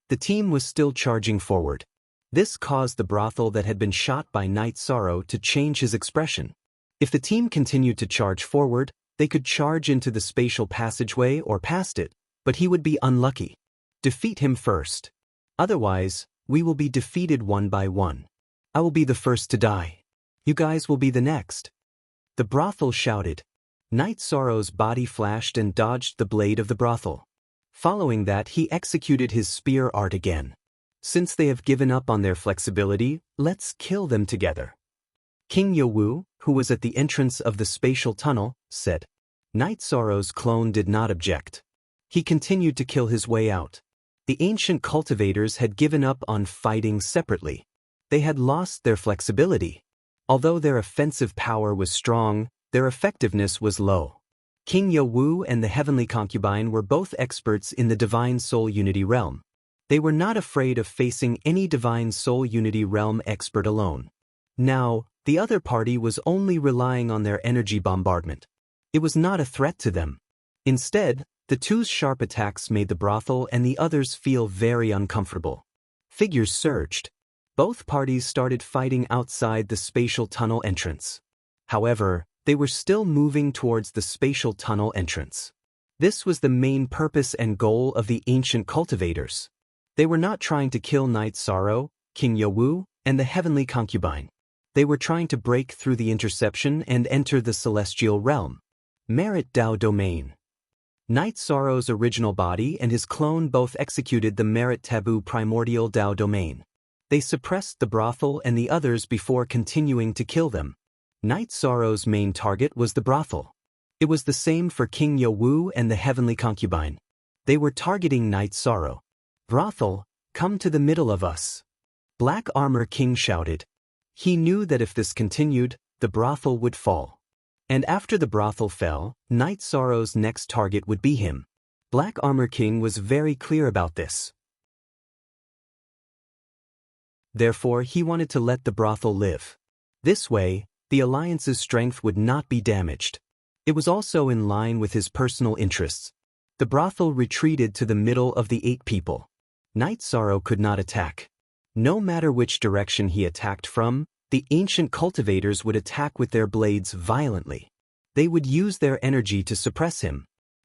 The team was still charging forward. This caused the brothel that had been shot by Night Sorrow to change his expression. If the team continued to charge forward, they could charge into the spatial passageway or past it, but he would be unlucky. Defeat him first. Otherwise, we will be defeated one by one. I will be the first to die. You guys will be the next. The brothel shouted. Night Sorrow's body flashed and dodged the blade of the brothel. Following that, he executed his spear art again. Since they have given up on their flexibility, let's kill them together. King Yowu, who was at the entrance of the spatial tunnel, said. Night Sorrow's clone did not object. He continued to kill his way out. The ancient cultivators had given up on fighting separately. They had lost their flexibility. Although their offensive power was strong, their effectiveness was low. King Yowu and the heavenly concubine were both experts in the divine soul unity realm. They were not afraid of facing any divine soul unity realm expert alone. Now, the other party was only relying on their energy bombardment. It was not a threat to them. Instead, the two's sharp attacks made the brothel and the others feel very uncomfortable. Figures surged. Both parties started fighting outside the spatial tunnel entrance. However, they were still moving towards the spatial tunnel entrance. This was the main purpose and goal of the ancient cultivators. They were not trying to kill Night Sorrow, King Yowu, and the heavenly concubine. They were trying to break through the interception and enter the celestial realm. Merit Dao Domain. Night Sorrow's original body and his clone both executed the Merit Taboo Primordial Dao Domain. They suppressed the brothel and the others before continuing to kill them. Night Sorrow's main target was the brothel. It was the same for King Yowu and the heavenly concubine. They were targeting Night Sorrow. Brothel, come to the middle of us. Black Armor King shouted. He knew that if this continued, the brothel would fall. And after the brothel fell, Night Sorrow's next target would be him. Black Armor King was very clear about this. Therefore, he wanted to let the brothel live. This way, the alliance's strength would not be damaged. It was also in line with his personal interests. The brothel retreated to the middle of the 8 people. Night Sorrow could not attack. No matter which direction he attacked from, the ancient cultivators would attack with their blades violently. They would use their energy to suppress him.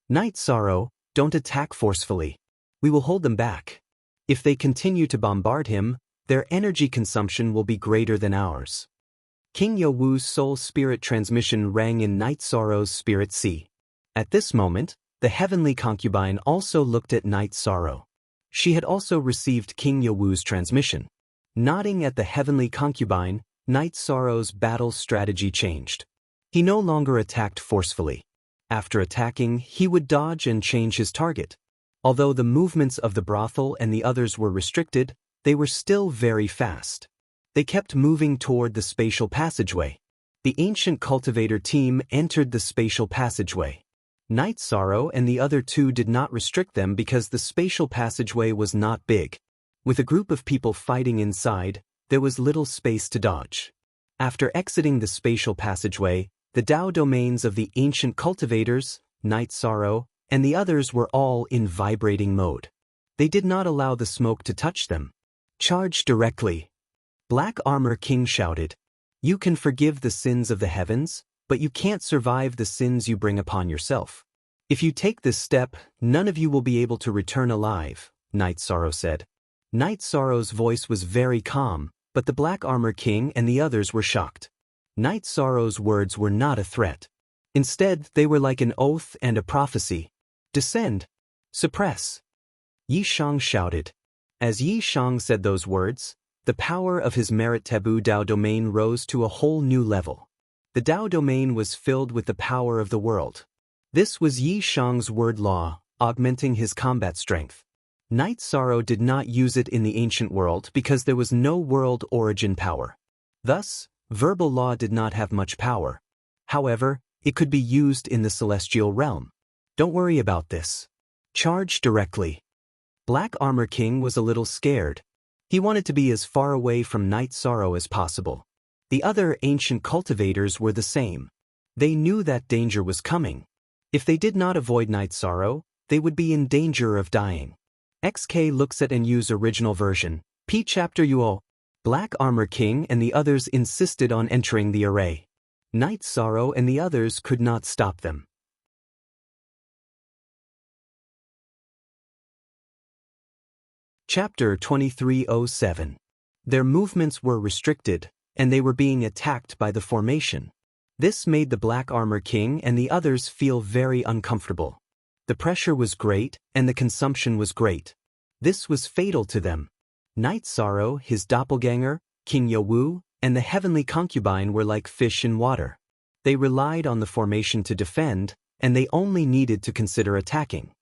Night Sorrow, don't attack forcefully. We will hold them back. If they continue to bombard him, their energy consumption will be greater than ours. King Yowu's soul spirit transmission rang in Night Sorrow's spirit sea. At this moment, the heavenly concubine also looked at Night Sorrow. She had also received King Yowu's transmission. Nodding at the heavenly concubine, Night Sorrow's battle strategy changed. He no longer attacked forcefully. After attacking, he would dodge and change his target. Although the movements of the brothel and the others were restricted, they were still very fast. They kept moving toward the spatial passageway. The ancient cultivator team entered the spatial passageway. Night Sorrow and the other 2 did not restrict them because the spatial passageway was not big. With a group of people fighting inside, there was little space to dodge. After exiting the spatial passageway, the Dao domains of the ancient cultivators, Night Sorrow, and the others were all in vibrating mode. They did not allow the smoke to touch them. Charge directly. Black Armor King shouted. You can forgive the sins of the heavens, but you can't survive the sins you bring upon yourself. If you take this step, none of you will be able to return alive, Night Sorrow said. Night Sorrow's voice was very calm, but the Black Armor King and the others were shocked. Night Sorrow's words were not a threat. Instead, they were like an oath and a prophecy. Descend. Suppress. Yi Shang shouted. As Yi Shang said those words, the power of his Merit Taboo Dao domain rose to a whole new level. The Dao domain was filled with the power of the world. This was Yi Shang's word law, augmenting his combat strength. Night Sorrow did not use it in the ancient world because there was no world origin power. Thus, verbal law did not have much power. However, it could be used in the celestial realm. Don't worry about this. Charge directly. Black Armor King was a little scared. He wanted to be as far away from Night Sorrow as possible. The other ancient cultivators were the same. They knew that danger was coming. If they did not avoid Night Sorrow, they would be in danger of dying. XK looks at NU's original version, P Chapter UO. Black Armor King and the others insisted on entering the array. Night Sorrow and the others could not stop them. Chapter 2307. Their movements were restricted, and they were being attacked by the formation. This made the Black Armor King and the others feel very uncomfortable. The pressure was great, and the consumption was great. This was fatal to them. Night Sorrow, his doppelganger, King Yowu, and the heavenly concubine were like fish in water. They relied on the formation to defend, and they only needed to consider attacking.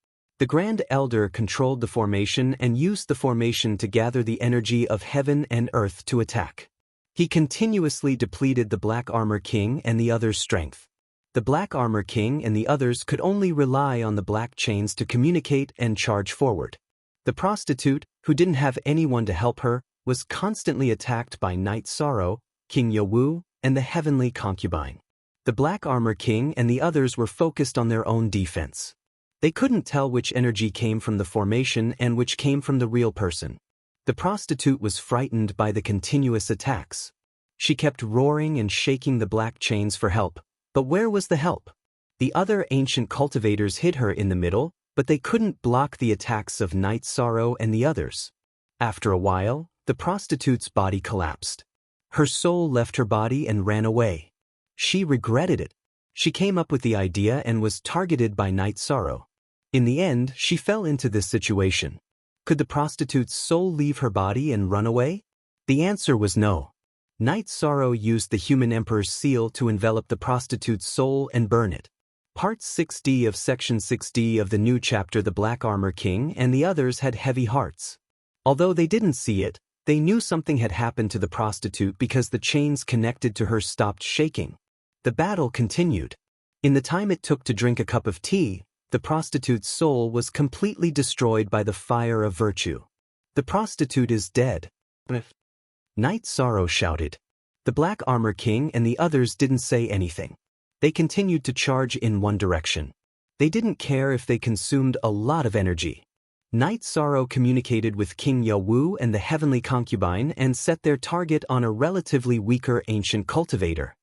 The Grand Elder controlled the formation and used the formation to gather the energy of heaven and earth to attack. He continuously depleted the Black Armor King and the others' strength. The Black Armor King and the others could only rely on the black chains to communicate and charge forward. The prostitute, who didn't have anyone to help her, was constantly attacked by Night Sorrow, King Yowu, and the heavenly concubine. The Black Armor King and the others were focused on their own defense. They couldn't tell which energy came from the formation and which came from the real person. The prostitute was frightened by the continuous attacks. She kept roaring and shaking the black chains for help, but where was the help? The other ancient cultivators hid her in the middle, but they couldn't block the attacks of Night Sorrow and the others. After a while, the prostitute's body collapsed. Her soul left her body and ran away. She regretted it. She came up with the idea and was targeted by Night Sorrow. In the end, she fell into this situation. Could the prostitute's soul leave her body and run away? The answer was no. Night Sorrow used the human emperor's seal to envelop the prostitute's soul and burn it. Part 6D of Section 6D of the new chapter. The Black Armor King and the others had heavy hearts. Although they didn't see it, they knew something had happened to the prostitute because the chains connected to her stopped shaking. The battle continued. In the time it took to drink a cup of tea, the prostitute's soul was completely destroyed by the fire of virtue. The prostitute is dead. Night Sorrow shouted. The Black Armor King and the others didn't say anything. They continued to charge in one direction. They didn't care if they consumed a lot of energy. Night Sorrow communicated with King Yowu and the heavenly concubine and set their target on a relatively weaker ancient cultivator.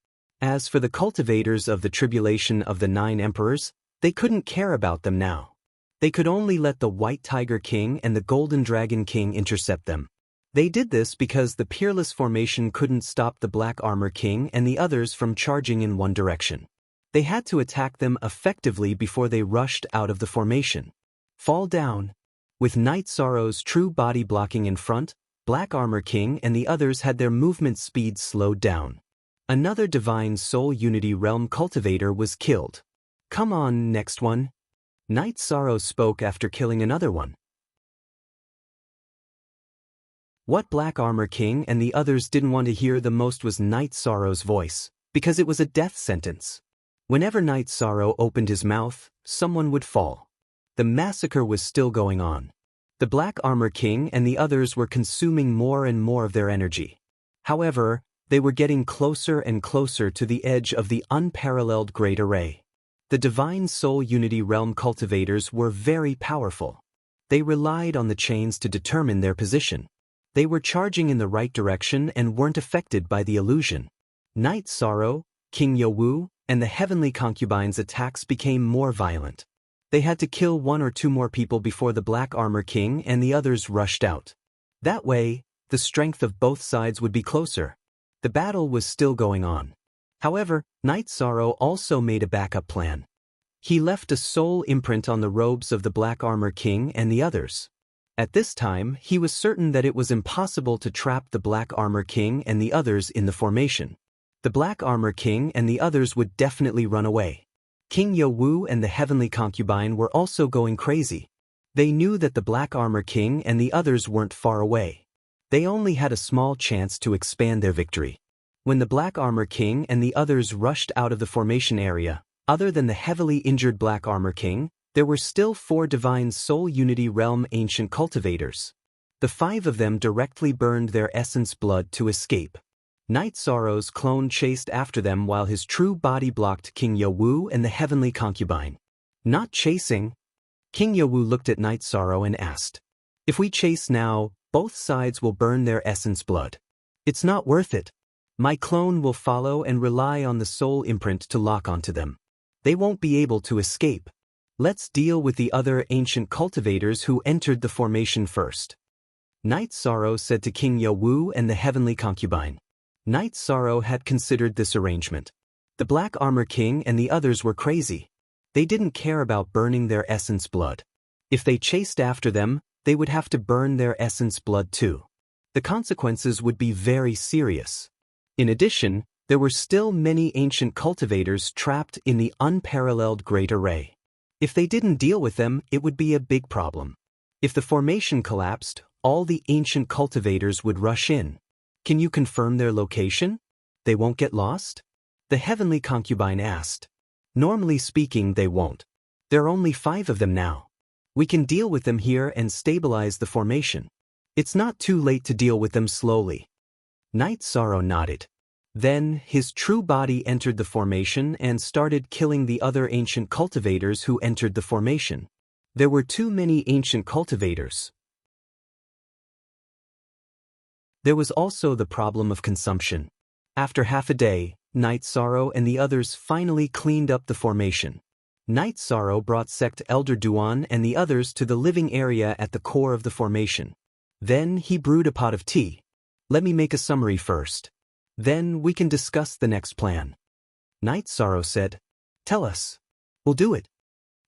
As for the cultivators of the tribulation of the 9 emperors, they couldn't care about them now. They could only let the White Tiger King and the Golden Dragon King intercept them. They did this because the peerless formation couldn't stop the Black Armor King and the others from charging in one direction. They had to attack them effectively before they rushed out of the formation. Fall down. With Night Sorrow's true body blocking in front, Black Armor King and the others had their movement speed slowed down. Another Divine Soul Unity Realm cultivator was killed. Come on, next one. Night Sorrow spoke after killing another one. What Black Armor King and the others didn't want to hear the most was Night Sorrow's voice, because it was a death sentence. Whenever Night Sorrow opened his mouth, someone would fall. The massacre was still going on. The Black Armor King and the others were consuming more and more of their energy. However, they were getting closer and closer to the edge of the unparalleled Great Array. The Divine Soul Unity Realm cultivators were very powerful. They relied on the chains to determine their position. They were charging in the right direction and weren't affected by the illusion. Night Sorrow, King Yowu, and the heavenly concubine's attacks became more violent. They had to kill 1 or 2 more people before the Black Armor King and the others rushed out. That way, the strength of both sides would be closer. The battle was still going on. However, Night Sorrow also made a backup plan. He left a soul imprint on the robes of the Black Armor King and the others. At this time, he was certain that it was impossible to trap the Black Armor King and the others in the formation. The Black Armor King and the others would definitely run away. King Yowu and the heavenly concubine were also going crazy. They knew that the Black Armor King and the others weren't far away. They only had a small chance to expand their victory. When the Black Armor King and the others rushed out of the formation area, other than the heavily injured Black Armor King, there were still 4 Divine Soul Unity Realm ancient cultivators. The 5 of them directly burned their essence blood to escape. Night Sorrow's clone chased after them while his true body blocked King Yowu and the heavenly concubine. Not chasing. King Yowu looked at Night Sorrow and asked, "If we chase now, both sides will burn their essence blood. It's not worth it. My clone will follow and rely on the soul imprint to lock onto them. They won't be able to escape. Let's deal with the other ancient cultivators who entered the formation first." Night Sorrow said to King Yowu and the heavenly concubine. Night Sorrow had considered this arrangement. The Black Armor King and the others were crazy. They didn't care about burning their essence blood. If they chased after them, they would have to burn their essence blood too. The consequences would be very serious. In addition, there were still many ancient cultivators trapped in the unparalleled Great Array. If they didn't deal with them, it would be a big problem. If the formation collapsed, all the ancient cultivators would rush in. Can you confirm their location? They won't get lost? The heavenly concubine asked. Normally speaking, they won't. There are only 5 of them now. We can deal with them here and stabilize the formation. It's not too late to deal with them slowly. Night Sorrow nodded. Then, his true body entered the formation and started killing the other ancient cultivators who entered the formation. There were too many ancient cultivators. There was also the problem of consumption. After half a day, Night Sorrow and the others finally cleaned up the formation. Night Sorrow brought Sect Elder Duan and the others to the living area at the core of the formation. Then he brewed a pot of tea. Let me make a summary first. Then we can discuss the next plan. Night Sorrow said. Tell us. We'll do it.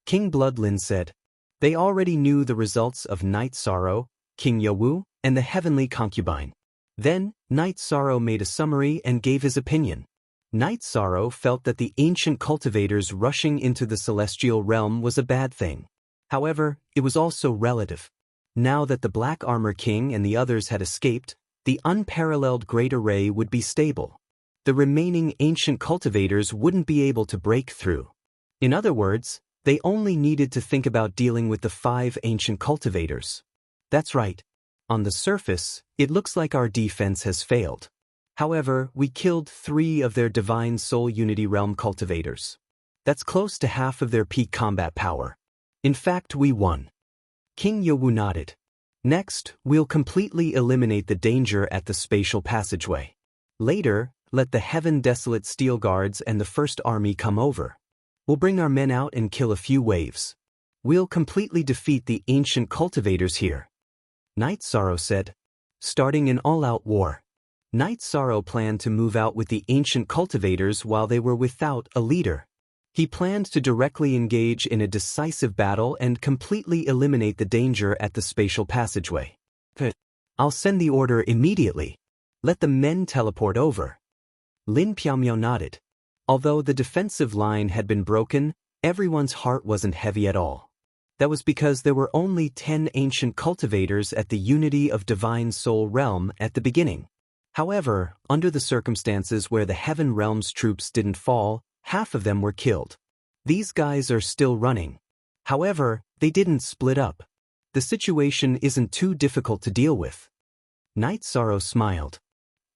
King Bloodlin said. They already knew the results of Night Sorrow, King Yowu, and the heavenly concubine. Then, Night Sorrow made a summary and gave his opinion. Night Sorrow felt that the ancient cultivators rushing into the celestial realm was a bad thing. However, it was also relative. Now that the Black Armor King and the others had escaped, the unparalleled Great Array would be stable. The remaining ancient cultivators wouldn't be able to break through. In other words, they only needed to think about dealing with the 5 ancient cultivators. That's right. On the surface, it looks like our defense has failed. However, we killed 3 of their Divine Soul Unity Realm cultivators. That's close to half of their peak combat power. In fact, we won. King Yowu nodded. Next, we'll completely eliminate the danger at the spatial passageway. Later, let the Heaven Desolate Steel Guards and the First Army come over. We'll bring our men out and kill a few waves. We'll completely defeat the ancient cultivators here. Night Sorrow said. Starting an all-out war. Night Sorrow planned to move out with the ancient cultivators while they were without a leader. He planned to directly engage in a decisive battle and completely eliminate the danger at the spatial passageway. I'll send the order immediately. Let the men teleport over. Lin Piaomiao nodded. Although the defensive line had been broken, everyone's heart wasn't heavy at all. That was because there were only 10 ancient cultivators at the Unity of Divine Soul Realm at the beginning. However, under the circumstances where the Heaven Realm's troops didn't fall, half of them were killed. These guys are still running. However, they didn't split up. The situation isn't too difficult to deal with. Night Sorrow smiled.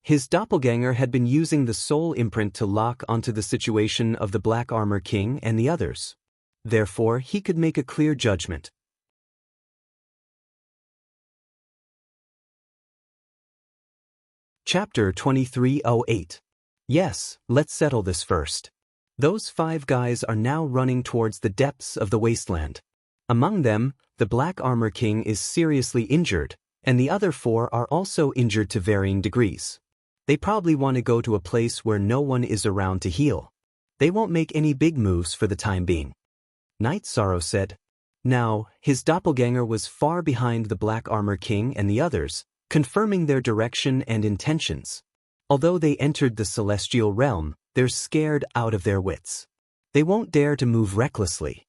His doppelganger had been using the soul imprint to lock onto the situation of the Black Armor King and the others. Therefore, he could make a clear judgment. Chapter 2308. Yes, let's settle this first. Those 5 guys are now running towards the depths of the wasteland. Among them, the Black Armor King is seriously injured, and the other 4 are also injured to varying degrees. They probably want to go to a place where no one is around to heal. They won't make any big moves for the time being. Night Sorrow said. Now, his doppelganger was far behind the Black Armor King and the others, confirming their direction and intentions. Although they entered the celestial realm, they're scared out of their wits. They won't dare to move recklessly.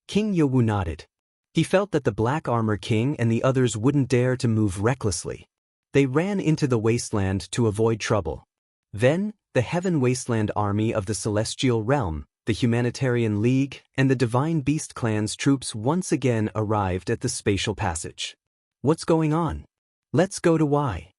King Yowu nodded. He felt that the Black Armor King and the others wouldn't dare to move recklessly. They ran into the wasteland to avoid trouble. Then, the Heaven Wasteland Army of the Celestial Realm, the Humanitarian League, and the Divine Beast Clan's troops once again arrived at the spatial passage. What's going on? Let's go to Y.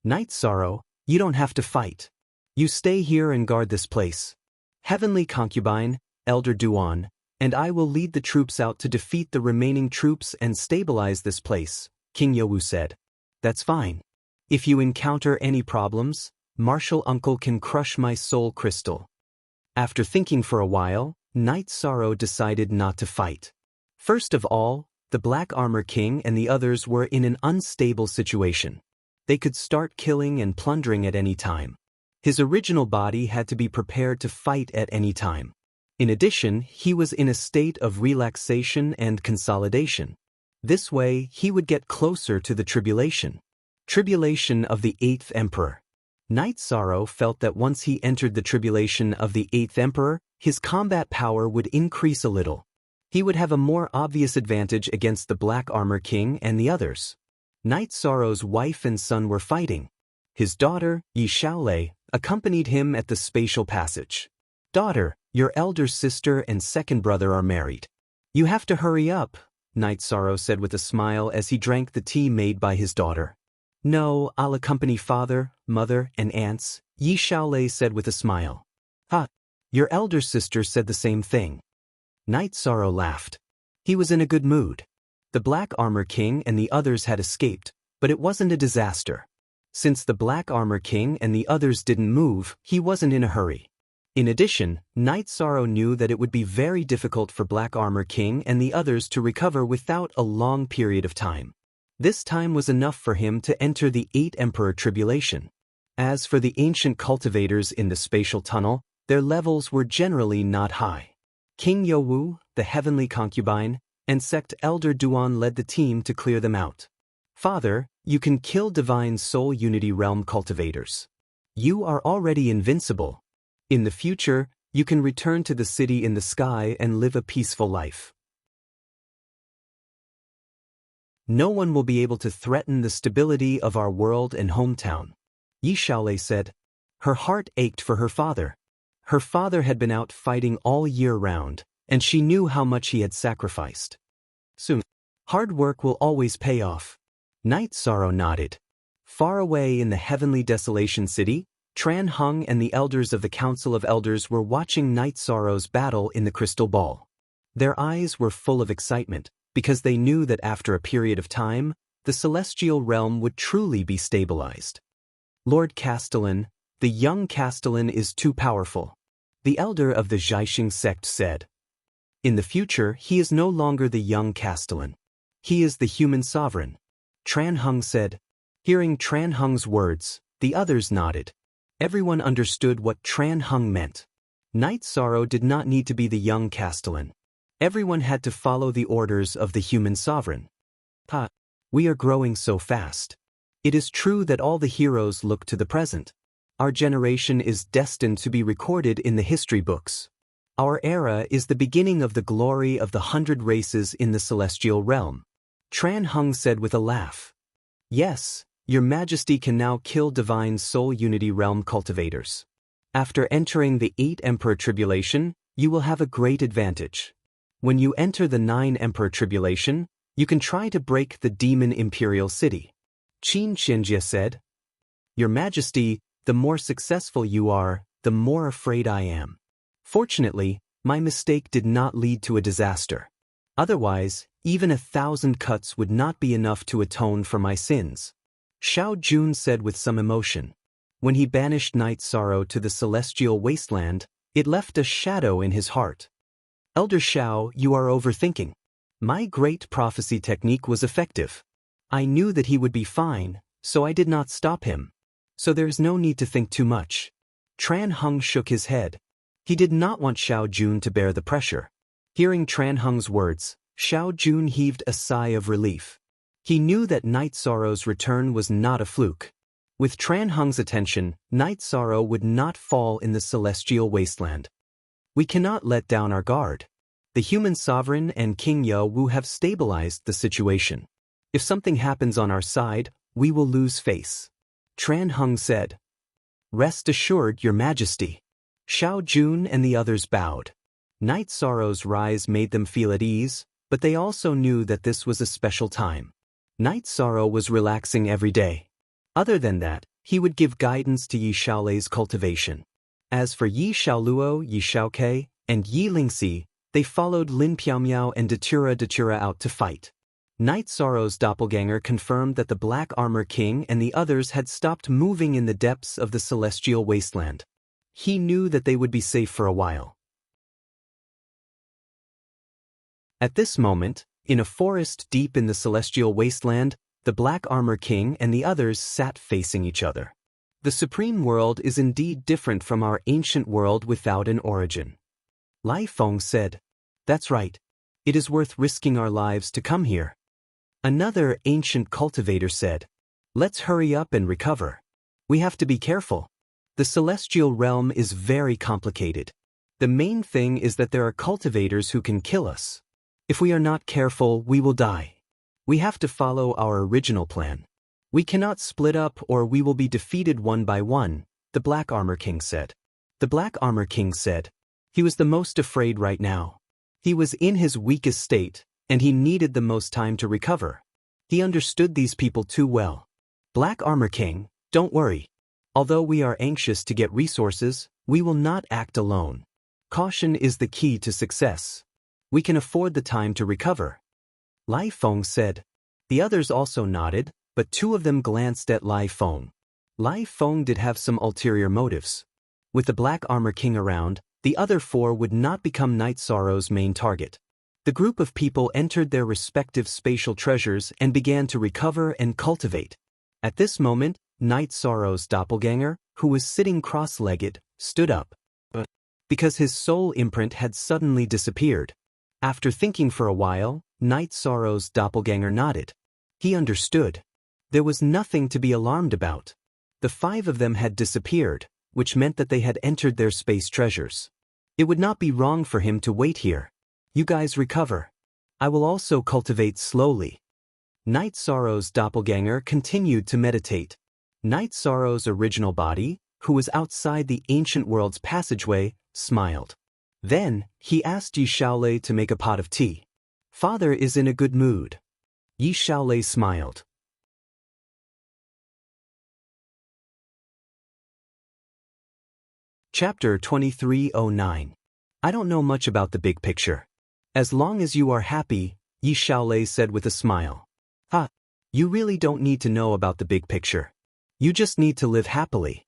Night Sorrow, you don't have to fight. You stay here and guard this place. Heavenly Concubine, Elder Duan, and I will lead the troops out to defeat the remaining troops and stabilize this place, King Yowu said. That's fine. If you encounter any problems, Martial Uncle can crush my soul crystal. After thinking for a while, Night Sorrow decided not to fight. First of all, The Black Armor King and the others were in an unstable situation. They could start killing and plundering at any time. His original body had to be prepared to fight at any time. In addition, he was in a state of relaxation and consolidation. This way, he would get closer to the tribulation. Tribulation of the Eighth Emperor. Night Sorrow felt that once he entered the tribulation of the Eighth Emperor, his combat power would increase a little. He would have a more obvious advantage against the Black Armor King and the others. Night Sorrow's wife and son were fighting. His daughter, Yi Xiaolei, accompanied him at the spatial passage. "Daughter, your elder sister and second brother are married. You have to hurry up," Night Sorrow said with a smile as he drank the tea made by his daughter. "No, I'll accompany father, mother, and aunts," Yi Xiaolei said with a smile. "Ha, your elder sister said the same thing." Night Sorrow laughed. He was in a good mood. The Black Armor King and the others had escaped, but it wasn't a disaster. Since the Black Armor King and the others didn't move, he wasn't in a hurry. In addition, Night Sorrow knew that it would be very difficult for Black Armor King and the others to recover without a long period of time. This time was enough for him to enter the Eighth Emperor tribulation. As for the ancient cultivators in the spatial tunnel, their levels were generally not high. King Youwu, the heavenly concubine, and sect Elder Duan led the team to clear them out. "Father, you can kill Divine Soul Unity Realm cultivators. You are already invincible. In the future, you can return to the city in the sky and live a peaceful life. No one will be able to threaten the stability of our world and hometown," Yi Xiaolei said. Her heart ached for her father. Her father had been out fighting all year round, and she knew how much he had sacrificed. "Soon, hard work will always pay off." Night Sorrow nodded. Far away in the heavenly desolation city, Tran Hung and the elders of the Council of Elders were watching Night Sorrow's battle in the crystal ball. Their eyes were full of excitement, because they knew that after a period of time, the celestial realm would truly be stabilized. "Lord Castellan, the young Castellan is too powerful," the elder of the Zhaixing sect said. "In the future, he is no longer the young Castellan. He is the human sovereign," Tran Hung said. Hearing Tran Hung's words, the others nodded. Everyone understood what Tran Hung meant. Night Sorrow did not need to be the young Castellan. Everyone had to follow the orders of the human sovereign. "Ha, we are growing so fast. It is true that all the heroes look to the present. Our generation is destined to be recorded in the history books. Our era is the beginning of the glory of the 100 races in the celestial realm," Tran Hung said with a laugh. "Yes, Your Majesty can now kill Divine Soul Unity Realm cultivators. After entering the 8 Emperor Tribulation, you will have a great advantage. When you enter the 9 Emperor Tribulation, you can try to break the Demon Imperial City," Qin Qianjie said. "Your Majesty, the more successful you are, the more afraid I am. Fortunately, my mistake did not lead to a disaster. Otherwise, even 1,000 cuts would not be enough to atone for my sins," Xiao Jun said with some emotion. When he banished Night Sorrow to the celestial wasteland, it left a shadow in his heart. "Elder Xiao, you are overthinking. My great prophecy technique was effective. I knew that he would be fine, so I did not stop him. So there is no need to think too much." Tran Hung shook his head. He did not want Xiao Jun to bear the pressure. Hearing Tran Hung's words, Xiao Jun heaved a sigh of relief. He knew that Night Sorrow's return was not a fluke. With Tran Hung's attention, Night Sorrow would not fall in the celestial wasteland. "We cannot let down our guard. The human sovereign and King Youwu have stabilized the situation. If something happens on our side, we will lose face," Tran Hung said. "Rest assured, Your Majesty." Xiao Jun and the others bowed. Night Sorrow's rise made them feel at ease, but they also knew that this was a special time. Night Sorrow was relaxing every day. Other than that, he would give guidance to Yi Xiaolei's cultivation. As for Yi Xiaoluo, Yi Xiaoke, and Yi Lingxi, they followed Lin Piaomiao and Datura out to fight. Night Sorrow's doppelganger confirmed that the Black Armor King and the others had stopped moving in the depths of the celestial wasteland. He knew that they would be safe for a while. At this moment, In a forest deep in the celestial wasteland, the Black Armor King and the others sat facing each other. The supreme world is indeed different from our ancient world without an origin. Lai Feng said, "That's right. It is worth risking our lives to come here." Another ancient cultivator said, "Let's hurry up and recover. We have to be careful. The celestial realm is very complicated. The main thing is that there are cultivators who can kill us. If we are not careful, we will die. We have to follow our original plan. We cannot split up or we will be defeated one by one," the Black Armor King said. The Black Armor King said, he was the most afraid right now. He was in his weakest state, and he needed the most time to recover. He understood these people too well. "Black Armor King, don't worry. Although we are anxious to get resources, we will not act alone. Caution is the key to success. We can afford the time to recover." Lai Feng said. The others also nodded, but two of them glanced at Lai Feng. Lai Feng did have some ulterior motives. With the Black Armor King around, the other four would not become Night Sorrow's main target. The group of people entered their respective spatial treasures and began to recover and cultivate. At this moment, Night Sorrow's doppelganger, who was sitting cross-legged, stood up. Because his soul imprint had suddenly disappeared. After thinking for a while, Night Sorrow's doppelganger nodded. He understood. There was nothing to be alarmed about. The five of them had disappeared, which meant that they had entered their space treasures. It would not be wrong for him to wait here. "You guys recover. I will also cultivate slowly." Night Sorrow's doppelganger continued to meditate. Night Sorrow's original body, who was outside the ancient world's passageway, smiled. Then, he asked Yi Shaolei to make a pot of tea. "Father is in a good mood." Yi Shaolei smiled. Chapter 2309. I don't know much about the big picture. "As long as you are happy," Yi Shaolei said with a smile. "Ha! You really don't need to know about the big picture. You just need to live happily."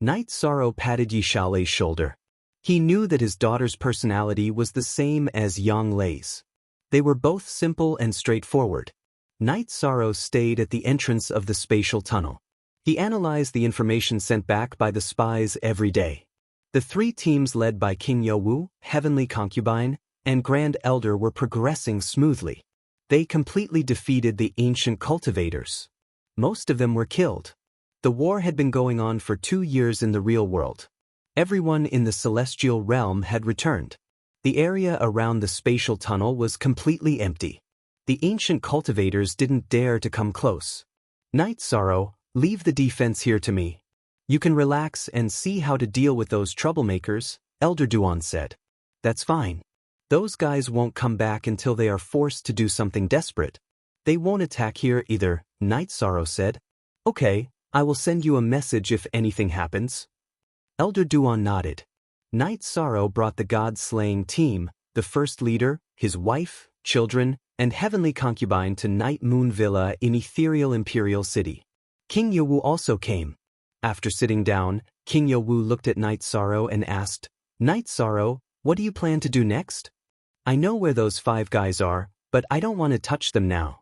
Night Sorrow patted Yi Shaolei's shoulder. He knew that his daughter's personality was the same as Yang Lei's. They were both simple and straightforward. Night Sorrow stayed at the entrance of the spatial tunnel. He analyzed the information sent back by the spies every day. The three teams led by King Youwu, Heavenly Concubine, and Grand Elder were progressing smoothly. They completely defeated the ancient cultivators. Most of them were killed. The war had been going on for 2 years in the real world. Everyone in the celestial realm had returned. The area around the spatial tunnel was completely empty. The ancient cultivators didn't dare to come close. "Night Sorrow, leave the defense here to me. You can relax and see how to deal with those troublemakers," Elder Duan said. "That's fine. Those guys won't come back until they are forced to do something desperate. They won't attack here either," Night Sorrow said. "Okay, I will send you a message if anything happens." Elder Duan nodded. Night Sorrow brought the god-slaying team, the first leader, his wife, children, and heavenly concubine to Night Moon Villa in Ethereal Imperial City. King Youwu also came. After sitting down, King Youwu looked at Night Sorrow and asked, "Night Sorrow, what do you plan to do next?" "I know where those 5 guys are, but I don't want to touch them now.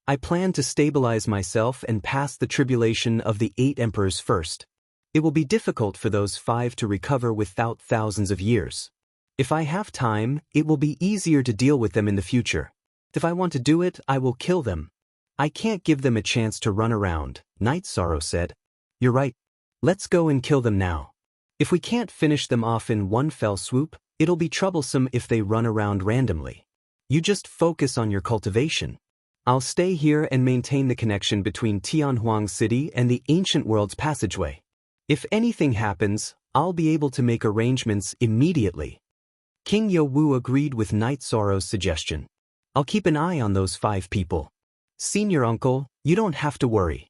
I plan to stabilize myself and pass the tribulation of the 8 emperors first. It will be difficult for those 5 to recover without thousands of years. If I have time, it will be easier to deal with them in the future. If I want to do it, I will kill them. I can't give them a chance to run around," Night Sorrow said. "You're right. Let's go and kill them now. If we can't finish them off in one fell swoop, it'll be troublesome if they run around randomly. You just focus on your cultivation. I'll stay here and maintain the connection between Tianhuang City and the ancient world's passageway. If anything happens, I'll be able to make arrangements immediately." King Youwu agreed with Night Sorrow's suggestion. "I'll keep an eye on those 5 people. Senior uncle, you don't have to worry.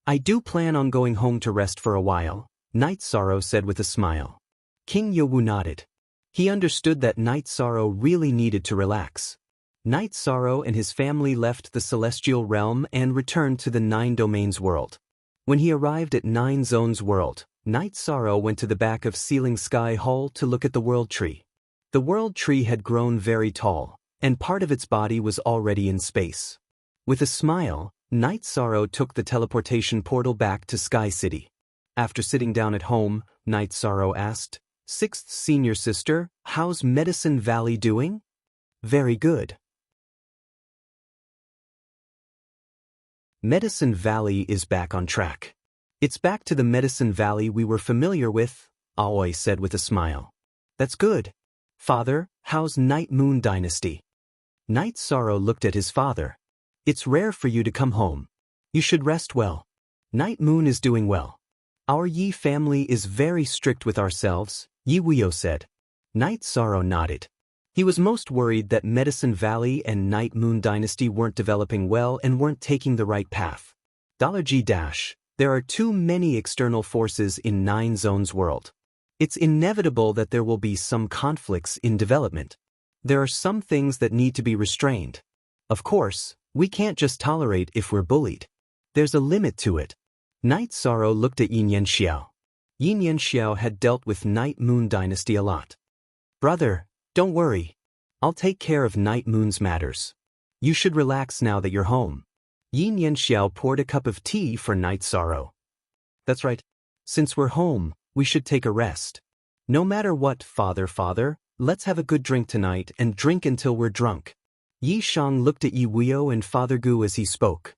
I do plan on going home to rest for a while," Night Sorrow said with a smile. King Youwu nodded. He understood that Night Sorrow really needed to relax. Night Sorrow and his family left the celestial realm and returned to the 9 Domains world. When he arrived at 9 Zones world, Night Sorrow went to the back of Ceiling Sky Hall to look at the world tree. The world tree had grown very tall, and part of its body was already in space. With a smile, Night Sorrow took the teleportation portal back to Sky City. After sitting down at home, Night Sorrow asked, "Sixth senior sister, how's Medicine Valley doing?" "Very good." Medicine Valley is back on track. "It's back to the Medicine Valley we were familiar with," Aoi said with a smile. "That's good. Father, how's Night Moon Dynasty?" Night Sorrow looked at his father. "It's rare for you to come home. You should rest well." "Night Moon is doing well. Our Yi family is very strict with ourselves," Yi Wuyo said. Night Sorrow nodded. He was most worried that Medicine Valley and Night Moon Dynasty weren't developing well and weren't taking the right path. $G dash. There are too many external forces in Nine Zones world. It's inevitable that there will be some conflicts in development. There are some things that need to be restrained. Of course, we can't just tolerate if we're bullied. There's a limit to it. Night Sorrow looked at Yin Yanxiao. Yin Yanxiao had dealt with Night Moon Dynasty a lot. "Brother, don't worry. I'll take care of Night Moon's matters. You should relax now that you're home." Yin Yanxiao poured a cup of tea for Night Sorrow. "That's right. Since we're home, we should take a rest. No matter what, father, let's have a good drink tonight and drink until we're drunk." Yi Shang looked at Yi Wuyo and Father Gu as he spoke.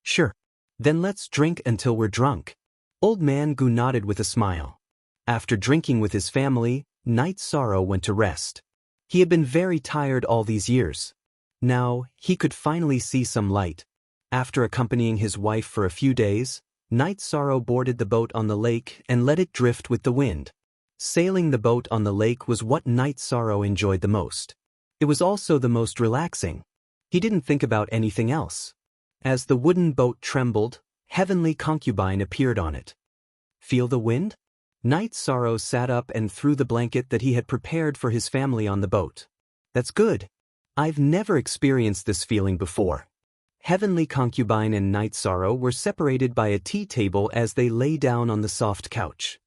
"Sure. Then let's drink until we're drunk." Old Man Gu nodded with a smile. After drinking with his family, Night Sorrow went to rest. He had been very tired all these years. Now, he could finally see some light. After accompanying his wife for a few days, Night Sorrow boarded the boat on the lake and let it drift with the wind. Sailing the boat on the lake was what Night Sorrow enjoyed the most. It was also the most relaxing. He didn't think about anything else. As the wooden boat trembled, Heavenly Concubine appeared on it. "Feel the wind?" Night Sorrow sat up and threw the blanket that he had prepared for his family on the boat. "That's good. I've never experienced this feeling before." Heavenly Concubine and Night Sorrow were separated by a tea table as they lay down on the soft couch.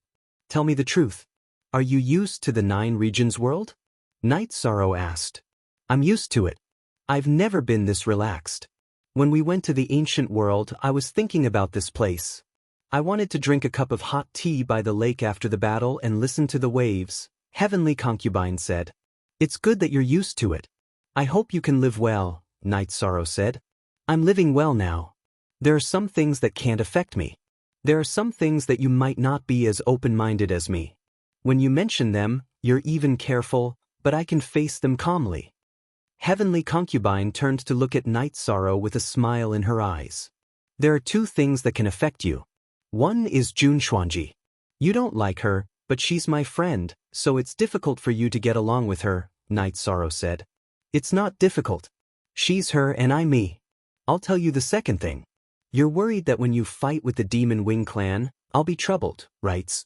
"Tell me the truth. Are you used to the Nine Regions world?" Night Sorrow asked. "I'm used to it. I've never been this relaxed. When we went to the ancient world, I was thinking about this place. I wanted to drink a cup of hot tea by the lake after the battle and listen to the waves," Heavenly Concubine said. "It's good that you're used to it. I hope you can live well," Night Sorrow said. "I'm living well now. There are some things that can't affect me. There are some things that you might not be as open-minded as me. When you mention them, you're even careful, but I can face them calmly." Heavenly Concubine turned to look at Night Sorrow with a smile in her eyes. "There are two things that can affect you. One is Jun Xuanji. You don't like her, but she's my friend, so it's difficult for you to get along with her," Night Sorrow said. "It's not difficult. She's her and I'm me. I'll tell you the second thing. You're worried that when you fight with the Demon Wing clan, I'll be troubled, right?"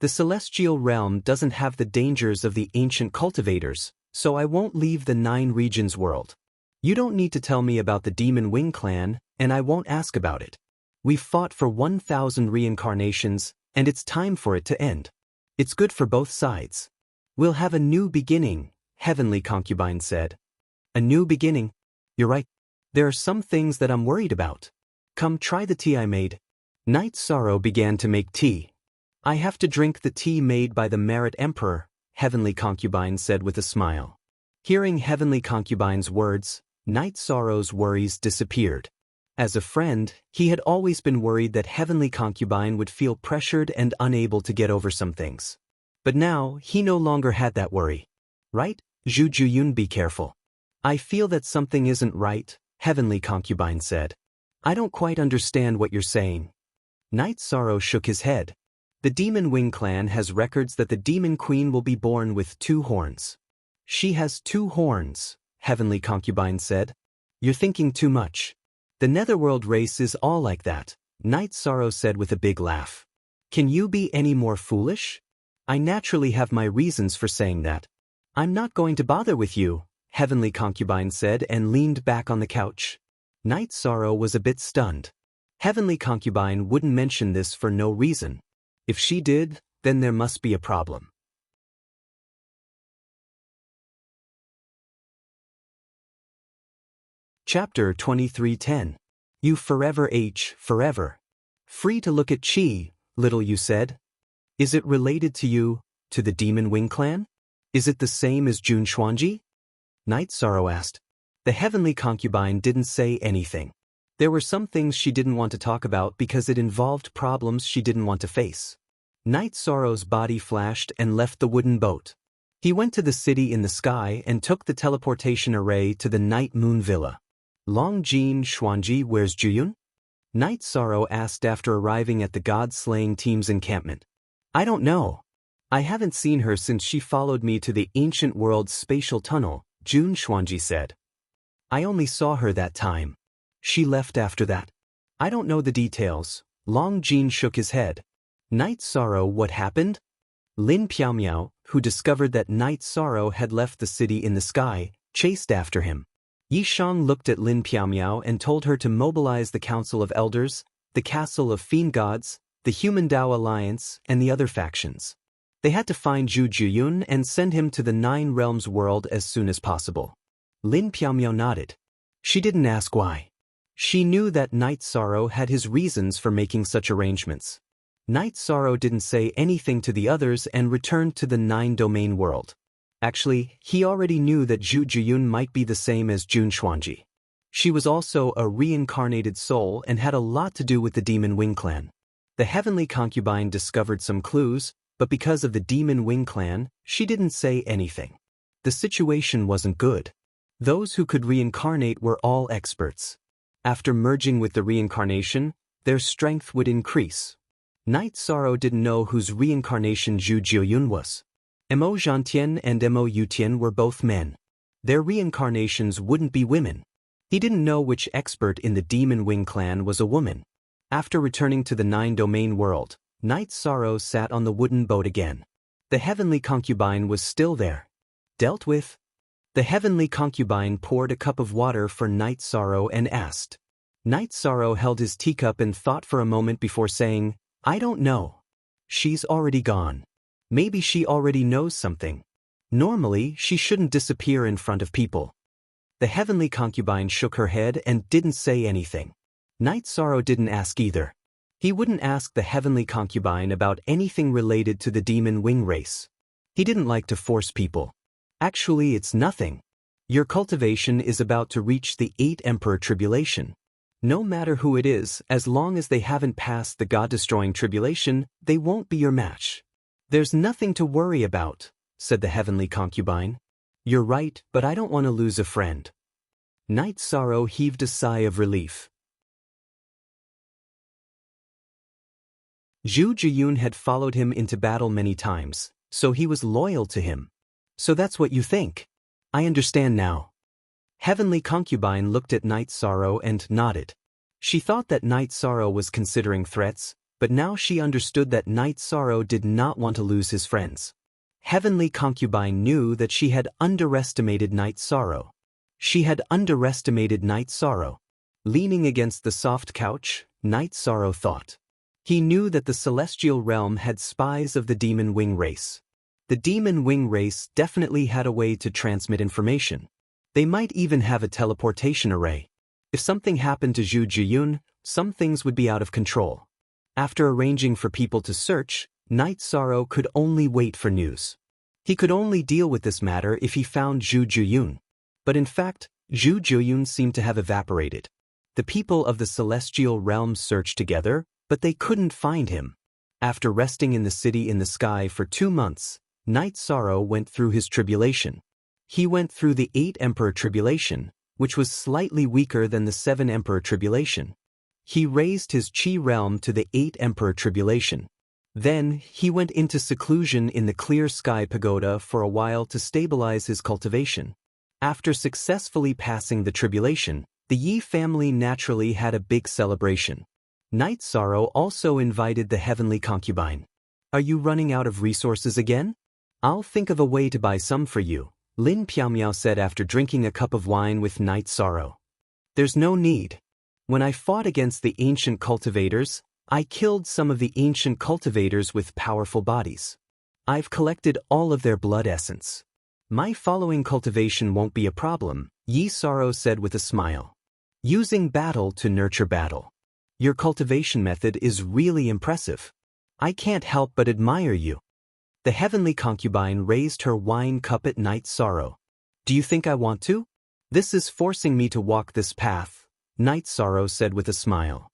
The celestial realm doesn't have the dangers of the ancient cultivators, so I won't leave the Nine Regions world. You don't need to tell me about the Demon Wing clan, and I won't ask about it. We've fought for 1,000 reincarnations, and it's time for it to end. It's good for both sides. We'll have a new beginning, Heavenly Concubine said. "A new beginning? You're right. There are some things that I'm worried about. Come try the tea I made." Night Sorrow began to make tea. "I have to drink the tea made by the Merit Emperor," Heavenly Concubine said with a smile. Hearing Heavenly Concubine's words, Night Sorrow's worries disappeared. As a friend, he had always been worried that Heavenly Concubine would feel pressured and unable to get over some things. But now, he no longer had that worry. "Right, Zhu Juyun, be careful. I feel that something isn't right," Heavenly Concubine said. "I don't quite understand what you're saying." Night Sorrow shook his head. "The Demon Wing clan has records that the Demon Queen will be born with 2 horns. She has 2 horns, Heavenly Concubine said. "You're thinking too much. The Netherworld race is all like that," Night Sorrow said with a big laugh. "Can you be any more foolish? I naturally have my reasons for saying that." "I'm not going to bother with you," Heavenly Concubine said and leaned back on the couch. Night Sorrow was a bit stunned. Heavenly Concubine wouldn't mention this for no reason. If she did, then there must be a problem. Chapter 23:10. You forever forever. Free to look at Chi, little you said. Is it related to you, to the Demon Wing clan? Is it the same as Jun Xuanji? Night Sorrow asked. The heavenly concubine didn't say anything. There were some things she didn't want to talk about because it involved problems she didn't want to face. Night Sorrow's body flashed and left the wooden boat. He went to the city in the sky and took the teleportation array to the Night Moon Villa. Long Jin Xuanji, where's Juyun? Night Sorrow asked after arriving at the God-slaying team's encampment. I don't know. I haven't seen her since she followed me to the ancient world's spatial tunnel, Jun Xuanji said. I only saw her that time. She left after that. I don't know the details. Long Jin shook his head. Night Sorrow, what happened? Lin Piaomiao, who discovered that Night Sorrow had left the city in the sky, chased after him. Yi Shang looked at Lin Piaomiao and told her to mobilize the Council of Elders, the Castle of Fiend Gods, the Human Dao Alliance, and the other factions. They had to find Zhu Juyun and send him to the Nine Realms world as soon as possible. Lin Piaomiao nodded. She didn't ask why. She knew that Night Sorrow had his reasons for making such arrangements. Night Sorrow didn't say anything to the others and returned to the Nine-Domain world. Actually, he already knew that Zhu Juyun might be the same as Jun Xuanji. She was also a reincarnated soul and had a lot to do with the Demon Wing clan. The heavenly concubine discovered some clues, but because of the Demon Wing clan, she didn't say anything. The situation wasn't good. Those who could reincarnate were all experts. After merging with the reincarnation, their strength would increase. Night Sorrow didn't know whose reincarnation Zhu Juyun was. Mo Zhantian and Mo Yutian were both men. Their reincarnations wouldn't be women. He didn't know which expert in the Demon Wing clan was a woman. After returning to the Nine-Domain world, Night Sorrow sat on the wooden boat again. The heavenly concubine was still there. Dealt with? The heavenly concubine poured a cup of water for Night Sorrow and asked. Night Sorrow held his teacup and thought for a moment before saying, I don't know. She's already gone. Maybe she already knows something. Normally, she shouldn't disappear in front of people. The heavenly concubine shook her head and didn't say anything. Night Sorrow didn't ask either. He wouldn't ask the heavenly concubine about anything related to the Demon Wing race. He didn't like to force people. Actually, it's nothing. Your cultivation is about to reach the 8 Emperor Tribulation. No matter who it is, as long as they haven't passed the God-destroying tribulation, they won't be your match. There's nothing to worry about, said the heavenly concubine. You're right, but I don't want to lose a friend. Night Sorrow heaved a sigh of relief. Zhu Juyun had followed him into battle many times, so he was loyal to him. So that's what you think. I understand now. Heavenly concubine looked at Night Sorrow and nodded. She thought that Night Sorrow was considering threats, but now she understood that Night Sorrow did not want to lose his friends. Heavenly concubine knew that she had underestimated Night Sorrow. She had underestimated Night Sorrow. Leaning against the soft couch, Night Sorrow thought. He knew that the celestial realm had spies of the Demon Wing race. The Demon Wing race definitely had a way to transmit information. They might even have a teleportation array. If something happened to Zhu Juyun, some things would be out of control. After arranging for people to search, Night Sorrow could only wait for news. He could only deal with this matter if he found Zhu Juyun. But in fact, Zhu Juyun seemed to have evaporated. The people of the celestial realm searched together, but they couldn't find him. After resting in the city in the sky for 2 months, Night Sorrow went through his tribulation. He went through the 8 Emperor Tribulation, which was slightly weaker than the 7 Emperor Tribulation. He raised his Qi realm to the 8 Emperor Tribulation. Then, he went into seclusion in the Clear Sky Pagoda for a while to stabilize his cultivation. After successfully passing the tribulation, the Yi family naturally had a big celebration. Night Sorrow also invited the heavenly concubine. Are you running out of resources again? I'll think of a way to buy some for you, Lin Piaomiao said after drinking a cup of wine with Night Sorrow. There's no need. When I fought against the ancient cultivators, I killed some of the ancient cultivators with powerful bodies. I've collected all of their blood essence. My following cultivation won't be a problem, Yi Sorrow said with a smile. Using battle to nurture battle. Your cultivation method is really impressive. I can't help but admire you. The heavenly concubine raised her wine cup at Night Sorrow. Do you think I want to? This is forcing me to walk this path, Night Sorrow said with a smile.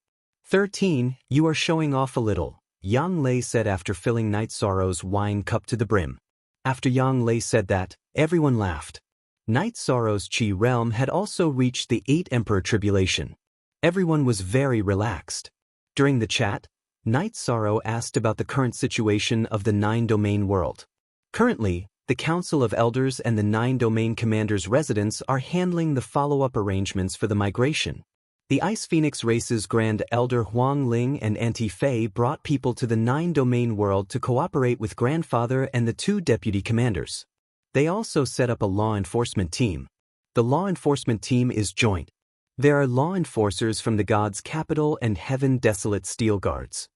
13, you are showing off a little, Yang Lei said after filling Night Sorrow's wine cup to the brim. After Yang Lei said that, everyone laughed. Night Sorrow's Qi realm had also reached the 8 Emperor Tribulation. Everyone was very relaxed. During the chat, Night Sorrow asked about the current situation of the 9-domain world. Currently, the Council of Elders and the 9-domain commanders' residents are handling the follow-up arrangements for the migration. The Ice Phoenix race's Grand Elder Huang Ling and Auntie Fei brought people to the 9-domain world to cooperate with Grandfather and the 2 deputy commanders. They also set up a law enforcement team. The law enforcement team is joint. There are law enforcers from the God's Capital and Heaven Desolate Steel Guards.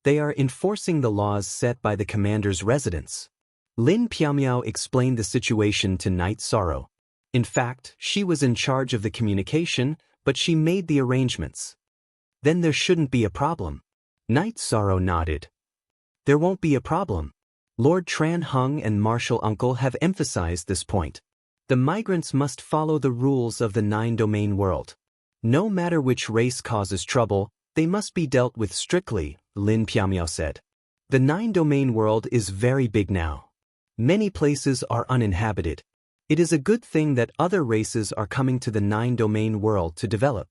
They are enforcing the laws set by the commander's residence. Lin Piaomiao explained the situation to Night Sorrow. In fact, she was in charge of the communication, but she made the arrangements. Then there shouldn't be a problem. Night Sorrow nodded. There won't be a problem. Lord Tran Hung and Marshal Uncle have emphasized this point. The migrants must follow the rules of the 9-domain world. No matter which race causes trouble, they must be dealt with strictly, Lin Piaomiao said. The 9-domain world is very big now. Many places are uninhabited. It is a good thing that other races are coming to the 9-domain world to develop.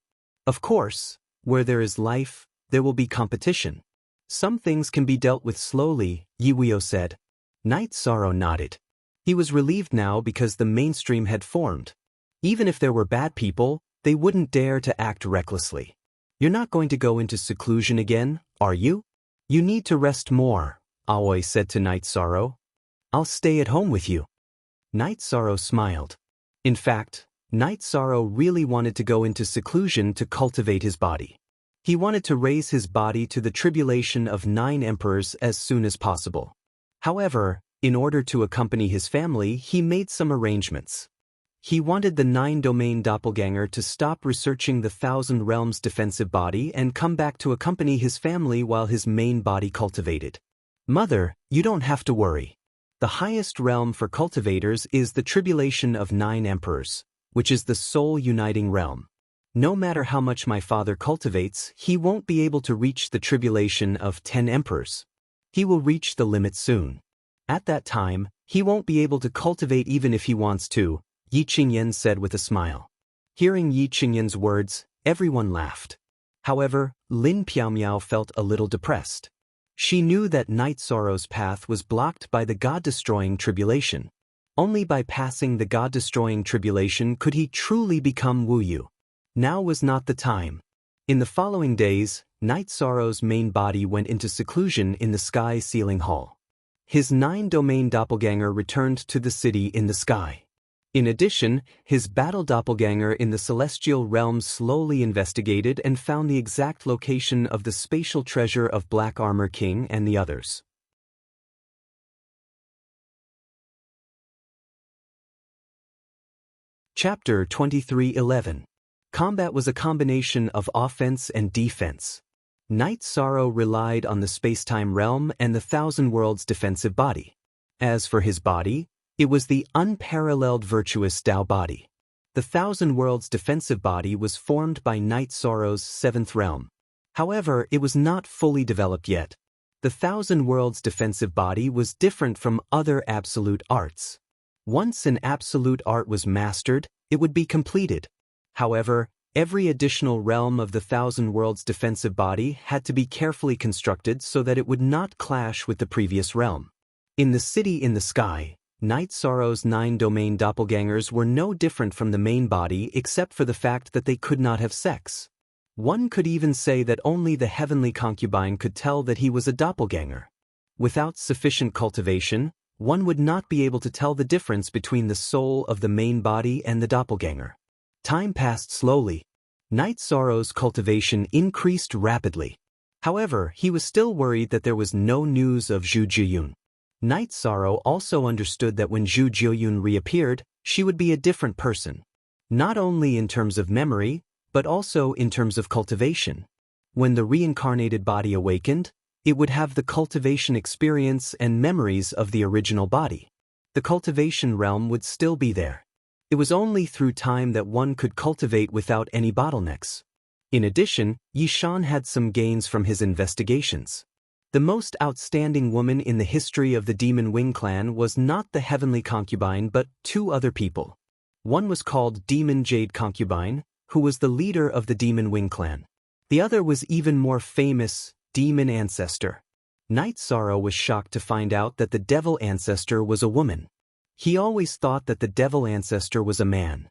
Of course, where there is life, there will be competition. Some things can be dealt with slowly, Yi Weio said. Night Sorrow nodded. He was relieved now because the mainstream had formed. Even if there were bad people, they wouldn't dare to act recklessly. You're not going to go into seclusion again, are you? You need to rest more, Aoi said to Night Sorrow. I'll stay at home with you. Night Sorrow smiled. In fact, Night Sorrow really wanted to go into seclusion to cultivate his body. He wanted to raise his body to the tribulation of 9 emperors as soon as possible. However, in order to accompany his family, he made some arrangements. He wanted the 9-domain doppelganger to stop researching the 1,000 Realms defensive body and come back to accompany his family while his main body cultivated. Mother, you don't have to worry. The highest realm for cultivators is the tribulation of 9 emperors, which is the soul uniting realm. No matter how much my father cultivates, he won't be able to reach the tribulation of 10 emperors. He will reach the limit soon. At that time, he won't be able to cultivate even if he wants to, Yi Qingyan said with a smile. Hearing Yi Qingyan's words, everyone laughed. However, Lin Piaomiao felt a little depressed. She knew that Night Sorrow's path was blocked by the God-destroying tribulation. Only by passing the God-destroying tribulation could he truly become Wu Yu. Now was not the time. In the following days, Night Sorrow's main body went into seclusion in the Sky Sealing Hall. His 9-domain doppelganger returned to the city in the sky. In addition, his battle doppelganger in the celestial realms slowly investigated and found the exact location of the spatial treasure of Black Armor King and the others. Chapter 23:11. Combat was a combination of offense and defense. Night Sorrow relied on the space-time realm and the 1,000 Worlds defensive body. As for his body, it was the unparalleled virtuous Tao body. The 1,000 Worlds defensive body was formed by Night Sorrow's 7th realm. However, it was not fully developed yet. The 1,000 Worlds defensive body was different from other absolute arts. Once an absolute art was mastered, it would be completed. However, every additional realm of the 1,000 Worlds defensive body had to be carefully constructed so that it would not clash with the previous realm. In the city in the sky, Night Sorrow's 9-domain doppelgangers were no different from the main body except for the fact that they could not have sex. One could even say that only the heavenly concubine could tell that he was a doppelganger. Without sufficient cultivation, one would not be able to tell the difference between the soul of the main body and the doppelganger. Time passed slowly. Night Sorrow's cultivation increased rapidly. However, he was still worried that there was no news of Zhu Jiyun. Night Sorrow also understood that when Zhu Jiyun reappeared, she would be a different person. Not only in terms of memory, but also in terms of cultivation. When the reincarnated body awakened, it would have the cultivation experience and memories of the original body. The cultivation realm would still be there. It was only through time that one could cultivate without any bottlenecks. In addition, Yishan had some gains from his investigations. The most outstanding woman in the history of the Demon Wing clan was not the heavenly concubine but two other people. One was called Demon Jade Concubine, who was the leader of the Demon Wing clan. The other was even more famous, Demon Ancestor. Night Sorrow was shocked to find out that the Devil Ancestor was a woman. He always thought that the Devil Ancestor was a man.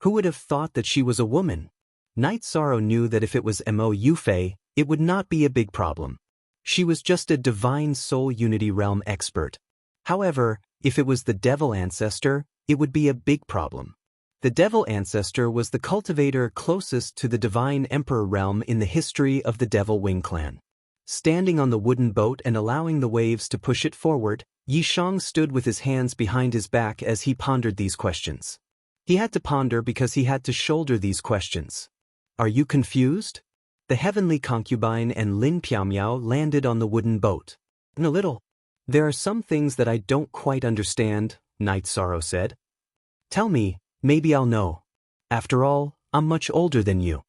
Who would have thought that she was a woman? Night Sorrow knew that if it was Mo Yufei, it would not be a big problem. She was just a divine soul unity realm expert. However, if it was the Devil Ancestor, it would be a big problem. The Devil Ancestor was the cultivator closest to the Divine Emperor realm in the history of the Devil Wing clan. Standing on the wooden boat and allowing the waves to push it forward, Yishang stood with his hands behind his back as he pondered these questions. He had to ponder because he had to shoulder these questions. Are you confused? The heavenly concubine and Lin Piaomiao landed on the wooden boat. A little. There are some things that I don't quite understand, Night Sorrow said. Tell me, maybe I'll know. After all, I'm much older than you.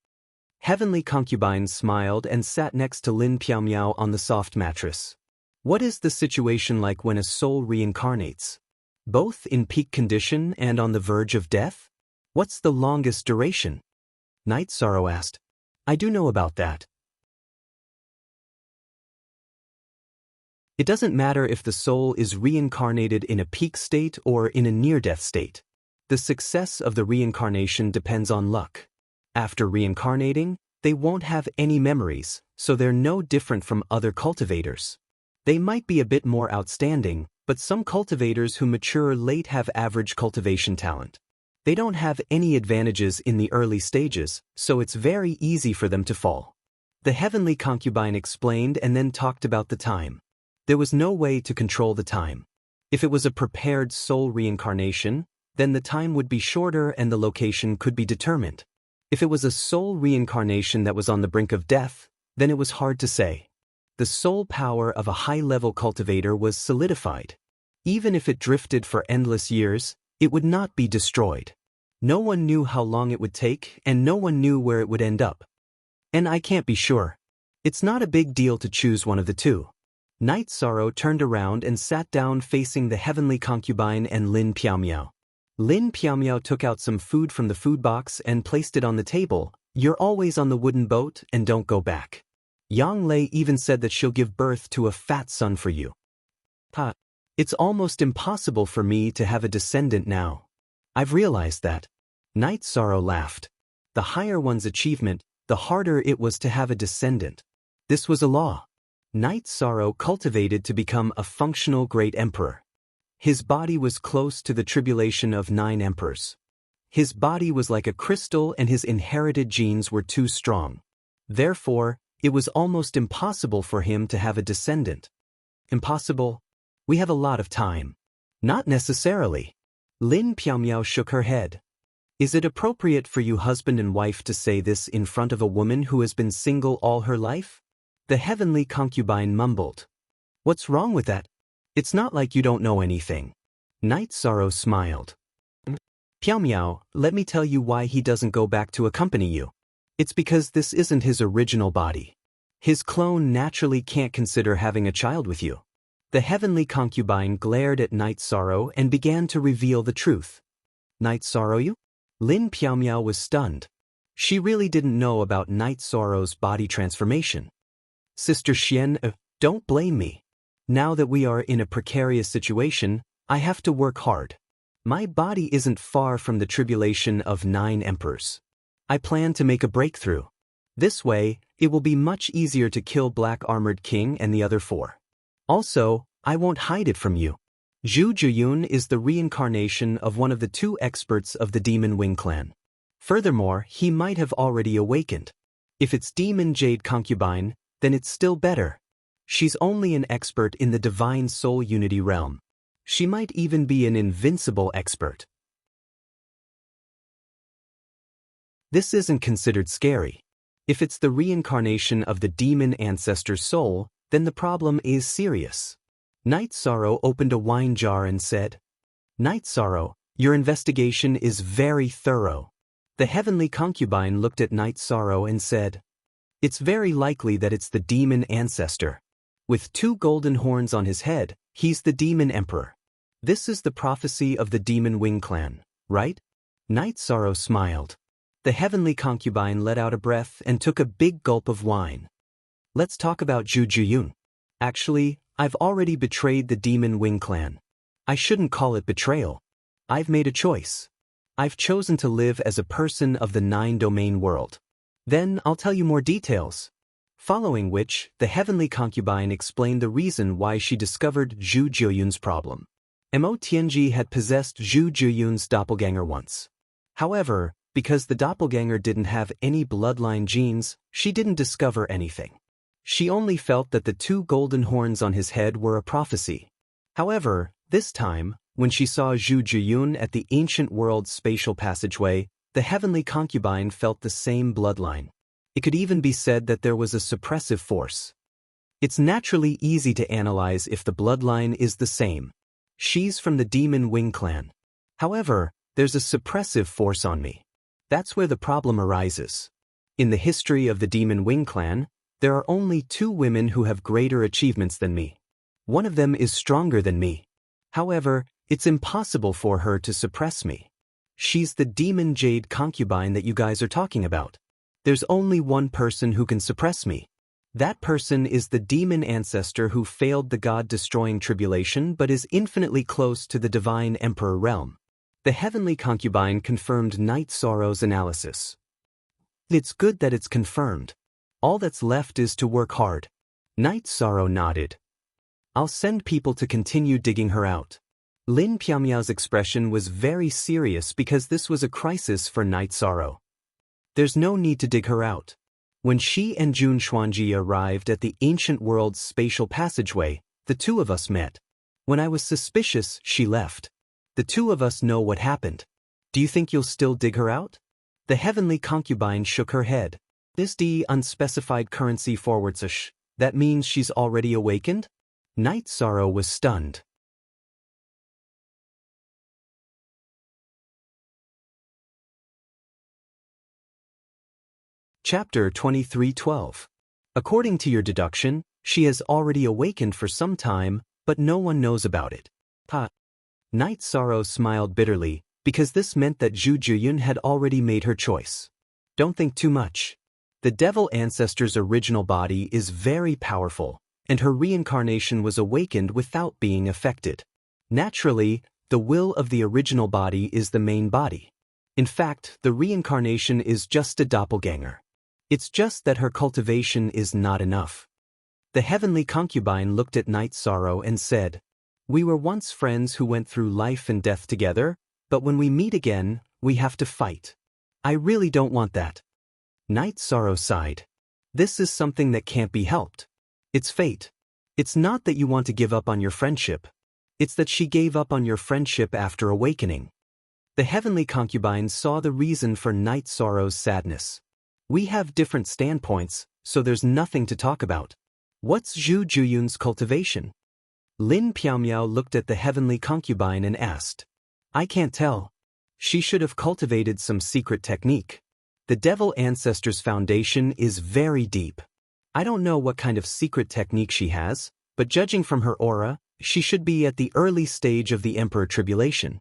Heavenly concubine smiled and sat next to Lin Piaomiao on the soft mattress. What is the situation like when a soul reincarnates? Both in peak condition and on the verge of death? What's the longest duration? Night Sorrow asked. I do know about that. It doesn't matter if the soul is reincarnated in a peak state or in a near-death state. The success of the reincarnation depends on luck. After reincarnating, they won't have any memories, so they're no different from other cultivators. They might be a bit more outstanding, but some cultivators who mature late have average cultivation talent. They don't have any advantages in the early stages, so it's very easy for them to fall. The heavenly concubine explained and then talked about the time. There was no way to control the time. If it was a prepared soul reincarnation, then the time would be shorter and the location could be determined. If it was a soul reincarnation that was on the brink of death, then it was hard to say. The soul power of a high-level cultivator was solidified. Even if it drifted for endless years, it would not be destroyed. No one knew how long it would take, and no one knew where it would end up. And I can't be sure. It's not a big deal to choose one of the two. Night Sorrow turned around and sat down facing the heavenly concubine and Lin Piaomiao. Lin Piaomiao took out some food from the food box and placed it on the table. You're always on the wooden boat and don't go back. Yang Lei even said that she'll give birth to a fat son for you. It's almost impossible for me to have a descendant now. I've realized that. Night Sorrow laughed. The higher one's achievement, the harder it was to have a descendant. This was a law. Night Sorrow cultivated to become a functional great emperor. His body was close to the tribulation of 9 emperors. His body was like a crystal and his inherited genes were too strong. Therefore, it was almost impossible for him to have a descendant. Impossible? We have a lot of time. Not necessarily. Lin Piaomiao shook her head. Is it appropriate for you husband and wife to say this in front of a woman who has been single all her life? The heavenly concubine mumbled. What's wrong with that? It's not like you don't know anything. Night Sorrow smiled. Piaomiao, let me tell you why he doesn't go back to accompany you. It's because this isn't his original body. His clone naturally can't consider having a child with you. The heavenly concubine glared at Night Sorrow and began to reveal the truth. Night Sorrow you? Lin Piaomiao was stunned. She really didn't know about Night Sorrow's body transformation. Sister Xian, don't blame me. Now that we are in a precarious situation, I have to work hard. My body isn't far from the tribulation of 9 emperors. I plan to make a breakthrough. This way, it will be much easier to kill Black Armored King and the other 4. Also, I won't hide it from you. Zhu Juyun is the reincarnation of one of the 2 experts of the Demon Wing clan. Furthermore, he might have already awakened. If it's Demon Jade Concubine, then it's still better. She's only an expert in the Divine Soul Unity realm. She might even be an invincible expert. This isn't considered scary. If it's the reincarnation of the demon ancestor's soul, then the problem is serious. Night Sorrow opened a wine jar and said, "Night Sorrow, your investigation is very thorough." The heavenly concubine looked at Night Sorrow and said, "It's very likely that it's the demon ancestor. With 2 golden horns on his head, he's the demon emperor. This is the prophecy of the demon wing clan, right?" Night Sorrow smiled. The heavenly concubine let out a breath and took a big gulp of wine. "Let's talk about Zhu Juyun. Actually, I've already betrayed the demon wing clan. I shouldn't call it betrayal. I've made a choice. I've chosen to live as a person of the 9-domain world. Then I'll tell you more details." Following which, the heavenly concubine explained the reason why she discovered Zhu Juyun's problem. Mo Tianji had possessed Zhu Juyun's doppelganger once. However, because the doppelganger didn't have any bloodline genes, she didn't discover anything. She only felt that the 2 golden horns on his head were a prophecy. However, this time, when she saw Zhu Juyun at the ancient world's spatial passageway, the heavenly concubine felt the same bloodline. It could even be said that there was a suppressive force. It's naturally easy to analyze if the bloodline is the same. She's from the demon wing clan. However, there's a suppressive force on me. That's where the problem arises. In the history of the demon wing clan, there are only 2 women who have greater achievements than me. One of them is stronger than me. However, it's impossible for her to suppress me. She's the demon jade concubine that you guys are talking about. There's only one person who can suppress me. That person is the demon ancestor who failed the god-destroying tribulation but is infinitely close to the divine emperor realm. The heavenly concubine confirmed Night Sorrow's analysis. "It's good that it's confirmed. All that's left is to work hard." Night Sorrow nodded. "I'll send people to continue digging her out." Lin Piamiao's expression was very serious because this was a crisis for Night Sorrow. "There's no need to dig her out. When she and Jun Xuanji arrived at the ancient world's spatial passageway, the 2 of us met. When I was suspicious, she left. The 2 of us know what happened. Do you think you'll still dig her out?" The heavenly concubine shook her head. "This D unspecified currency forward/. That means she's already awakened?" Night Sorrow was stunned. Chapter 23:12. According to your deduction, she has already awakened for some time, but no one knows about it. Ha! Night Sorrow smiled bitterly, because this meant that Zhu Juyun had already made her choice. Don't think too much. The devil ancestor's original body is very powerful, and her reincarnation was awakened without being affected. Naturally, the will of the original body is the main body. In fact, the reincarnation is just a doppelganger. It's just that her cultivation is not enough. The heavenly concubine looked at Night Sorrow and said, "We were once friends who went through life and death together, but when we meet again, we have to fight. I really don't want that." Night Sorrow sighed. "This is something that can't be helped. It's fate. It's not that you want to give up on your friendship. It's that she gave up on your friendship after awakening." The heavenly concubine saw the reason for Night Sorrow's sadness. "We have different standpoints, so there's nothing to talk about. What's Zhu Juyun's cultivation?" Lin Piamiao looked at the heavenly concubine and asked. "I can't tell. She should have cultivated some secret technique. The devil ancestor's foundation is very deep. I don't know what kind of secret technique she has, but judging from her aura, she should be at the early stage of the emperor tribulation."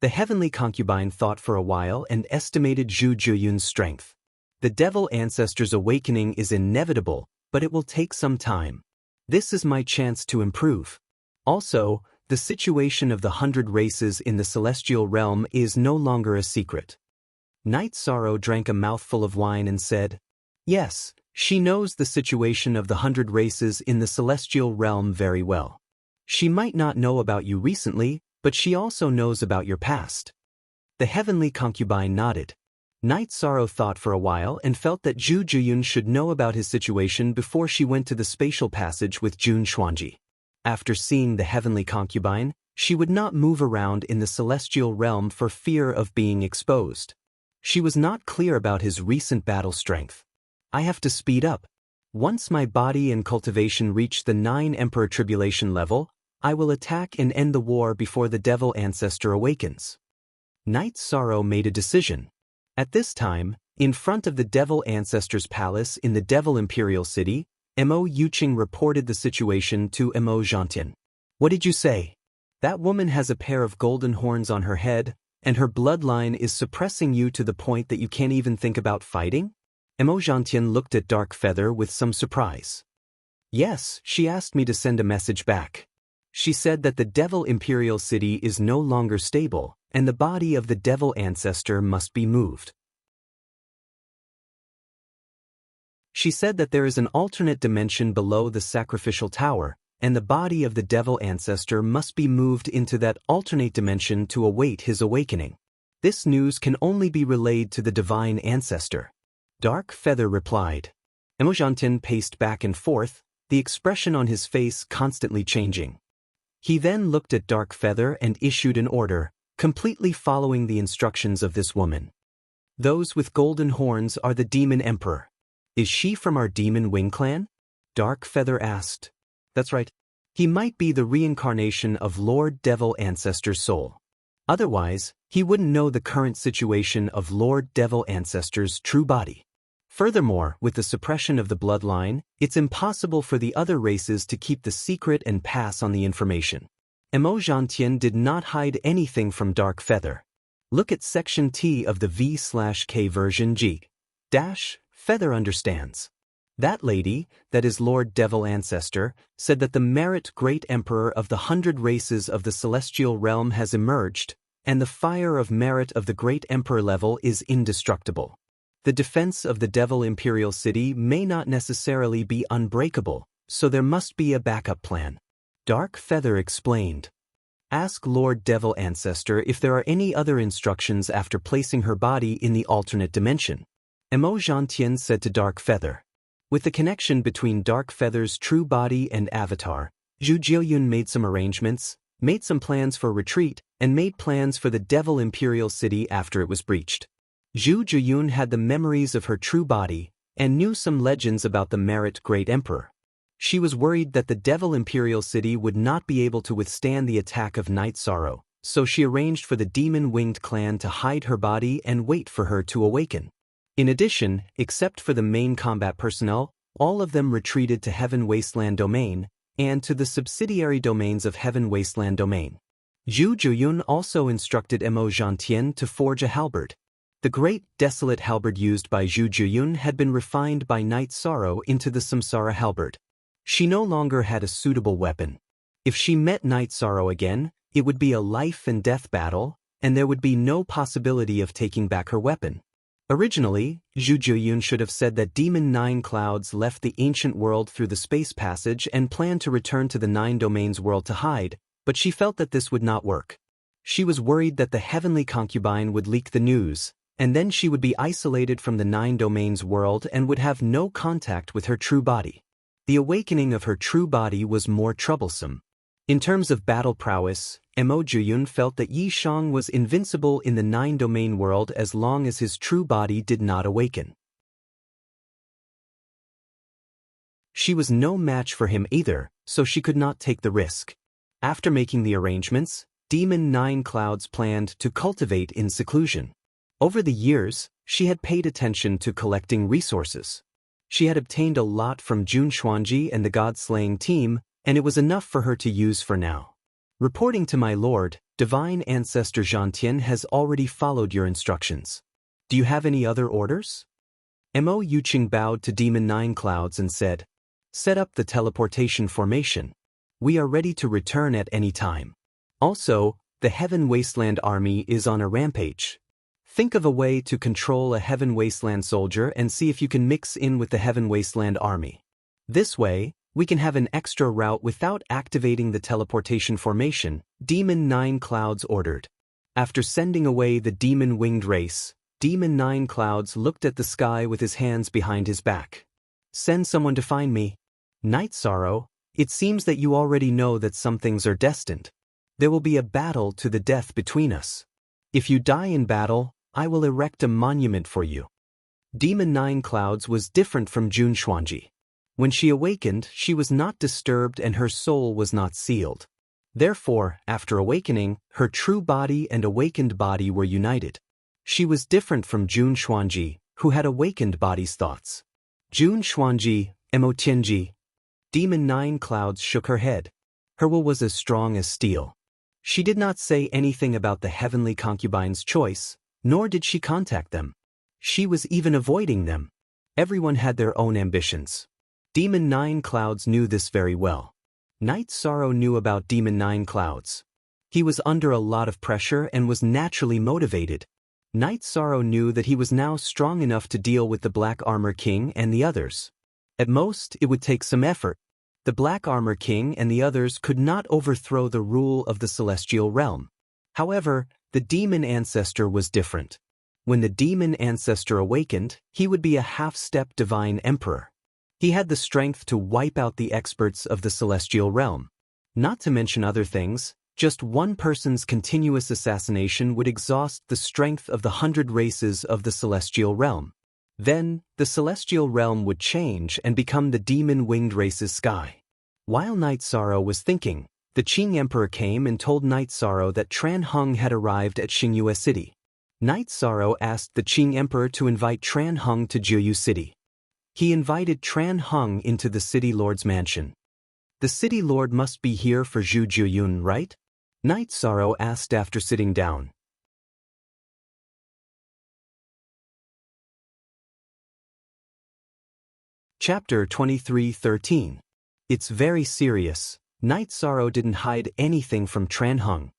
The heavenly concubine thought for a while and estimated Zhu Juyun's strength. The devil ancestor's awakening is inevitable, but it will take some time. This is my chance to improve. Also, the situation of the 100 races in the celestial realm is no longer a secret. Night Sorrow drank a mouthful of wine and said, "Yes, she knows the situation of the 100 races in the celestial realm very well. She might not know about you recently, but she also knows about your past." The heavenly concubine nodded. Night Sorrow thought for a while and felt that Zhu Juyun should know about his situation before she went to the spatial passage with Jun Xuanji. After seeing the heavenly concubine, she would not move around in the celestial realm for fear of being exposed. She was not clear about his recent battle strength. I have to speed up. Once my body and cultivation reach the 9 Emperor Tribulation level, I will attack and end the war before the Devil Ancestor awakens. Knight Sorrow made a decision. At this time, in front of the Devil Ancestor's palace in the Devil Imperial City, Mo Yuqing reported the situation to Mo Zhantian. What did you say? That woman has a pair of golden horns on her head, and her bloodline is suppressing you to the point that you can't even think about fighting? Mo Zhantian looked at Dark Feather with some surprise. Yes, she asked me to send a message back. She said that the Devil Imperial City is no longer stable, and the body of the Devil Ancestor must be moved. She said that there is an alternate dimension below the sacrificial tower, and the body of the Devil Ancestor must be moved into that alternate dimension to await his awakening. This news can only be relayed to the Divine Ancestor. Dark Feather replied. Mo Zhantian paced back and forth, the expression on his face constantly changing. He then looked at Dark Feather and issued an order, completely following the instructions of this woman. Those with golden horns are the Demon Emperor. Is she from our Demon Wing clan? Dark Feather asked. That's right. He might be the reincarnation of Lord Devil Ancestor's soul. Otherwise, he wouldn't know the current situation of Lord Devil Ancestor's true body. Furthermore, with the suppression of the bloodline, it's impossible for the other races to keep the secret and pass on the information. Mo Zhantian did not hide anything from Dark Feather. Look at Section T of the V/K version G. Feather understands. That lady, that is Lord Devil Ancestor, said that the Merit Great Emperor of the 100 races of the Celestial Realm has emerged, and the fire of merit of the Great Emperor level is indestructible. The defense of the Devil Imperial City may not necessarily be unbreakable, so there must be a backup plan. Dark Feather explained. Ask Lord Devil Ancestor if there are any other instructions after placing her body in the alternate dimension. Mo Zhantian said to Dark Feather. With the connection between Dark Feather's true body and avatar, Zhu Jiuyun made some arrangements, made some plans for retreat, and made plans for the Devil Imperial City after it was breached. Zhu Jiuyun had the memories of her true body, and knew some legends about the Merit Great Emperor. She was worried that the Devil Imperial City would not be able to withstand the attack of Night Sorrow, so she arranged for the Demon-Winged clan to hide her body and wait for her to awaken. In addition, except for the main combat personnel, all of them retreated to Heaven Wasteland Domain, and to the subsidiary domains of Heaven Wasteland Domain. Zhu Jiuyun also instructed Mo Zhantian to forge a halberd. The great desolate halberd used by Zhu Jiuyun had been refined by Night Sorrow into the Samsara halberd. She no longer had a suitable weapon. If she met Night Sorrow again, it would be a life and death battle, and there would be no possibility of taking back her weapon. Originally, Zhu Jiuyun should have said that Demon Nine Clouds left the ancient world through the space passage and planned to return to the Nine Domains world to hide, but she felt that this would not work. She was worried that the heavenly concubine would leak the news, and then she would be isolated from the Nine Domains world and would have no contact with her true body. The awakening of her true body was more troublesome. In terms of battle prowess, Mo Jiuyun felt that Yi Shang was invincible in the Nine Domain world as long as his true body did not awaken. She was no match for him either, so she could not take the risk. After making the arrangements, Demon Nine Clouds planned to cultivate in seclusion. Over the years, she had paid attention to collecting resources. She had obtained a lot from Jun Xuanji and the God-slaying team, and it was enough for her to use for now. Reporting to my lord, Divine Ancestor Zhantian has already followed your instructions. Do you have any other orders? Mo Yuqing bowed to Demon Nine Clouds and said, Set up the teleportation formation. We are ready to return at any time. Also, the Heaven Wasteland army is on a rampage. Think of a way to control a Heaven Wasteland soldier and see if you can mix in with the Heaven Wasteland army. This way, we can have an extra route without activating the teleportation formation, Demon Nine Clouds ordered. After sending away the demon-winged race, Demon Nine Clouds looked at the sky with his hands behind his back. Send someone to find me. Night Sorrow, it seems that you already know that some things are destined. There will be a battle to the death between us. If you die in battle, I will erect a monument for you. Demon Nine Clouds was different from Jun Xuanji. When she awakened, she was not disturbed and her soul was not sealed. Therefore, after awakening, her true body and awakened body were united. She was different from Jun Xuanji, who had awakened body's thoughts. Jun Xuanji, Emotianji. Demon Nine Clouds shook her head. Her will was as strong as steel. She did not say anything about the heavenly concubine's choice, nor did she contact them. She was even avoiding them. Everyone had their own ambitions. Demon Nine Clouds knew this very well. Night Sorrow knew about Demon Nine Clouds. He was under a lot of pressure and was naturally motivated. Night Sorrow knew that he was now strong enough to deal with the Black Armor King and the others. At most, it would take some effort. The Black Armor King and the others could not overthrow the rule of the Celestial Realm. However, the Demon Ancestor was different. When the Demon Ancestor awakened, he would be a half-step Divine Emperor. He had the strength to wipe out the experts of the Celestial Realm. Not to mention other things, just one person's continuous assassination would exhaust the strength of the 100 races of the Celestial Realm. Then, the Celestial Realm would change and become the Demon-Winged Race's sky. While Night Sorrow was thinking, the Qing Emperor came and told Night Sorrow that Tran Hung had arrived at Xingyue City. Night Sorrow asked the Qing Emperor to invite Tran Hung to Jiuyu City. He invited Tran Hung into the City Lord's mansion. The City Lord must be here for Zhu Juyun, right? Night Sorrow asked after sitting down. Chapter 23:13. It's very serious. Night Sorrow didn't hide anything from Tran Hung.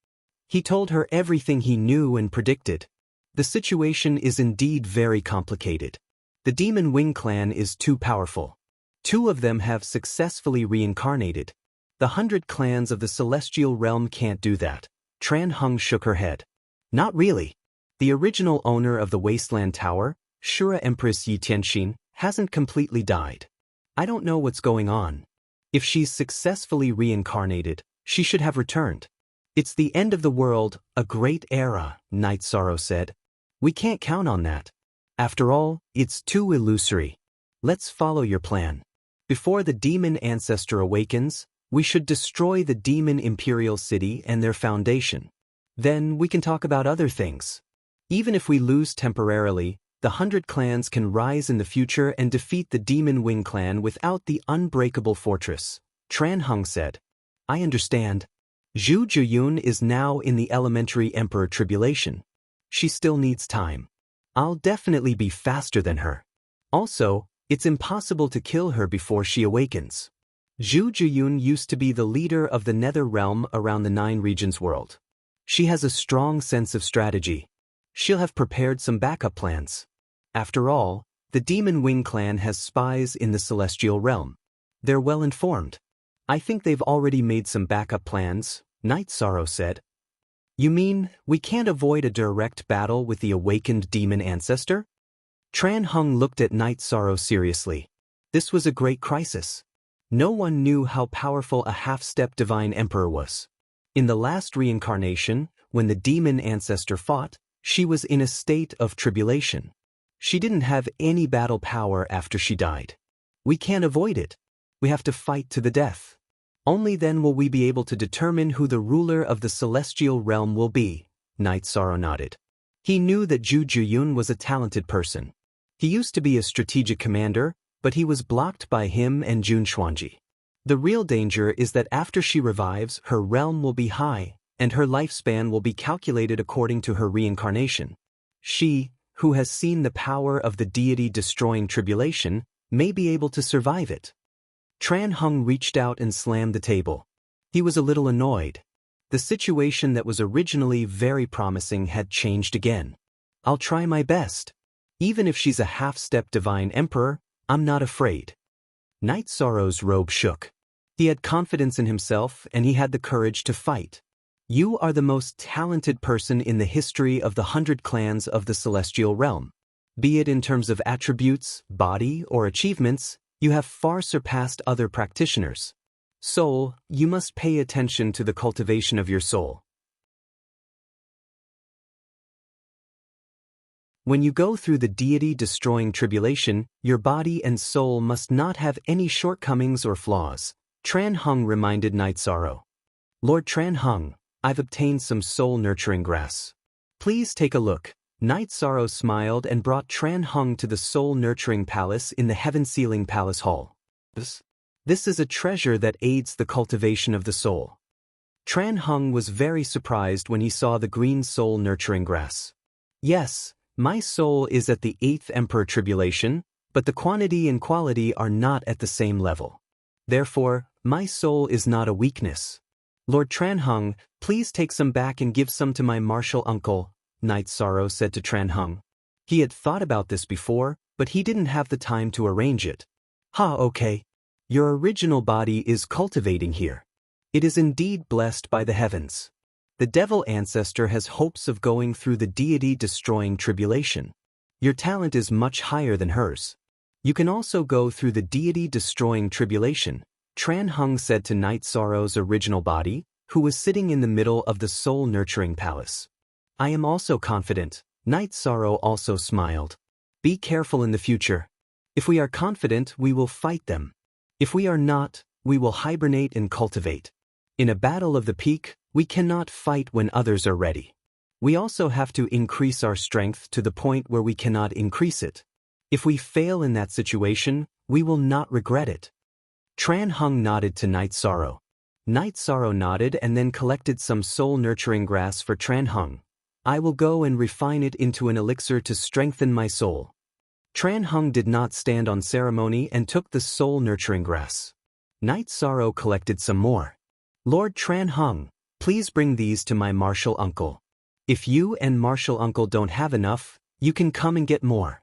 He told her everything he knew and predicted. The situation is indeed very complicated. The Demon Wing clan is too powerful. 2 of them have successfully reincarnated. The 100 clans of the Celestial Realm can't do that. Tran Hung shook her head. Not really. The original owner of the Wasteland Tower, Shura Empress Yi Tianxin, hasn't completely died. I don't know what's going on. If she's successfully reincarnated, she should have returned. It's the end of the world, a great era, Night Sorrow said. We can't count on that. After all, it's too illusory. Let's follow your plan. Before the Demon Ancestor awakens, we should destroy the Demon Imperial City and their foundation. Then we can talk about other things. Even if we lose temporarily, the 100 clans can rise in the future and defeat the Demon Wing clan without the unbreakable fortress, Tran Hung said. I understand. Zhu Juyun is now in the Elementary Emperor Tribulation. She still needs time. I'll definitely be faster than her. Also, it's impossible to kill her before she awakens. Zhu Juyun used to be the leader of the Nether Realm around the 9 regions world. She has a strong sense of strategy. She'll have prepared some backup plans. After all, the Demon Wing clan has spies in the Celestial Realm. They're well informed. I think they've already made some backup plans, Night Sorrow said. You mean, we can't avoid a direct battle with the awakened demon ancestor? Tran Hung looked at Night Sorrow seriously. This was a great crisis. No one knew how powerful a half-step divine emperor was. In the last reincarnation, when the demon ancestor fought, she was in a state of tribulation. She didn't have any battle power after she died. We can't avoid it. We have to fight to the death. Only then will we be able to determine who the ruler of the Celestial Realm will be, Night Sorrow nodded. He knew that Zhu Juyun was a talented person. He used to be a strategic commander, but he was blocked by him and Jun Xuanji. The real danger is that after she revives, her realm will be high, and her lifespan will be calculated according to her reincarnation. She, who has seen the power of the deity destroying tribulation, may be able to survive it. Tran Hung reached out and slammed the table. He was a little annoyed. The situation that was originally very promising had changed again. I'll try my best. Even if she's a half-step divine emperor, I'm not afraid. Night Sorrow's robe shook. He had confidence in himself and he had the courage to fight. You are the most talented person in the history of the 100 clans of the Celestial Realm. Be it in terms of attributes, body, or achievements, you have far surpassed other practitioners. Soul, you must pay attention to the cultivation of your soul. When you go through the deity-destroying tribulation, your body and soul must not have any shortcomings or flaws, Tran Hung reminded Night Sorrow. Lord Tran Hung, I've obtained some soul-nurturing grass. Please take a look. Night Sorrow smiled and brought Tran Hung to the soul-nurturing palace in the heaven-sealing palace hall. This is a treasure that aids the cultivation of the soul. Tran Hung was very surprised when he saw the green soul-nurturing grass. Yes, my soul is at the 8th Emperor Tribulation, but the quantity and quality are not at the same level. Therefore, my soul is not a weakness. Lord Tran Hung, please take some back and give some to my martial uncle, Night Sorrow said to Tran Hung. He had thought about this before, but he didn't have the time to arrange it. Okay. Your original body is cultivating here. It is indeed blessed by the heavens. The devil ancestor has hopes of going through the deity-destroying tribulation. Your talent is much higher than hers. You can also go through the deity-destroying tribulation, Tran Hung said to Night Sorrow's original body, who was sitting in the middle of the soul-nurturing palace. I am also confident, Night Sorrow also smiled. Be careful in the future. If we are confident, we will fight them. If we are not, we will hibernate and cultivate. In a battle of the peak, we cannot fight when others are ready. We also have to increase our strength to the point where we cannot increase it. If we fail in that situation, we will not regret it. Tran Hung nodded to Night Sorrow. Night Sorrow nodded and then collected some soul-nurturing grass for Tran Hung. I will go and refine it into an elixir to strengthen my soul. Tran Hung did not stand on ceremony and took the soul-nurturing grass. Night Sorrow collected some more. Lord Tran Hung, please bring these to my martial uncle. If you and martial uncle don't have enough, you can come and get more.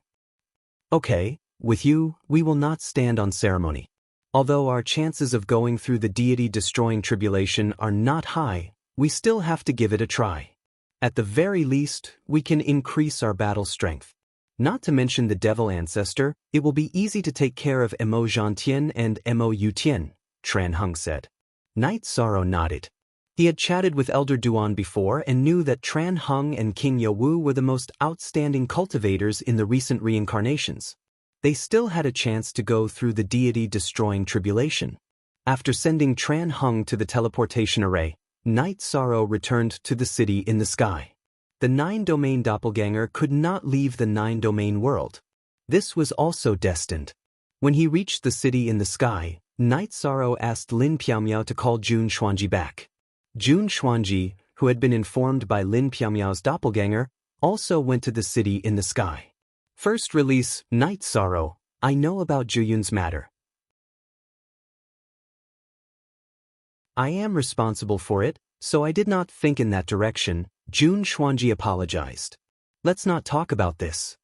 Okay, with you, we will not stand on ceremony. Although our chances of going through the deity-destroying tribulation are not high, we still have to give it a try. At the very least, we can increase our battle strength. Not to mention the devil ancestor, it will be easy to take care of Mo Zhantien and Mo Yutien, Tran Hung said. Night Sorrow nodded. He had chatted with Elder Duan before and knew that Tran Hung and King Yowu were the most outstanding cultivators in the recent reincarnations. They still had a chance to go through the deity-destroying tribulation. After sending Tran Hung to the teleportation array, Night Sorrow returned to the city in the sky. The 9-domain doppelganger could not leave the 9-domain world. This was also destined. When he reached the city in the sky, Night Sorrow asked Lin Piaomiao to call Jun Xuanji back. Jun Xuanji, who had been informed by Lin Piaomiao's doppelganger, also went to the city in the sky. First release, Night Sorrow, I know about Zhuyun's matter. I am responsible for it, so I did not think in that direction, Jun Xuanji apologized. Let's not talk about this.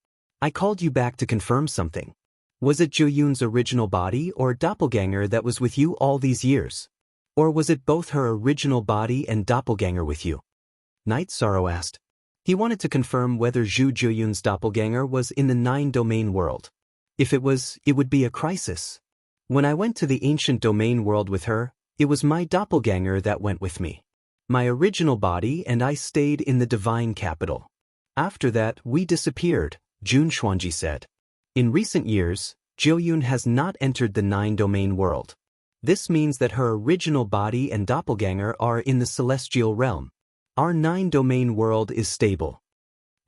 I called you back to confirm something. Was it Zhuyun's original body or doppelganger that was with you all these years? Or was it both her original body and doppelganger with you? Night Sorrow asked. He wanted to confirm whether Zhu Zhuyun's doppelganger was in the 9-domain world. If it was, it would be a crisis. When I went to the ancient domain world with her, it was my doppelganger that went with me. My original body and I stayed in the divine capital. After that, we disappeared, Jun Xuanji said. In recent years, Zhuyun has not entered the 9-domain world. This means that her original body and doppelganger are in the celestial realm. Our 9-domain world is stable.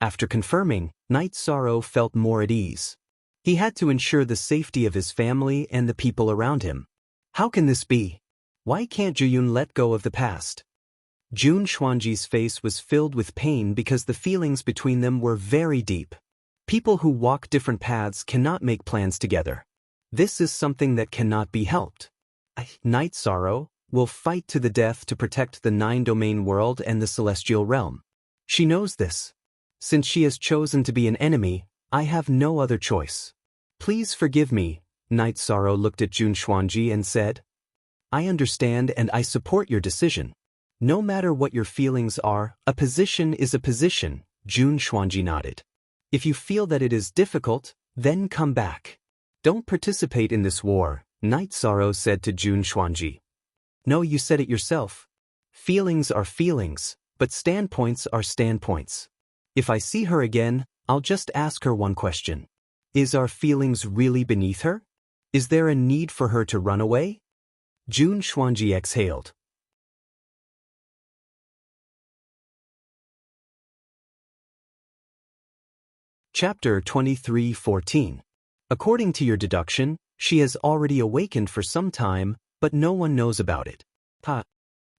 After confirming, Night Sorrow felt more at ease. He had to ensure the safety of his family and the people around him. How can this be? Why can't Zhuyun let go of the past? Jun Xuanji's face was filled with pain because the feelings between them were very deep. People who walk different paths cannot make plans together. This is something that cannot be helped. Night Sorrow will fight to the death to protect the 9-domain world and the celestial realm. She knows this. Since she has chosen to be an enemy, I have no other choice. Please forgive me, Night Sorrow looked at Jun Xuanji and said. I understand and I support your decision. No matter what your feelings are, a position is a position, Jun Xuanji nodded. If you feel that it is difficult, then come back. Don't participate in this war, Night Sorrow said to Jun Xuanji. No, you said it yourself. Feelings are feelings, but standpoints are standpoints. If I see her again, I'll just ask her one question. Is our feelings really beneath her? Is there a need for her to run away? Jun Xuanji exhaled. Chapter 23:14. According to your deduction, she has already awakened for some time, but no one knows about it.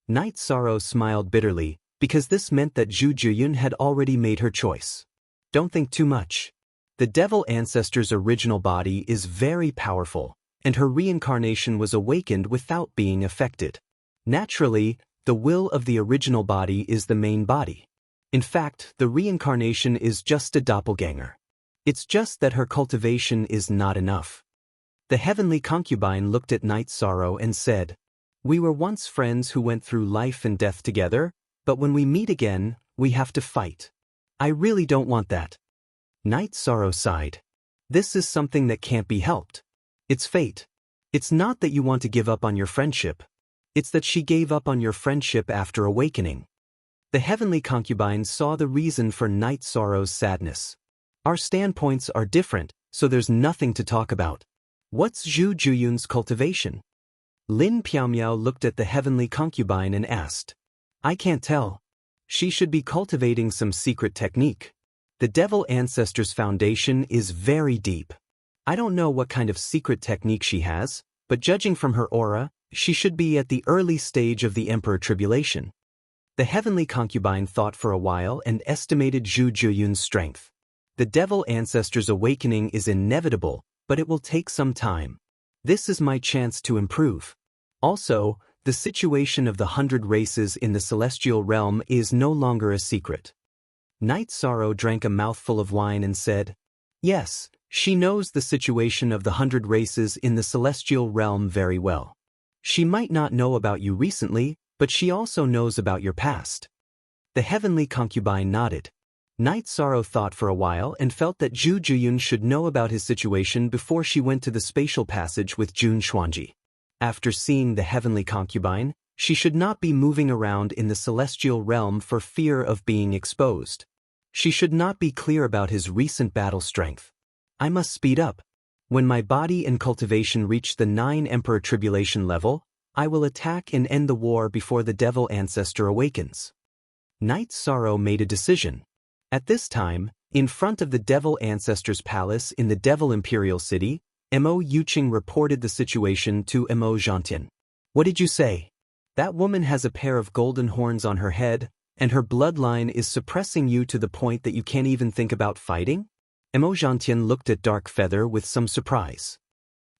Night Sorrow smiled bitterly, because this meant that Zhu Jiyun had already made her choice. Don't think too much. The devil ancestor's original body is very powerful, and her reincarnation was awakened without being affected. Naturally, the will of the original body is the main body. In fact, the reincarnation is just a doppelganger. It's just that her cultivation is not enough. The heavenly concubine looked at Night Sorrow and said, "We were once friends who went through life and death together, but when we meet again, we have to fight. I really don't want that." Night Sorrow sighed. This is something that can't be helped. It's fate. It's not that you want to give up on your friendship. It's that she gave up on your friendship after awakening. The heavenly concubine saw the reason for Night Sorrow's sadness. Our standpoints are different, so there's nothing to talk about. What's Zhu Jiyun's cultivation? Lin Piaomiao looked at the heavenly concubine and asked. I can't tell. She should be cultivating some secret technique. The devil ancestor's foundation is very deep. I don't know what kind of secret technique she has, but judging from her aura, she should be at the early stage of the Emperor Tribulation. The heavenly concubine thought for a while and estimated Zhu Jiyun's strength. The devil ancestor's awakening is inevitable, but it will take some time. This is my chance to improve. Also, the situation of the 100 races in the celestial realm is no longer a secret. Night Sorrow drank a mouthful of wine and said, Yes, she knows the situation of the 100 races in the celestial realm very well. She might not know about you recently, but she also knows about your past. The heavenly concubine nodded. Night Sorrow thought for a while and felt that Zhu Jiyun should know about his situation before she went to the spatial passage with Jun Xuanji. After seeing the heavenly concubine, she should not be moving around in the celestial realm for fear of being exposed. She should not be clear about his recent battle strength. I must speed up. When my body and cultivation reach the 9 Emperor Tribulation level, I will attack and end the war before the devil ancestor awakens. Night Sorrow made a decision. At this time, in front of the devil ancestor's palace in the devil imperial city, Mo Yuqing reported the situation to Mo Zhantian. What did you say? That woman has a pair of golden horns on her head, and her bloodline is suppressing you to the point that you can't even think about fighting? Mo Zhantian looked at Dark Feather with some surprise.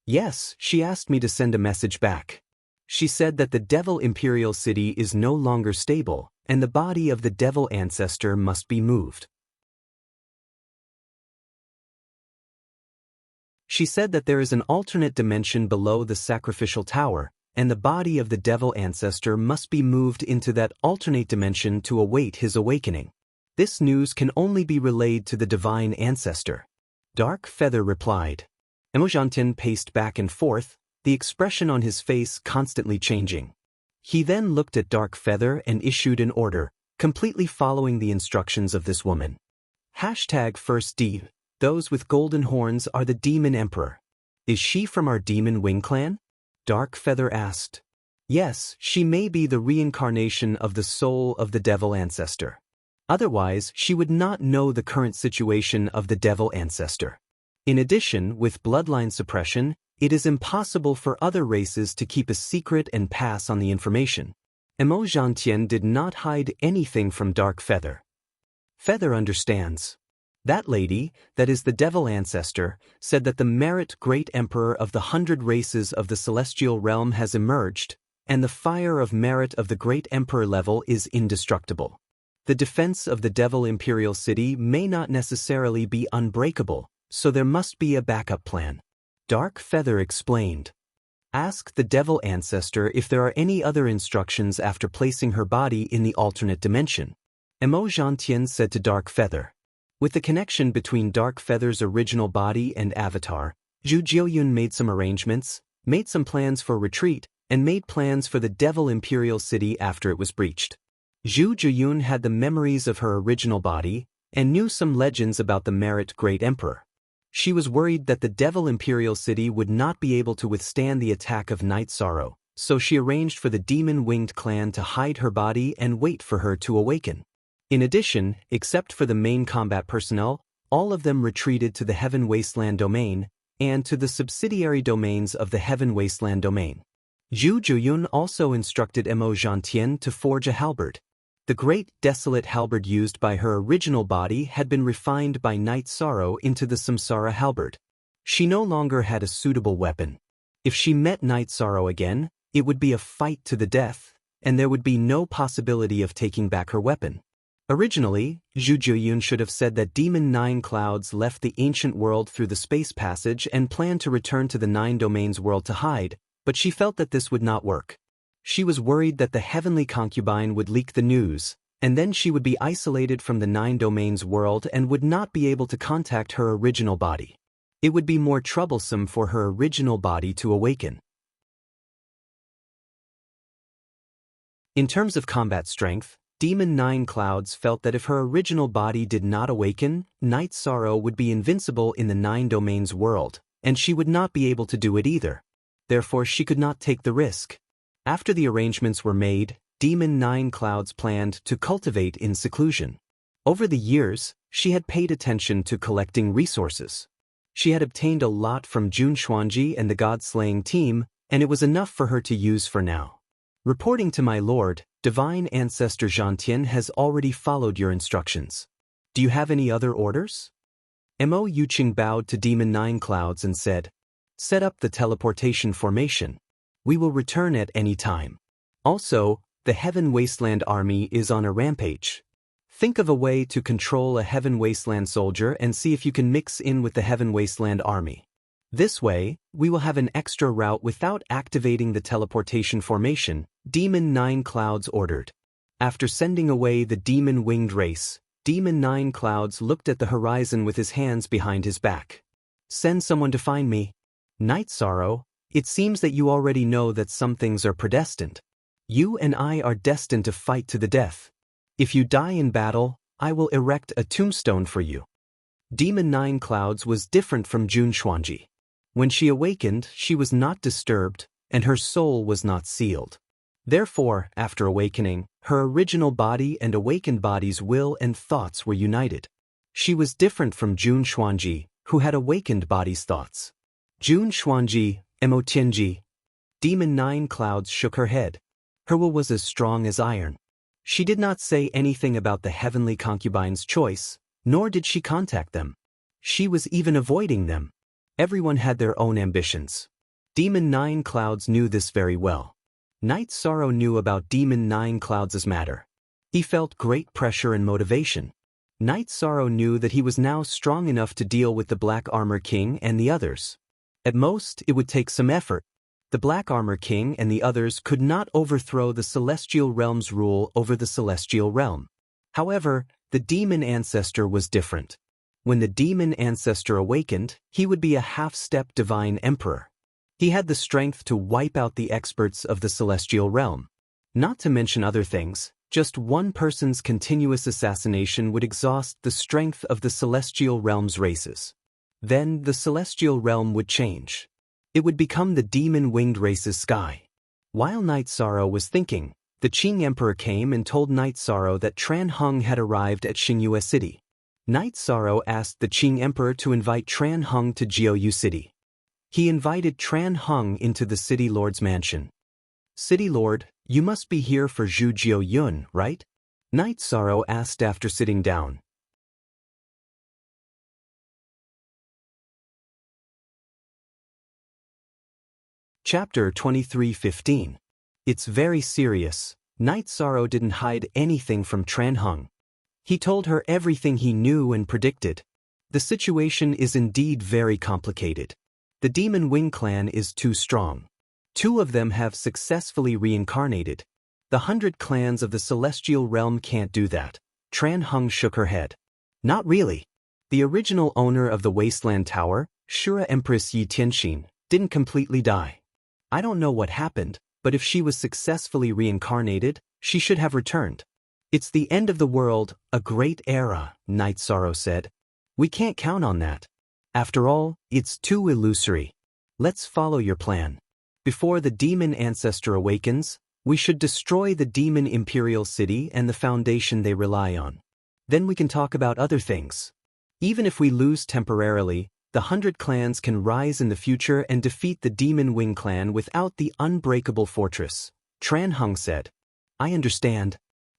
Yes, she asked me to send a message back. She said that the devil imperial city is no longer stable, and the body of the devil ancestor must be moved. She said that there is an alternate dimension below the sacrificial tower, and the body of the devil ancestor must be moved into that alternate dimension to await his awakening. This news can only be relayed to the divine ancestor. Dark Feather replied. Mo Zhantian paced back and forth, the expression on his face constantly changing. He then looked at Dark Feather and issued an order, completely following the instructions of this woman. #1D. Those with golden horns are the Demon Emperor. Is she from our Demon Wing clan? Dark Feather asked. Yes, she may be the reincarnation of the soul of the devil ancestor. Otherwise, she would not know the current situation of the devil ancestor. In addition, with bloodline suppression, it is impossible for other races to keep a secret and pass on the information. Mo Zhantian did not hide anything from Dark Feather. Feather understands. That lady, that is the devil ancestor, said that the Merit Great Emperor of the 100 races of the celestial realm has emerged, and the fire of merit of the Great Emperor level is indestructible. The defense of the devil imperial city may not necessarily be unbreakable, so there must be a backup plan. Dark Feather explained. Ask the devil ancestor if there are any other instructions after placing her body in the alternate dimension. Mo Zhantian said to Dark Feather. With the connection between Dark Feather's original body and avatar, Zhu Jiyun made some arrangements, made some plans for retreat, and made plans for the devil imperial city after it was breached. Zhu Jiyun had the memories of her original body, and knew some legends about the Merit Great Emperor. She was worried that the Devil Imperial City would not be able to withstand the attack of Night Sorrow, so she arranged for the Demon-Winged clan to hide her body and wait for her to awaken. In addition, except for the main combat personnel, all of them retreated to the Heaven Wasteland domain and to the subsidiary domains of the Heaven Wasteland domain. Zhu Juyun also instructed Mo Zhantian to forge a halberd. The great desolate halberd used by her original body had been refined by Night Sorrow into the Samsara halberd. She no longer had a suitable weapon. If she met Night Sorrow again, it would be a fight to the death, and there would be no possibility of taking back her weapon. Originally, Zhu Juyun should have said that Demon Nine Clouds left the ancient world through the space passage and planned to return to the Nine Domains world to hide, but she felt that this would not work. She was worried that the heavenly concubine would leak the news, and then she would be isolated from the Nine Domains world and would not be able to contact her original body. It would be more troublesome for her original body to awaken. In terms of combat strength, Demon Nine Clouds felt that if her original body did not awaken, Night Sorrow would be invincible in the Nine Domains world, and she would not be able to do it either. Therefore, she could not take the risk. After the arrangements were made, Demon Nine Clouds planned to cultivate in seclusion. Over the years, she had paid attention to collecting resources. She had obtained a lot from Jun Xuanji and the God-slaying team, and it was enough for her to use for now. Reporting to my lord, Divine Ancestor Zhantian has already followed your instructions. Do you have any other orders? Mo Yuqing bowed to Demon Nine Clouds and said, "Set up the teleportation formation. We will return at any time. Also, the Heaven Wasteland army is on a rampage. Think of a way to control a Heaven Wasteland soldier and see if you can mix in with the Heaven Wasteland army. This way, we will have an extra route without activating the teleportation formation," Demon Nine Clouds ordered. After sending away the demon-winged race, Demon Nine Clouds looked at the horizon with his hands behind his back. "Send someone to find me. Night Sorrow, it seems that you already know that some things are predestined. You and I are destined to fight to the death. If you die in battle, I will erect a tombstone for you." Demon Nine Clouds was different from Jun Xuanji. When she awakened, she was not disturbed, and her soul was not sealed. Therefore, after awakening, her original body and awakened body's will and thoughts were united. She was different from Jun Xuanji, who had awakened body's thoughts. Jun Xuanji, Mo Tianji. Demon Nine Clouds shook her head. Her will was as strong as iron. She did not say anything about the heavenly concubine's choice, nor did she contact them. She was even avoiding them. Everyone had their own ambitions. Demon Nine Clouds knew this very well. Night Sorrow knew about Demon Nine Clouds' matter. He felt great pressure and motivation. Night Sorrow knew that he was now strong enough to deal with the Black Armor King and the others. At most, it would take some effort. The Black Armor King and the others could not overthrow the Celestial Realm's rule over the Celestial Realm. However, the Demon Ancestor was different. When the Demon Ancestor awakened, he would be a half-step Divine Emperor. He had the strength to wipe out the experts of the Celestial Realm. Not to mention other things, just one person's continuous assassination would exhaust the strength of the Celestial Realm's races. Then the Celestial Realm would change. It would become the demon-winged race's sky. While Night Sorrow was thinking, the Qing Emperor came and told Night Sorrow that Tran Hung had arrived at Xingyue City. Night Sorrow asked the Qing Emperor to invite Tran Hung to Jiuyu City. He invited Tran Hung into the City Lord's mansion. "City Lord, you must be here for Zhu Jiuyun, right?" Night Sorrow asked after sitting down. Chapter 23:15. It's very serious. Night Sorrow didn't hide anything from Tran Hung. He told her everything he knew and predicted. The situation is indeed very complicated. The Demon Wing clan is too strong. 2 of them have successfully reincarnated. The 100 clans of the Celestial Realm can't do that. Tran Hung shook her head. Not really. The original owner of the Wasteland Tower, Shura Empress Yi Tianxin, didn't completely die. I don't know what happened, but if she was successfully reincarnated, she should have returned. It's the end of the world, a great era, Night Sorrow said. We can't count on that. After all, it's too illusory. Let's follow your plan. Before the demon ancestor awakens, we should destroy the demon imperial city and the foundation they rely on. Then we can talk about other things. Even if we lose temporarily, the 100 clans can rise in the future and defeat the Demon Wing clan without the unbreakable fortress, Tran Hung said. I understand.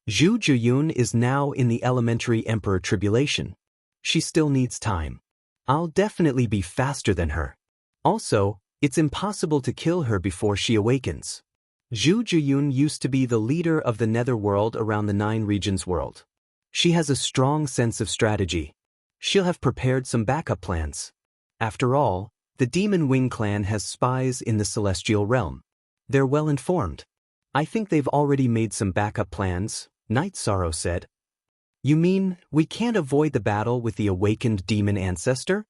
Zhu Juyun is now in the elementary emperor tribulation. She still needs time. I'll definitely be faster than her. Also, it's impossible to kill her before she awakens. Zhu Juyun used to be the leader of the netherworld around the 9 regions world. She has a strong sense of strategy. She'll have prepared some backup plans. After all, the Demon Wing clan has spies in the celestial realm. They're well informed. I think they've already made some backup plans, Night Sorrow said. You mean, we can't avoid the battle with the awakened demon ancestor?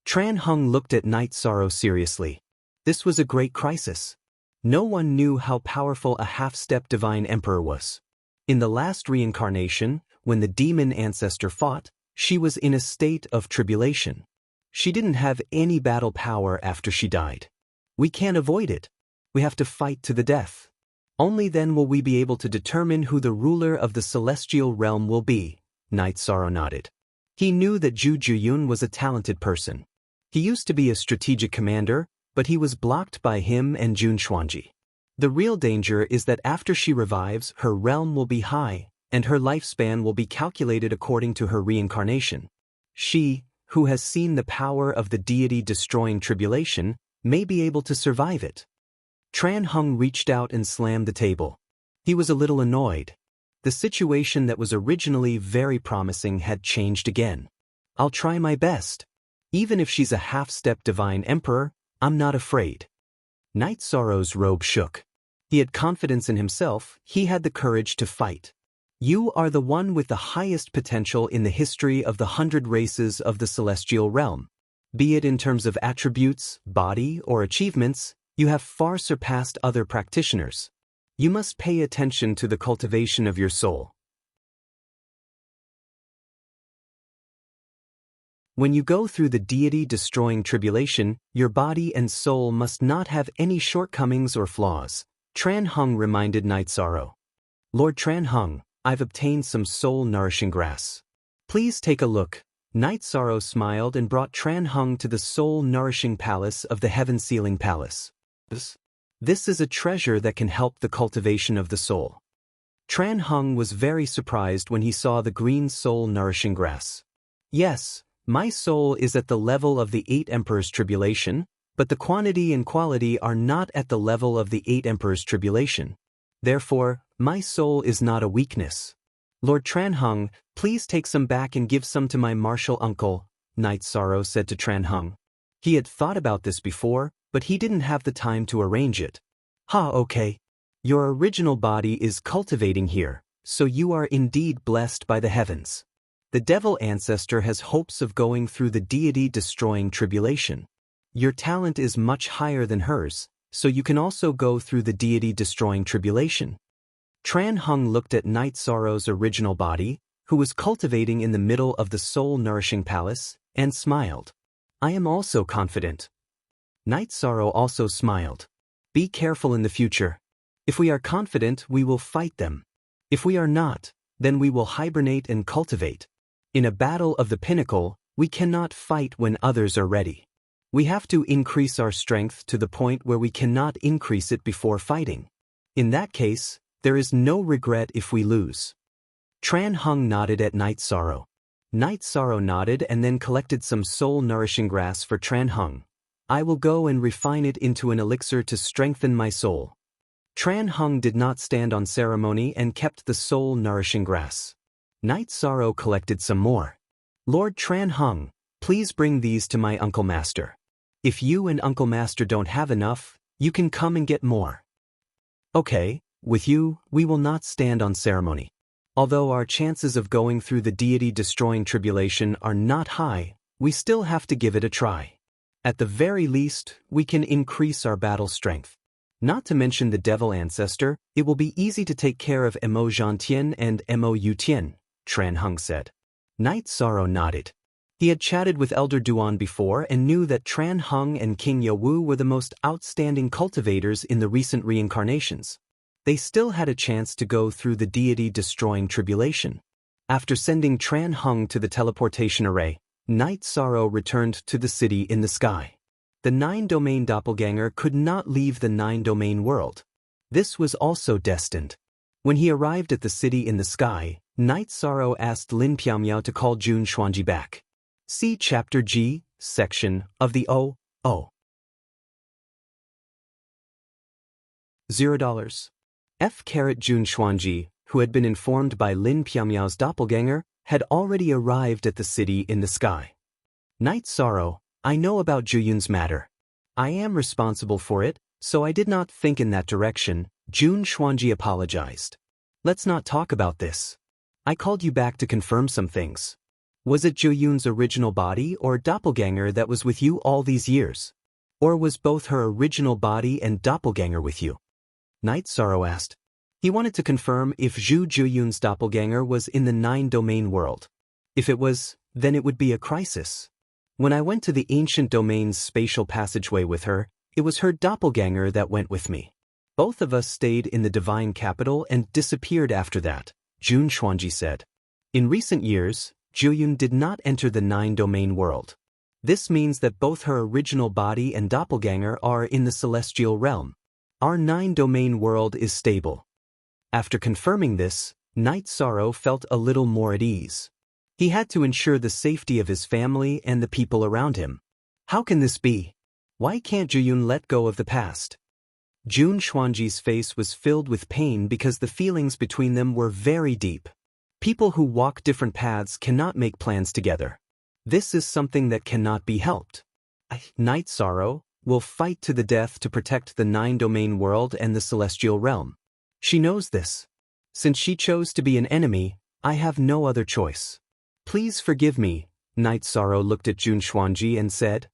Tran Hung looked at Night Sorrow seriously. This was a great crisis. No one knew how powerful a half-step divine emperor was. In the last reincarnation, when the demon ancestor fought, she was in a state of tribulation. She didn't have any battle power after she died. We can't avoid it. We have to fight to the death. Only then will we be able to determine who the ruler of the celestial realm will be, Night Sorrow nodded. He knew that Zhu Juyun was a talented person. He used to be a strategic commander, but he was blocked by him and Jun Xuanji. The real danger is that after she revives, her realm will be high, and her lifespan will be calculated according to her reincarnation. She, who has seen the power of the deity destroying tribulation, may be able to survive it. Tran Hung reached out and slammed the table. He was a little annoyed. The situation that was originally very promising had changed again. I'll try my best. Even if she's a half-step divine emperor, I'm not afraid. Night Sorrow's robe shook. He had confidence in himself, he had the courage to fight. You are the one with the highest potential in the history of the 100 races of the celestial realm. Be it in terms of attributes, body, or achievements, you have far surpassed other practitioners. You must pay attention to the cultivation of your soul. When you go through the deity-destroying tribulation, your body and soul must not have any shortcomings or flaws, Tran Hung reminded Night Sorrow. Lord Tran Hung, I've obtained some soul-nourishing grass. Please take a look. Night Sorrow smiled and brought Tran Hung to the soul-nourishing palace of the Heaven-Sealing Palace. This is a treasure that can help the cultivation of the soul. Tran Hung was very surprised when he saw the green soul-nourishing grass. Yes, my soul is at the level of the 8 Emperors' tribulation, but the quantity and quality are not at the level of the 8 Emperors' tribulation. Therefore, my soul is not a weakness. Lord Tran Hung, please take some back and give some to my martial uncle, Night Sorrow said to Tran Hung. He had thought about this before, but he didn't have the time to arrange it. Okay. Your original body is cultivating here, so you are indeed blessed by the heavens. The devil ancestor has hopes of going through the deity-destroying tribulation. Your talent is much higher than hers, so you can also go through the deity-destroying tribulation. Tran Hung looked at Night Sorrow's original body, who was cultivating in the middle of the soul-nourishing palace, and smiled. I am also confident. Night Sorrow also smiled. Be careful in the future. If we are confident, we will fight them. If we are not, then we will hibernate and cultivate. In a battle of the pinnacle, we cannot fight when others are ready. We have to increase our strength to the point where we cannot increase it before fighting. In that case, there is no regret if we lose. Tran Hung nodded at Night Sorrow. Night Sorrow nodded and then collected some soul-nourishing grass for Tran Hung. I will go and refine it into an elixir to strengthen my soul. Tran Hung did not stand on ceremony and kept the soul-nourishing grass. Night Sorrow collected some more. Lord Tran Hung, please bring these to my Uncle Master. If you and Uncle Master don't have enough, you can come and get more. Okay, with you, we will not stand on ceremony. Although our chances of going through the deity-destroying tribulation are not high, we still have to give it a try. At the very least, we can increase our battle strength. Not to mention the devil ancestor, it will be easy to take care of Mo Zhantian and Mo Yutian, Tran Hung said. Knight Sorrow nodded. He had chatted with Elder Duan before and knew that Tran Hung and King Yawu were the most outstanding cultivators in the recent reincarnations. They still had a chance to go through the deity-destroying tribulation. After sending Tran Hung to the teleportation array, Knight Sorrow returned to the city in the sky. The 9-domain doppelganger could not leave the 9-domain world. This was also destined. When he arrived at the city in the sky, Knight Sorrow asked Lin Piamiao to call Jun Xuanji back. See Chapter G, section of the O. $0. F. Jun Xuanji, who had been informed by Lin Piamiao's doppelganger, had already arrived at the city in the sky. Knight Sorrow, I know about Juyun's matter. I am responsible for it, so I did not think in that direction, Jun Xuanji apologized. Let's not talk about this. I called you back to confirm some things. Was it Juyun's original body or doppelganger that was with you all these years? Or was both her original body and doppelganger with you? Knight Sorrow asked. He wanted to confirm if Zhu Juyun's doppelganger was in the 9-domain world. If it was, then it would be a crisis. When I went to the ancient domain's spatial passageway with her, it was her doppelganger that went with me. Both of us stayed in the divine capital and disappeared after that, Jun Xuanji said. In recent years, Juyun did not enter the 9-domain world. This means that both her original body and doppelganger are in the celestial realm. Our 9-domain world is stable. After confirming this, Knight Sorrow felt a little more at ease. He had to ensure the safety of his family and the people around him. How can this be? Why can't Juyun let go of the past? Jun Xuanji's face was filled with pain because the feelings between them were very deep. People who walk different paths cannot make plans together. This is something that cannot be helped. Knight Sorrow will fight to the death to protect the 9-domain world and the celestial realm. She knows this. Since she chose to be an enemy, I have no other choice. Please forgive me, Knight Sorrow looked at Jun Xuanji and said.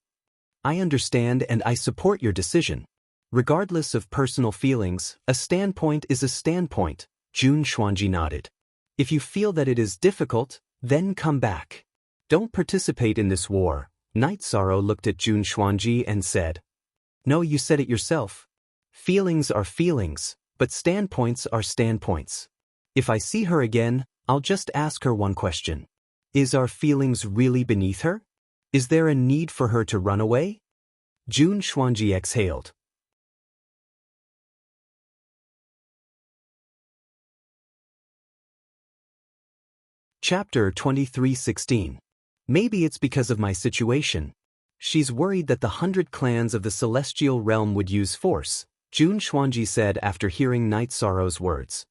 I understand and I support your decision. Regardless of personal feelings, a standpoint is a standpoint, Jun Xuanji nodded. If you feel that it is difficult, then come back. Don't participate in this war, Knight Sorrow looked at Jun Xuanji and said. No, you said it yourself. Feelings are feelings, but standpoints are standpoints. If I see her again, I'll just ask her one question. Is our feelings really beneath her? Is there a need for her to run away? Jun Xuanji exhaled. Chapter 23:16. Maybe it's because of my situation. She's worried that the 100 clans of the celestial realm would use force, Jun Xuanji said after hearing Knight Sorrow's words.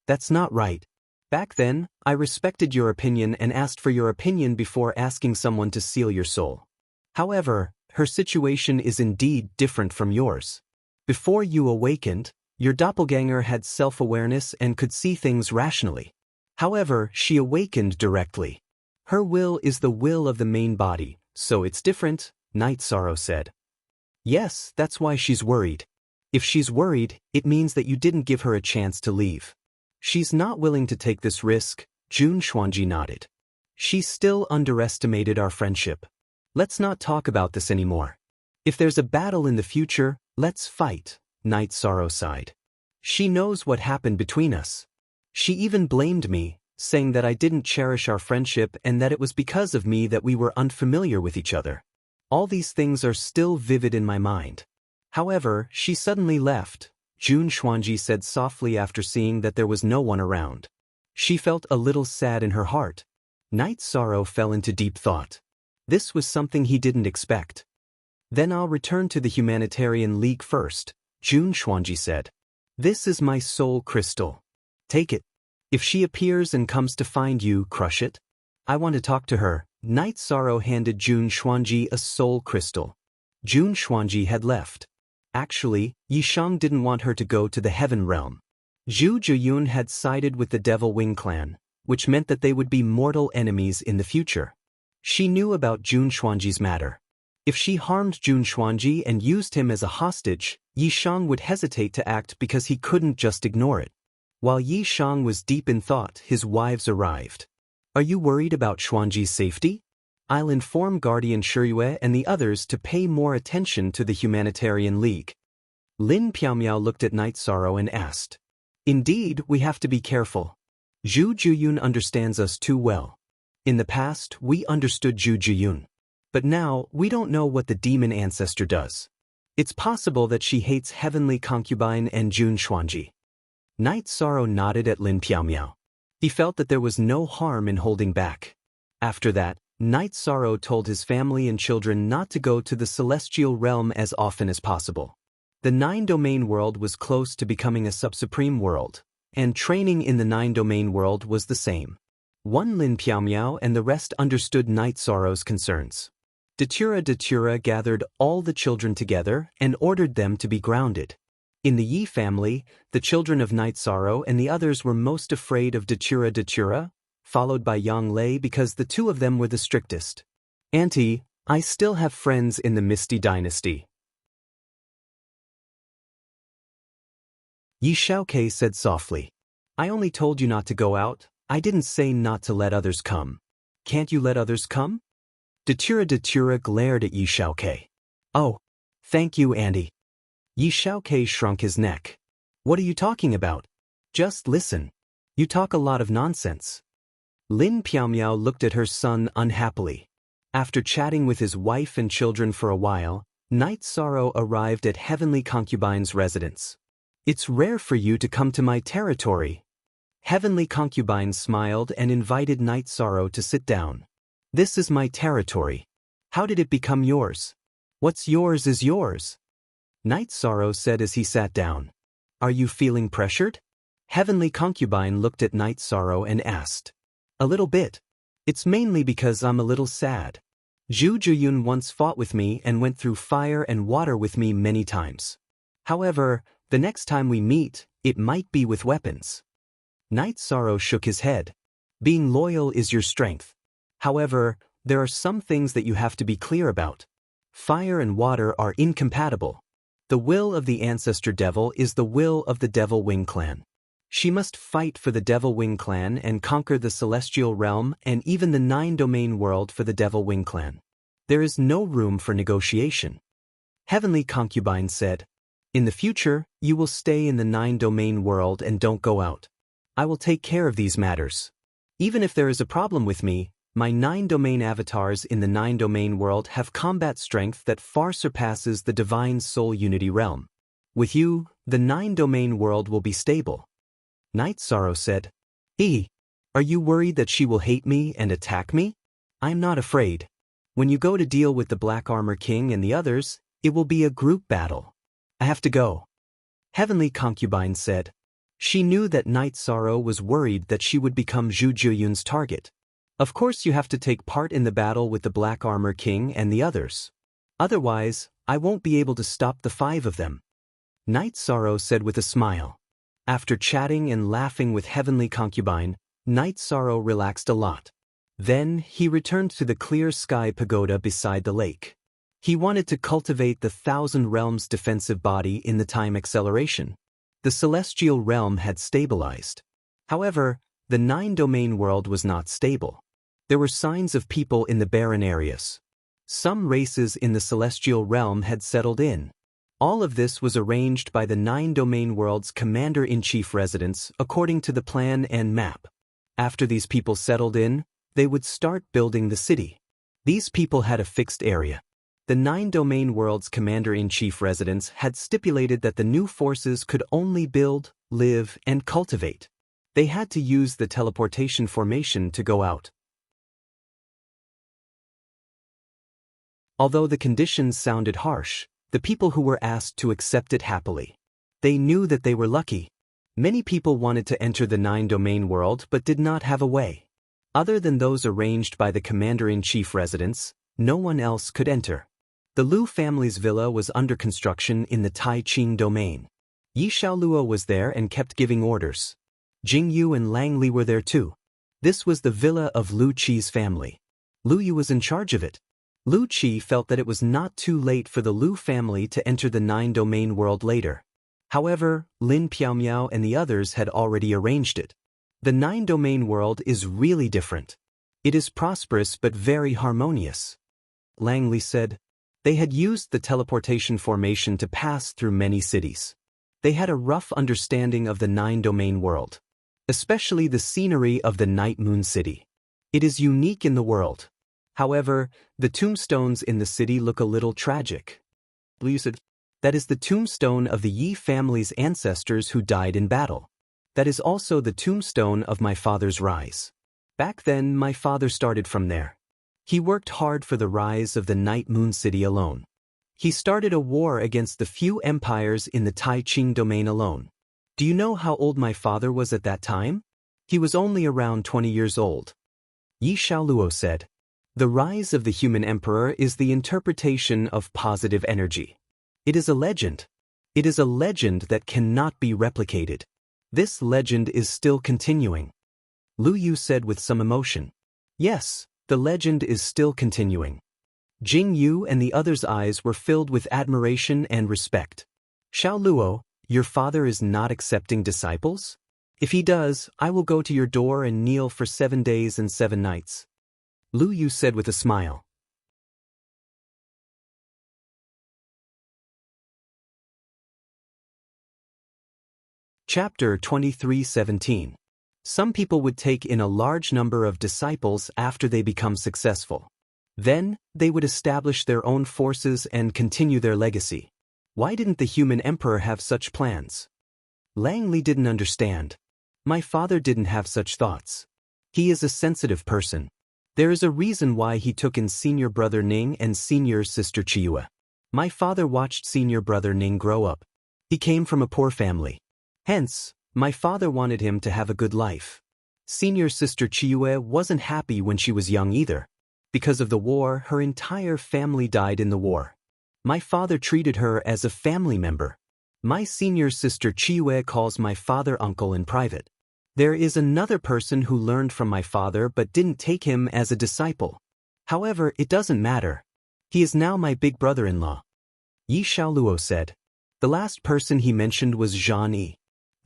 That's not right. Back then, I respected your opinion and asked for your opinion before asking someone to seal your soul. However, her situation is indeed different from yours. Before you awakened, your doppelganger had self-awareness and could see things rationally. However, she awakened directly. Her will is the will of the main body, so it's different, Knight Sorrow said. Yes, that's why she's worried. If she's worried, it means that you didn't give her a chance to leave. She's not willing to take this risk, Jun Xuanji nodded. She still underestimated our friendship. Let's not talk about this anymore. If there's a battle in the future, let's fight, Knight Sorrow sighed. She knows what happened between us. She even blamed me, saying that I didn't cherish our friendship and that it was because of me that we were unfamiliar with each other. All these things are still vivid in my mind. However, she suddenly left, Jun Xuanji said softly after seeing that there was no one around. She felt a little sad in her heart. Knight Sorrow fell into deep thought. This was something he didn't expect. Then I'll return to the Humanitarian League first, Jun Xuanji said. This is my soul crystal. Take it. If she appears and comes to find you, crush it. I want to talk to her. Knight Sorrow handed Jun Xuanji a soul crystal. Jun Xuanji had left. Actually, Yishang didn't want her to go to the heaven realm. Zhu Juyun had sided with the Devil Wing clan, which meant that they would be mortal enemies in the future. She knew about Jun Xuanji's matter. If she harmed Jun Xuanji and used him as a hostage, Yi Shang would hesitate to act because he couldn't just ignore it. While Yi Shang was deep in thought, his wives arrived. Are you worried about Xuanji's safety? I'll inform Guardian Shiyue and the others to pay more attention to the Humanitarian League. Lin Piaomiao looked at Night Sorrow and asked. Indeed, we have to be careful. Zhu Juyun understands us too well. In the past, we understood Zhu Juyun. But now, we don't know what the demon ancestor does. It's possible that she hates Heavenly Concubine and Jun Xuanji. Night Sorrow nodded at Lin Piaomiao. He felt that there was no harm in holding back. After that, Night Sorrow told his family and children not to go to the celestial realm as often as possible. The nine-domain world was close to becoming a sub-supreme world, and training in the nine-domain world was the same. One Lin Piaomiao and the rest understood Night Sorrow's concerns. Datura gathered all the children together and ordered them to be grounded. In the Yi family, the children of Night Sorrow and the others were most afraid of Datura, followed by Yang Lei because the two of them were the strictest. Auntie, I still have friends in the Misty Dynasty. Yi Shaokei said softly. I only told you not to go out, I didn't say not to let others come. Can't you let others come? Datura glared at Yi Shaokei. Oh, thank you, Auntie. Yi Shaokei shrunk his neck. What are you talking about? Just listen. You talk a lot of nonsense. Lin Piaomiao looked at her son unhappily. After chatting with his wife and children for a while, Night Sorrow arrived at Heavenly Concubine's residence. It's rare for you to come to my territory. Heavenly Concubine smiled and invited Night Sorrow to sit down. This is my territory. How did it become yours? What's yours is yours. Night Sorrow said as he sat down. Are you feeling pressured? Heavenly Concubine looked at Night Sorrow and asked. A little bit. It's mainly because I'm a little sad. Zhu Juyun once fought with me and went through fire and water with me many times. However, the next time we meet, it might be with weapons. Night Sorrow shook his head. Being loyal is your strength. However, there are some things that you have to be clear about. Fire and water are incompatible. The will of the Ancestor Devil is the will of the Devil Wing Clan. She must fight for the Devil Wing Clan and conquer the Celestial Realm and even the nine-domain world for the Devil Wing Clan. There is no room for negotiation. Heavenly Concubine said, in the future, you will stay in the nine-domain world and don't go out. I will take care of these matters. Even if there is a problem with me, my nine-domain avatars in the nine-domain world have combat strength that far surpasses the Divine Soul Unity realm. With you, the nine-domain world will be stable. Night Sorrow said, are you worried that she will hate me and attack me? I'm not afraid. When you go to deal with the Black Armor King and the others, it will be a group battle. I have to go. Heavenly Concubine said. She knew that Night Sorrow was worried that she would become Zhu Juyun's target. Of course you have to take part in the battle with the Black Armor King and the others. Otherwise, I won't be able to stop the five of them. Night Sorrow said with a smile. After chatting and laughing with Heavenly Concubine, Night Sorrow relaxed a lot. Then, he returned to the clear sky pagoda beside the lake. He wanted to cultivate the Thousand Realms defensive body in the time acceleration. The celestial realm had stabilized. However, the nine-domain world was not stable. There were signs of people in the barren areas. Some races in the celestial realm had settled in. All of this was arranged by the nine-domain world's commander-in-chief residence according to the plan and map. After these people settled in, they would start building the city. These people had a fixed area. The nine-domain world's commander-in-chief residence had stipulated that the new forces could only build, live, and cultivate. They had to use the teleportation formation to go out. Although the conditions sounded harsh, the people who were asked to accept it happily. They knew that they were lucky. Many people wanted to enter the nine-domain world but did not have a way. Other than those arranged by the commander-in-chief residence, no one else could enter. The Lu family's villa was under construction in the Tai-Ching domain. Yi Xiaoluo was there and kept giving orders. Jing Yu and Lang Li were there too. This was the villa of Lu Qi's family. Lu Yu was in charge of it. Lu Qi felt that it was not too late for the Lu family to enter the nine-domain world later. However, Lin Piaomiao and the others had already arranged it. The nine-domain world is really different. It is prosperous but very harmonious. Lang Li said. They had used the teleportation formation to pass through many cities. They had a rough understanding of the nine-domain world, especially the scenery of the Night Moon City. It is unique in the world. However, the tombstones in the city look a little tragic. Liu said, that is the tombstone of the Yi family's ancestors who died in battle. That is also the tombstone of my father's rise. Back then, my father started from there. He worked hard for the rise of the Night Moon City alone. He started a war against the few empires in the Tai Ching domain alone. Do you know how old my father was at that time? He was only around 20 years old. Yi Xiaoluo said, the rise of the human emperor is the interpretation of positive energy. It is a legend. It is a legend that cannot be replicated. This legend is still continuing. Lu Yu said with some emotion. Yes, the legend is still continuing. Jing Yu and the others' eyes were filled with admiration and respect. Xiaoluo, your father is not accepting disciples? If he does, I will go to your door and kneel for 7 days and 7 nights. Lu Yu said with a smile. Chapter 23:17. Some people would take in a large number of disciples after they become successful. Then, they would establish their own forces and continue their legacy. Why didn't the human emperor have such plans? Lang Li didn't understand. My father didn't have such thoughts. He is a sensitive person. There is a reason why he took in senior brother Ning and senior sister Chiyue. My father watched senior brother Ning grow up. He came from a poor family. Hence, my father wanted him to have a good life. Senior sister Chiyue wasn't happy when she was young either. Because of the war, her entire family died in the war. My father treated her as a family member. My senior sister Chiyue calls my father uncle in private. There is another person who learned from my father but didn't take him as a disciple. However, it doesn't matter. He is now my big brother-in-law. Yi Xiaoluo said. The last person he mentioned was Zhang Yi.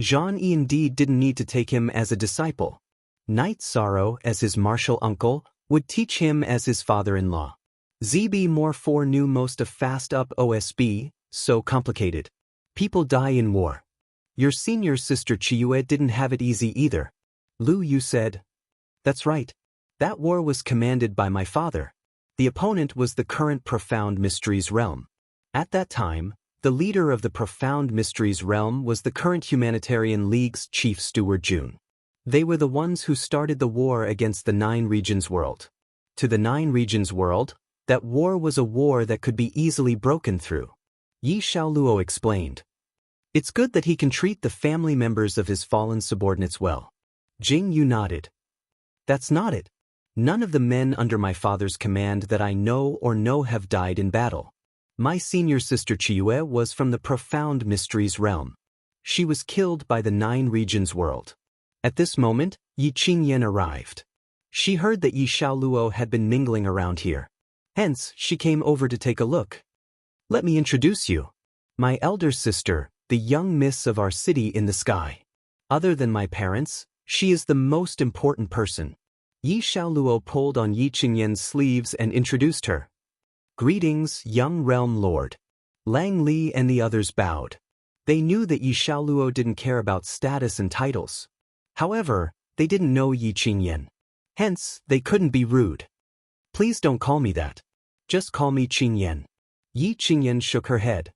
Zhang Yi indeed didn't need to take him as a disciple. Night Sorrow, as his martial uncle, would teach him as his father-in-law. ZB more 4 knew most of fast up OSB, so complicated. People die in war. Your senior sister Chiyue didn't have it easy either. Lu Yu said. That's right. That war was commanded by my father. The opponent was the current Profound Mysteries realm. At that time, the leader of the Profound Mysteries realm was the current Humanitarian League's chief steward Jun. They were the ones who started the war against the Nine Regions world. To the Nine Regions world, that war was a war that could be easily broken through. Yi Xiaoluo explained. It's good that he can treat the family members of his fallen subordinates well. Jing Yu nodded. That's not it. None of the men under my father's command that I know have died in battle. My senior sister Chiyue was from the Profound Mysteries realm. She was killed by the Nine Regions world. At this moment, Yi Qingyan arrived. She heard that Yi Xiaoluo had been mingling around here. Hence, she came over to take a look. Let me introduce you. My elder sister, the young miss of our city in the sky. Other than my parents, she is the most important person. Yi Xiaoluo pulled on Yi Qingyan's sleeves and introduced her. Greetings, young realm lord. Lang Li and the others bowed. They knew that Yi Xiaoluo didn't care about status and titles. However, they didn't know Yi Qingyan. Hence, they couldn't be rude. Please don't call me that. Just call me Qingyan. Yi Qingyan shook her head.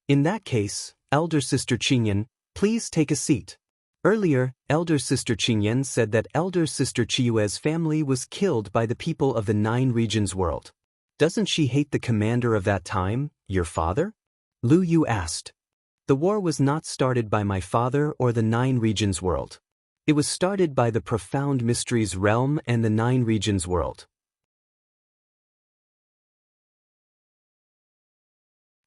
In that case, elder sister Qingyan, please take a seat. Earlier, elder sister Qingyan said that elder sister Chiyue's family was killed by the people of the Nine Regions world. Doesn't she hate the commander of that time, your father? Lu Yu asked. The war was not started by my father or the Nine Regions world. It was started by the Profound Mysteries realm and the Nine Regions world.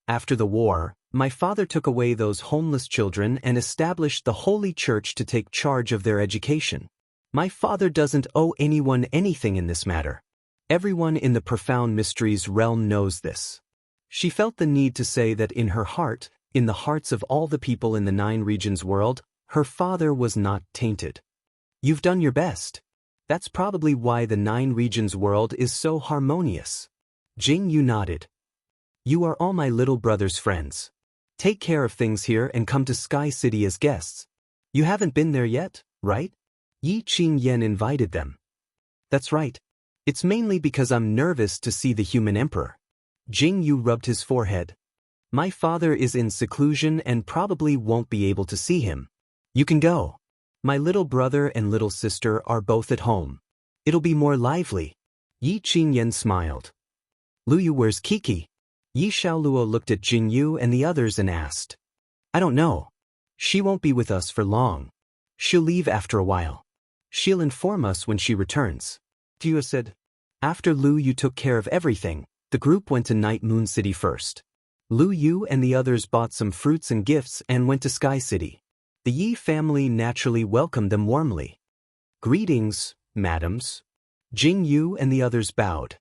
After the war, my father took away those homeless children and established the Holy Church to take charge of their education. My father doesn't owe anyone anything in this matter. Everyone in the profound mysteries realm knows this. She felt the need to say that in her heart, in the hearts of all the people in the 9 regions world, her father was not tainted. You've done your best. That's probably why the 9 regions world is so harmonious. Jing Yu nodded. You are all my little brother's friends. Take care of things here and come to Sky City as guests. You haven't been there yet, right? Yi Qingyan invited them. That's right. It's mainly because I'm nervous to see the human emperor. Jing Yu rubbed his forehead. My father is in seclusion and probably won't be able to see him. You can go. My little brother and little sister are both at home. It'll be more lively. Yi Qingyan smiled. Lu Yu, where's Kiki? Yi Xiaoluo looked at Jing Yu and the others and asked. I don't know. She won't be with us for long. She'll leave after a while. She'll inform us when she returns. Tua said. After Lu Yu took care of everything, the group went to Night Moon City first. Lu Yu and the others bought some fruits and gifts and went to Sky City. The Yi family naturally welcomed them warmly. Greetings, madams. Jing Yu and the others bowed.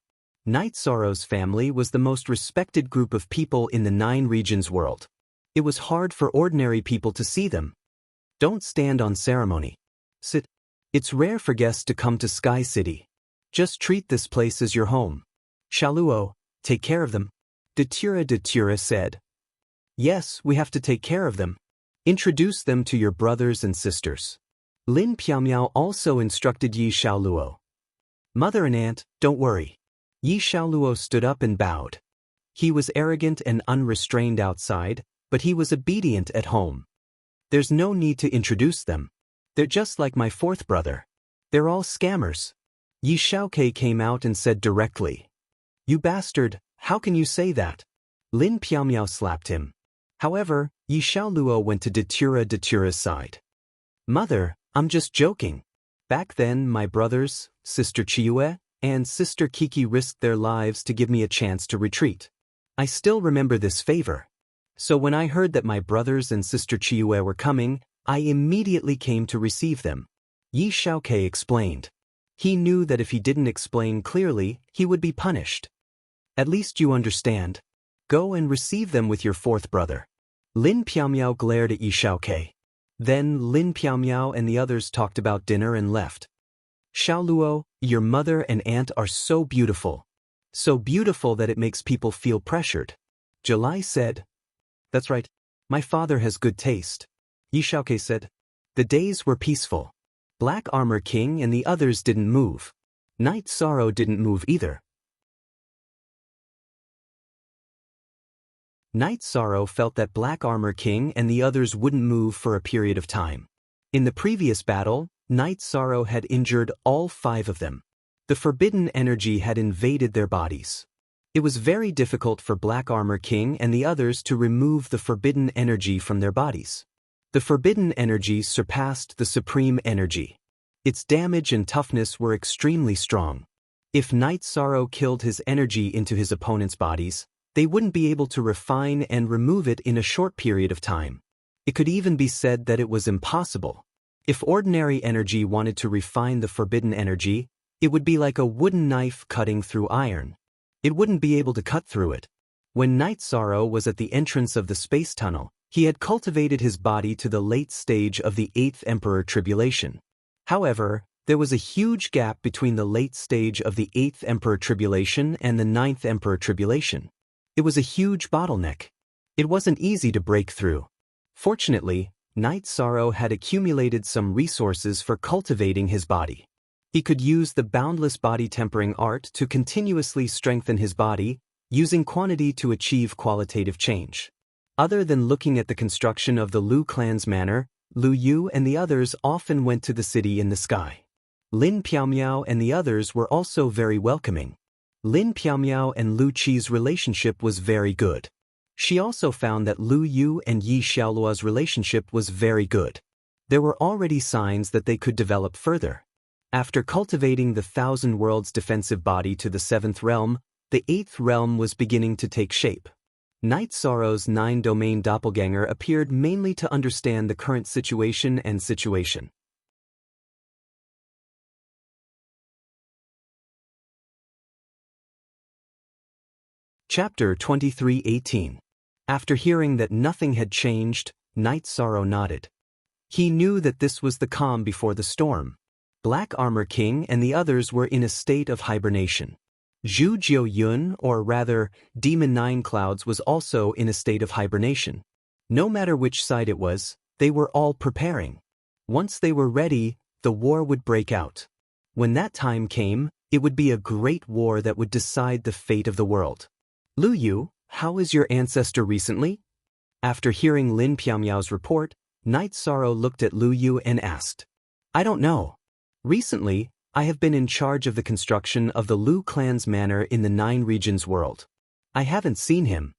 Night Sorrow's family was the most respected group of people in the 9 regions world. It was hard for ordinary people to see them. Don't stand on ceremony. Sit. It's rare for guests to come to Sky City. Just treat this place as your home. Xiaoluo, take care of them. Datura said. Yes, we have to take care of them. Introduce them to your brothers and sisters. Lin Piaomiao also instructed Yi Xiaoluo. Mother and aunt, don't worry. Yi Xiaoluo stood up and bowed. He was arrogant and unrestrained outside, but he was obedient at home. There's no need to introduce them. They're just like my 4th brother. They're all scammers. Yi Xiaokei came out and said directly. You bastard, how can you say that? Lin Piaomiao slapped him. However, Yi Xiaoluo went to Datura's side. Mother, I'm just joking. Back then my brothers, Sister Chiue, and Sister Kiki risked their lives to give me a chance to retreat. I still remember this favor. So when I heard that my brothers and Sister Chiue were coming, I immediately came to receive them. Yi Xiaokei explained. He knew that if he didn't explain clearly, he would be punished. At least you understand. Go and receive them with your 4th brother. Lin Piaomiao glared at Yi Xiaokei. Then Lin Piaomiao and the others talked about dinner and left. Xiaoluo, your mother and aunt are so beautiful. So beautiful that it makes people feel pressured. July said. That's right. My father has good taste. Yi Xiaokei said. The days were peaceful. Black Armor King and the others didn't move. Night Sorrow didn't move either. Night Sorrow felt that Black Armor King and the others wouldn't move for a period of time. In the previous battle, Night Sorrow had injured all 5 of them. The forbidden energy had invaded their bodies. It was very difficult for Black Armor King and the others to remove the forbidden energy from their bodies. The forbidden energy surpassed the supreme energy. Its damage and toughness were extremely strong. If Night Sorrow killed his energy into his opponent's bodies, they wouldn't be able to refine and remove it in a short period of time. It could even be said that it was impossible. If ordinary energy wanted to refine the forbidden energy, it would be like a wooden knife cutting through iron. It wouldn't be able to cut through it. When Night Sorrow was at the entrance of the space tunnel, he had cultivated his body to the late stage of the 8th Emperor Tribulation. However, there was a huge gap between the late stage of the 8th Emperor Tribulation and the 9th Emperor Tribulation. It was a huge bottleneck. It wasn't easy to break through. Fortunately, Night Sorrow had accumulated some resources for cultivating his body. He could use the boundless body tempering art to continuously strengthen his body, using quantity to achieve qualitative change. Other than looking at the construction of the Lu clan's manor, Lu Yu and the others often went to the city in the sky. Lin Piaomiao and the others were also very welcoming. Lin Piaomiao and Lu Qi's relationship was very good. She also found that Lu Yu and Yi Xiaoluo's relationship was very good. There were already signs that they could develop further. After cultivating the 1,000 Worlds defensive body to the 7th realm, the 8th realm was beginning to take shape. Night Sorrow's 9-domain doppelganger appeared mainly to understand the current situation and situation. Chapter 23:18. After hearing that nothing had changed, Night Sorrow nodded. He knew that this was the calm before the storm. Black Armor King and the others were in a state of hibernation. Zhu Jiuyun, or rather, Demon Nine Clouds, was also in a state of hibernation. No matter which side it was, they were all preparing. Once they were ready, the war would break out. When that time came, it would be a great war that would decide the fate of the world. Lu Yu, how is your ancestor recently? After hearing Lin Piaomiao's report, Night Sorrow looked at Lu Yu and asked. I don't know. Recently, I have been in charge of the construction of the Lu clan's manor in the Nine Regions world. I haven't seen him.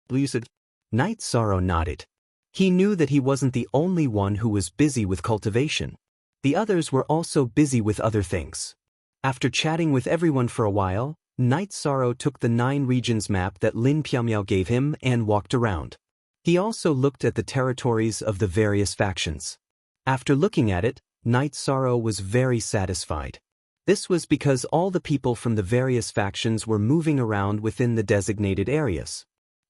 Lu Yu said. Night Sorrow nodded. He knew that he wasn't the only one who was busy with cultivation. The others were also busy with other things. After chatting with everyone for a while, Night Sorrow took the Nine Regions map that Lin Piaomiao gave him and walked around. He also looked at the territories of the various factions. After looking at it, Night Sorrow was very satisfied. This was because all the people from the various factions were moving around within the designated areas.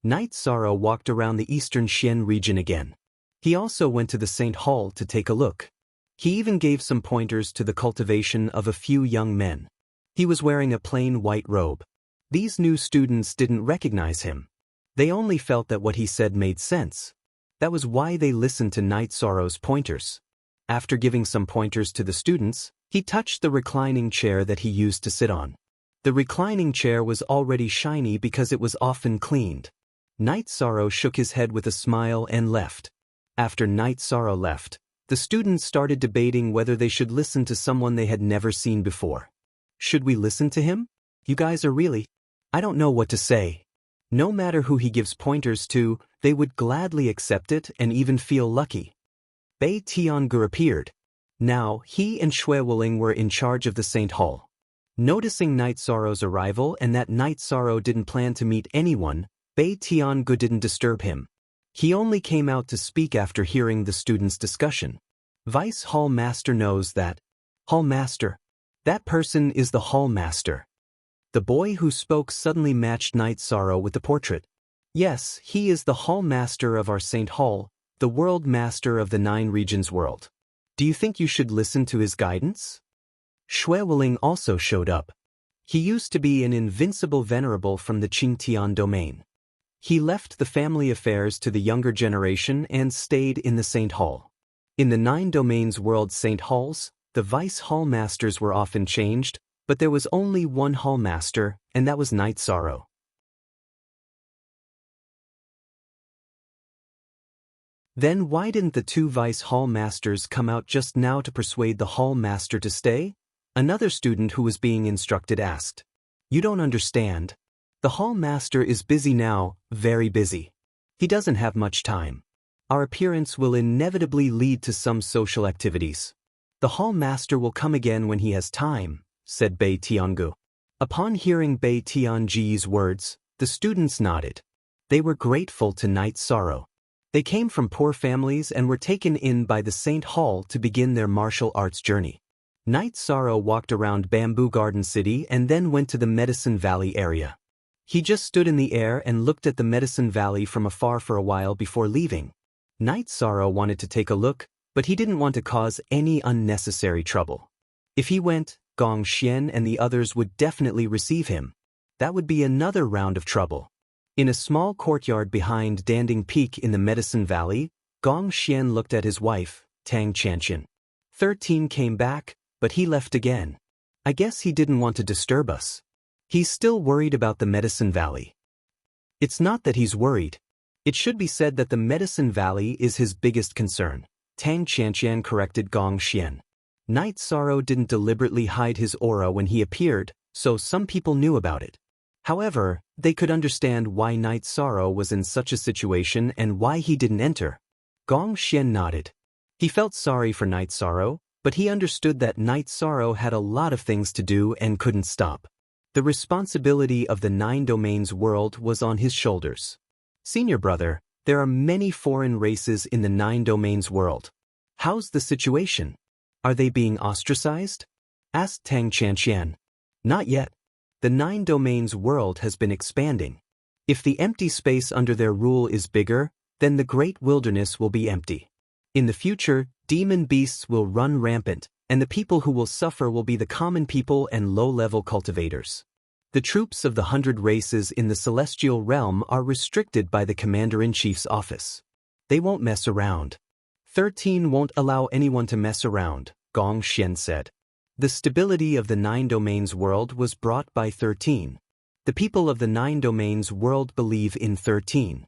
Night Sorrow walked around the eastern Xian region again. He also went to the Saint Hall to take a look. He even gave some pointers to the cultivation of a few young men. He was wearing a plain white robe. These new students didn't recognize him. They only felt that what he said made sense. That was why they listened to Night Sorrow's pointers. After giving some pointers to the students, he touched the reclining chair that he used to sit on. The reclining chair was already shiny because it was often cleaned. Night Sorrow shook his head with a smile and left. After Night Sorrow left, the students started debating whether they should listen to someone they had never seen before. Should we listen to him? You guys are really... I don't know what to say. No matter who he gives pointers to, they would gladly accept it and even feel lucky. Bei Tiangu appeared. Now, he and Xue Wuling were in charge of the Saint Hall. Noticing Night Sorrow's arrival and that Night Sorrow didn't plan to meet anyone, Bei Tiangu didn't disturb him. He only came out to speak after hearing the students' discussion. Vice Hall Master knows that. Hall Master. That person is the Hall Master. The boy who spoke suddenly matched Night Sorrow with the portrait. Yes, he is the Hall Master of our Saint Hall, the World Master of the Nine Regions world. Do you think you should listen to his guidance? Xue Wuling also showed up. He used to be an invincible venerable from the Qingtian domain. He left the family affairs to the younger generation and stayed in the Saint Hall. In the Nine Domains world Saint Halls, the Vice Hall Masters were often changed, but there was only one Hall Master, and that was Night Sorrow. Then why didn't the two Vice Hall Masters come out just now to persuade the Hall Master to stay? Another student who was being instructed asked. You don't understand. The Hall Master is busy now, very busy. He doesn't have much time. Our appearance will inevitably lead to some social activities. The Hall Master will come again when he has time, said Bei Tiangu. Upon hearing Bei Tianji's words, the students nodded. They were grateful to Night Sorrow. They came from poor families and were taken in by the Saint Hall to begin their martial arts journey. Night Sorrow walked around Bamboo Garden City and then went to the Medicine Valley area. He just stood in the air and looked at the Medicine Valley from afar for a while before leaving. Night Sorrow wanted to take a look, but he didn't want to cause any unnecessary trouble. If he went, Gong Xian and the others would definitely receive him. That would be another round of trouble. In a small courtyard behind Danding Peak in the Medicine Valley, Gong Xian looked at his wife, Tang Chanqian. 13 came back, but he left again. I guess he didn't want to disturb us. He's still worried about the Medicine Valley. It's not that he's worried. It should be said that the Medicine Valley is his biggest concern. Tang Chanqian corrected Gong Xian. Night Sorrow didn't deliberately hide his aura when he appeared, so some people knew about it. However, they could understand why Night Sorrow was in such a situation and why he didn't enter. Gong Xian nodded. He felt sorry for Night Sorrow, but he understood that Night Sorrow had a lot of things to do and couldn't stop. The responsibility of the Nine Domains world was on his shoulders. Senior brother, there are many foreign races in the Nine Domains world. How's the situation? Are they being ostracized? Asked Tang Chanqian. Not yet. The Nine Domains world has been expanding. If the empty space under their rule is bigger, then the great wilderness will be empty. In the future, demon beasts will run rampant, and the people who will suffer will be the common people and low-level cultivators. The troops of the 100 races in the celestial realm are restricted by the commander-in-chief's office. They won't mess around. 13 won't allow anyone to mess around, Gong Xian said. The stability of the 9 domains world was brought by 13. The people of the 9 domains world believe in 13.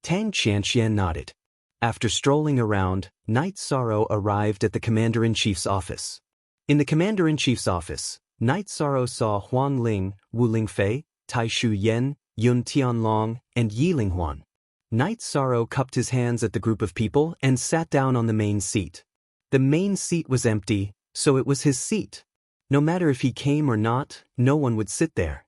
Tang Qianxian nodded. After strolling around, Night Sorrow arrived at the commander-in-chief's office. In the commander-in-chief's office, Night Sorrow saw Huang Ling, Wu Lingfei, Tai Shu Yen, Yun Tianlong, and Yi Linghuan. Night Sorrow cupped his hands at the group of people and sat down on the main seat. The main seat was empty, so it was his seat. No matter if he came or not, no one would sit there.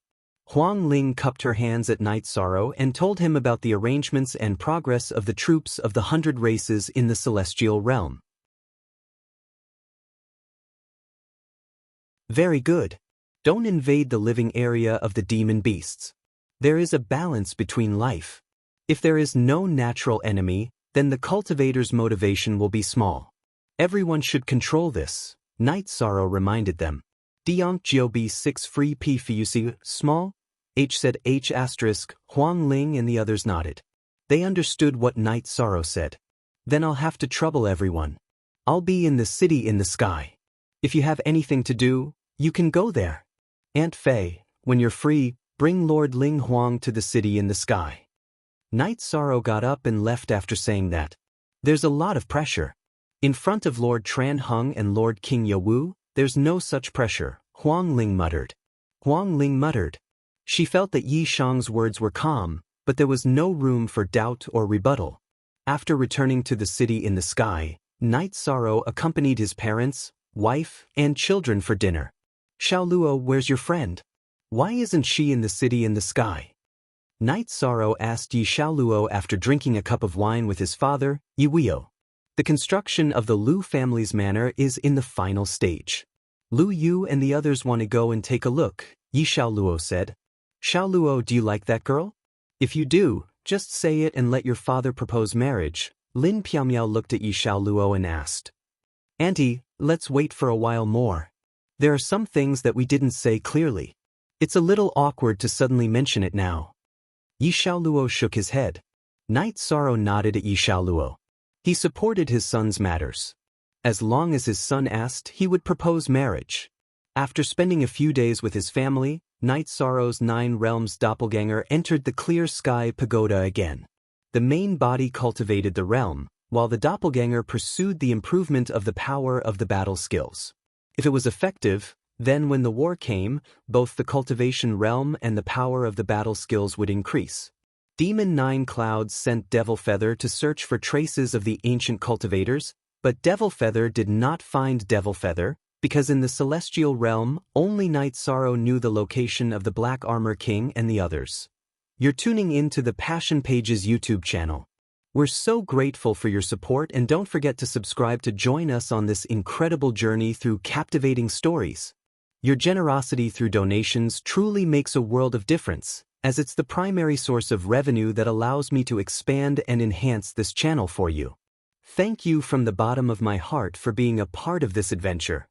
Huang Ling cupped her hands at Night Sorrow and told him about the arrangements and progress of the troops of the 100 races in the celestial realm. Very good. Don't invade the living area of the demon beasts. There is a balance between life. If there is no natural enemy, then the cultivator's motivation will be small. Everyone should control this, Night Sorrow reminded them. Dianc Job 6 free p fuc small? H said H asterisk, Huang Ling and the others nodded. They understood what Night Sorrow said. Then I'll have to trouble everyone. I'll be in the city in the sky. If you have anything to do, you can go there. Aunt Fei, when you're free, bring Lord Ling Huang to the city in the sky. Night Sorrow got up and left after saying that. There's a lot of pressure. In front of Lord Tran Hung and Lord King Yowu, there's no such pressure, Huang Ling muttered. Huang Ling muttered. She felt that Yi Shang's words were calm, but there was no room for doubt or rebuttal. After returning to the city in the sky, Night Sorrow accompanied his parents, wife, and children for dinner. Xiaoluo, where's your friend? Why isn't she in the city in the sky? Night Sorrow asked Yi Xiaoluo after drinking a cup of wine with his father, Yi Wio. The construction of the Lu family's manor is in the final stage. Lu Yu and the others want to go and take a look, Yi Xiaoluo said. Xiaoluo, do you like that girl? If you do, just say it and let your father propose marriage. Lin Piamiao looked at Yi Xiaoluo and asked. Auntie, let's wait for a while more. There are some things that we didn't say clearly. It's a little awkward to suddenly mention it now. Yi Xiaoluo shook his head. Night Sorrow nodded at Yi Xiaoluo. He supported his son's matters. As long as his son asked, he would propose marriage. After spending a few days with his family, Night Sorrow's 9 realms doppelganger entered the clear sky pagoda again. The main body cultivated the realm, while the doppelganger pursued the improvement of the power of the battle skills. If it was effective, then when the war came, both the cultivation realm and the power of the battle skills would increase. Demon 9 Clouds sent Devil Feather to search for traces of the ancient cultivators, but Devil Feather did not find Devil Feather, because in the celestial realm, only Night Sorrow knew the location of the Black Armor King and the others. You're tuning in to the Passion Pages YouTube channel. We're so grateful for your support, and don't forget to subscribe to join us on this incredible journey through captivating stories. Your generosity through donations truly makes a world of difference, as it's the primary source of revenue that allows me to expand and enhance this channel for you. Thank you from the bottom of my heart for being a part of this adventure.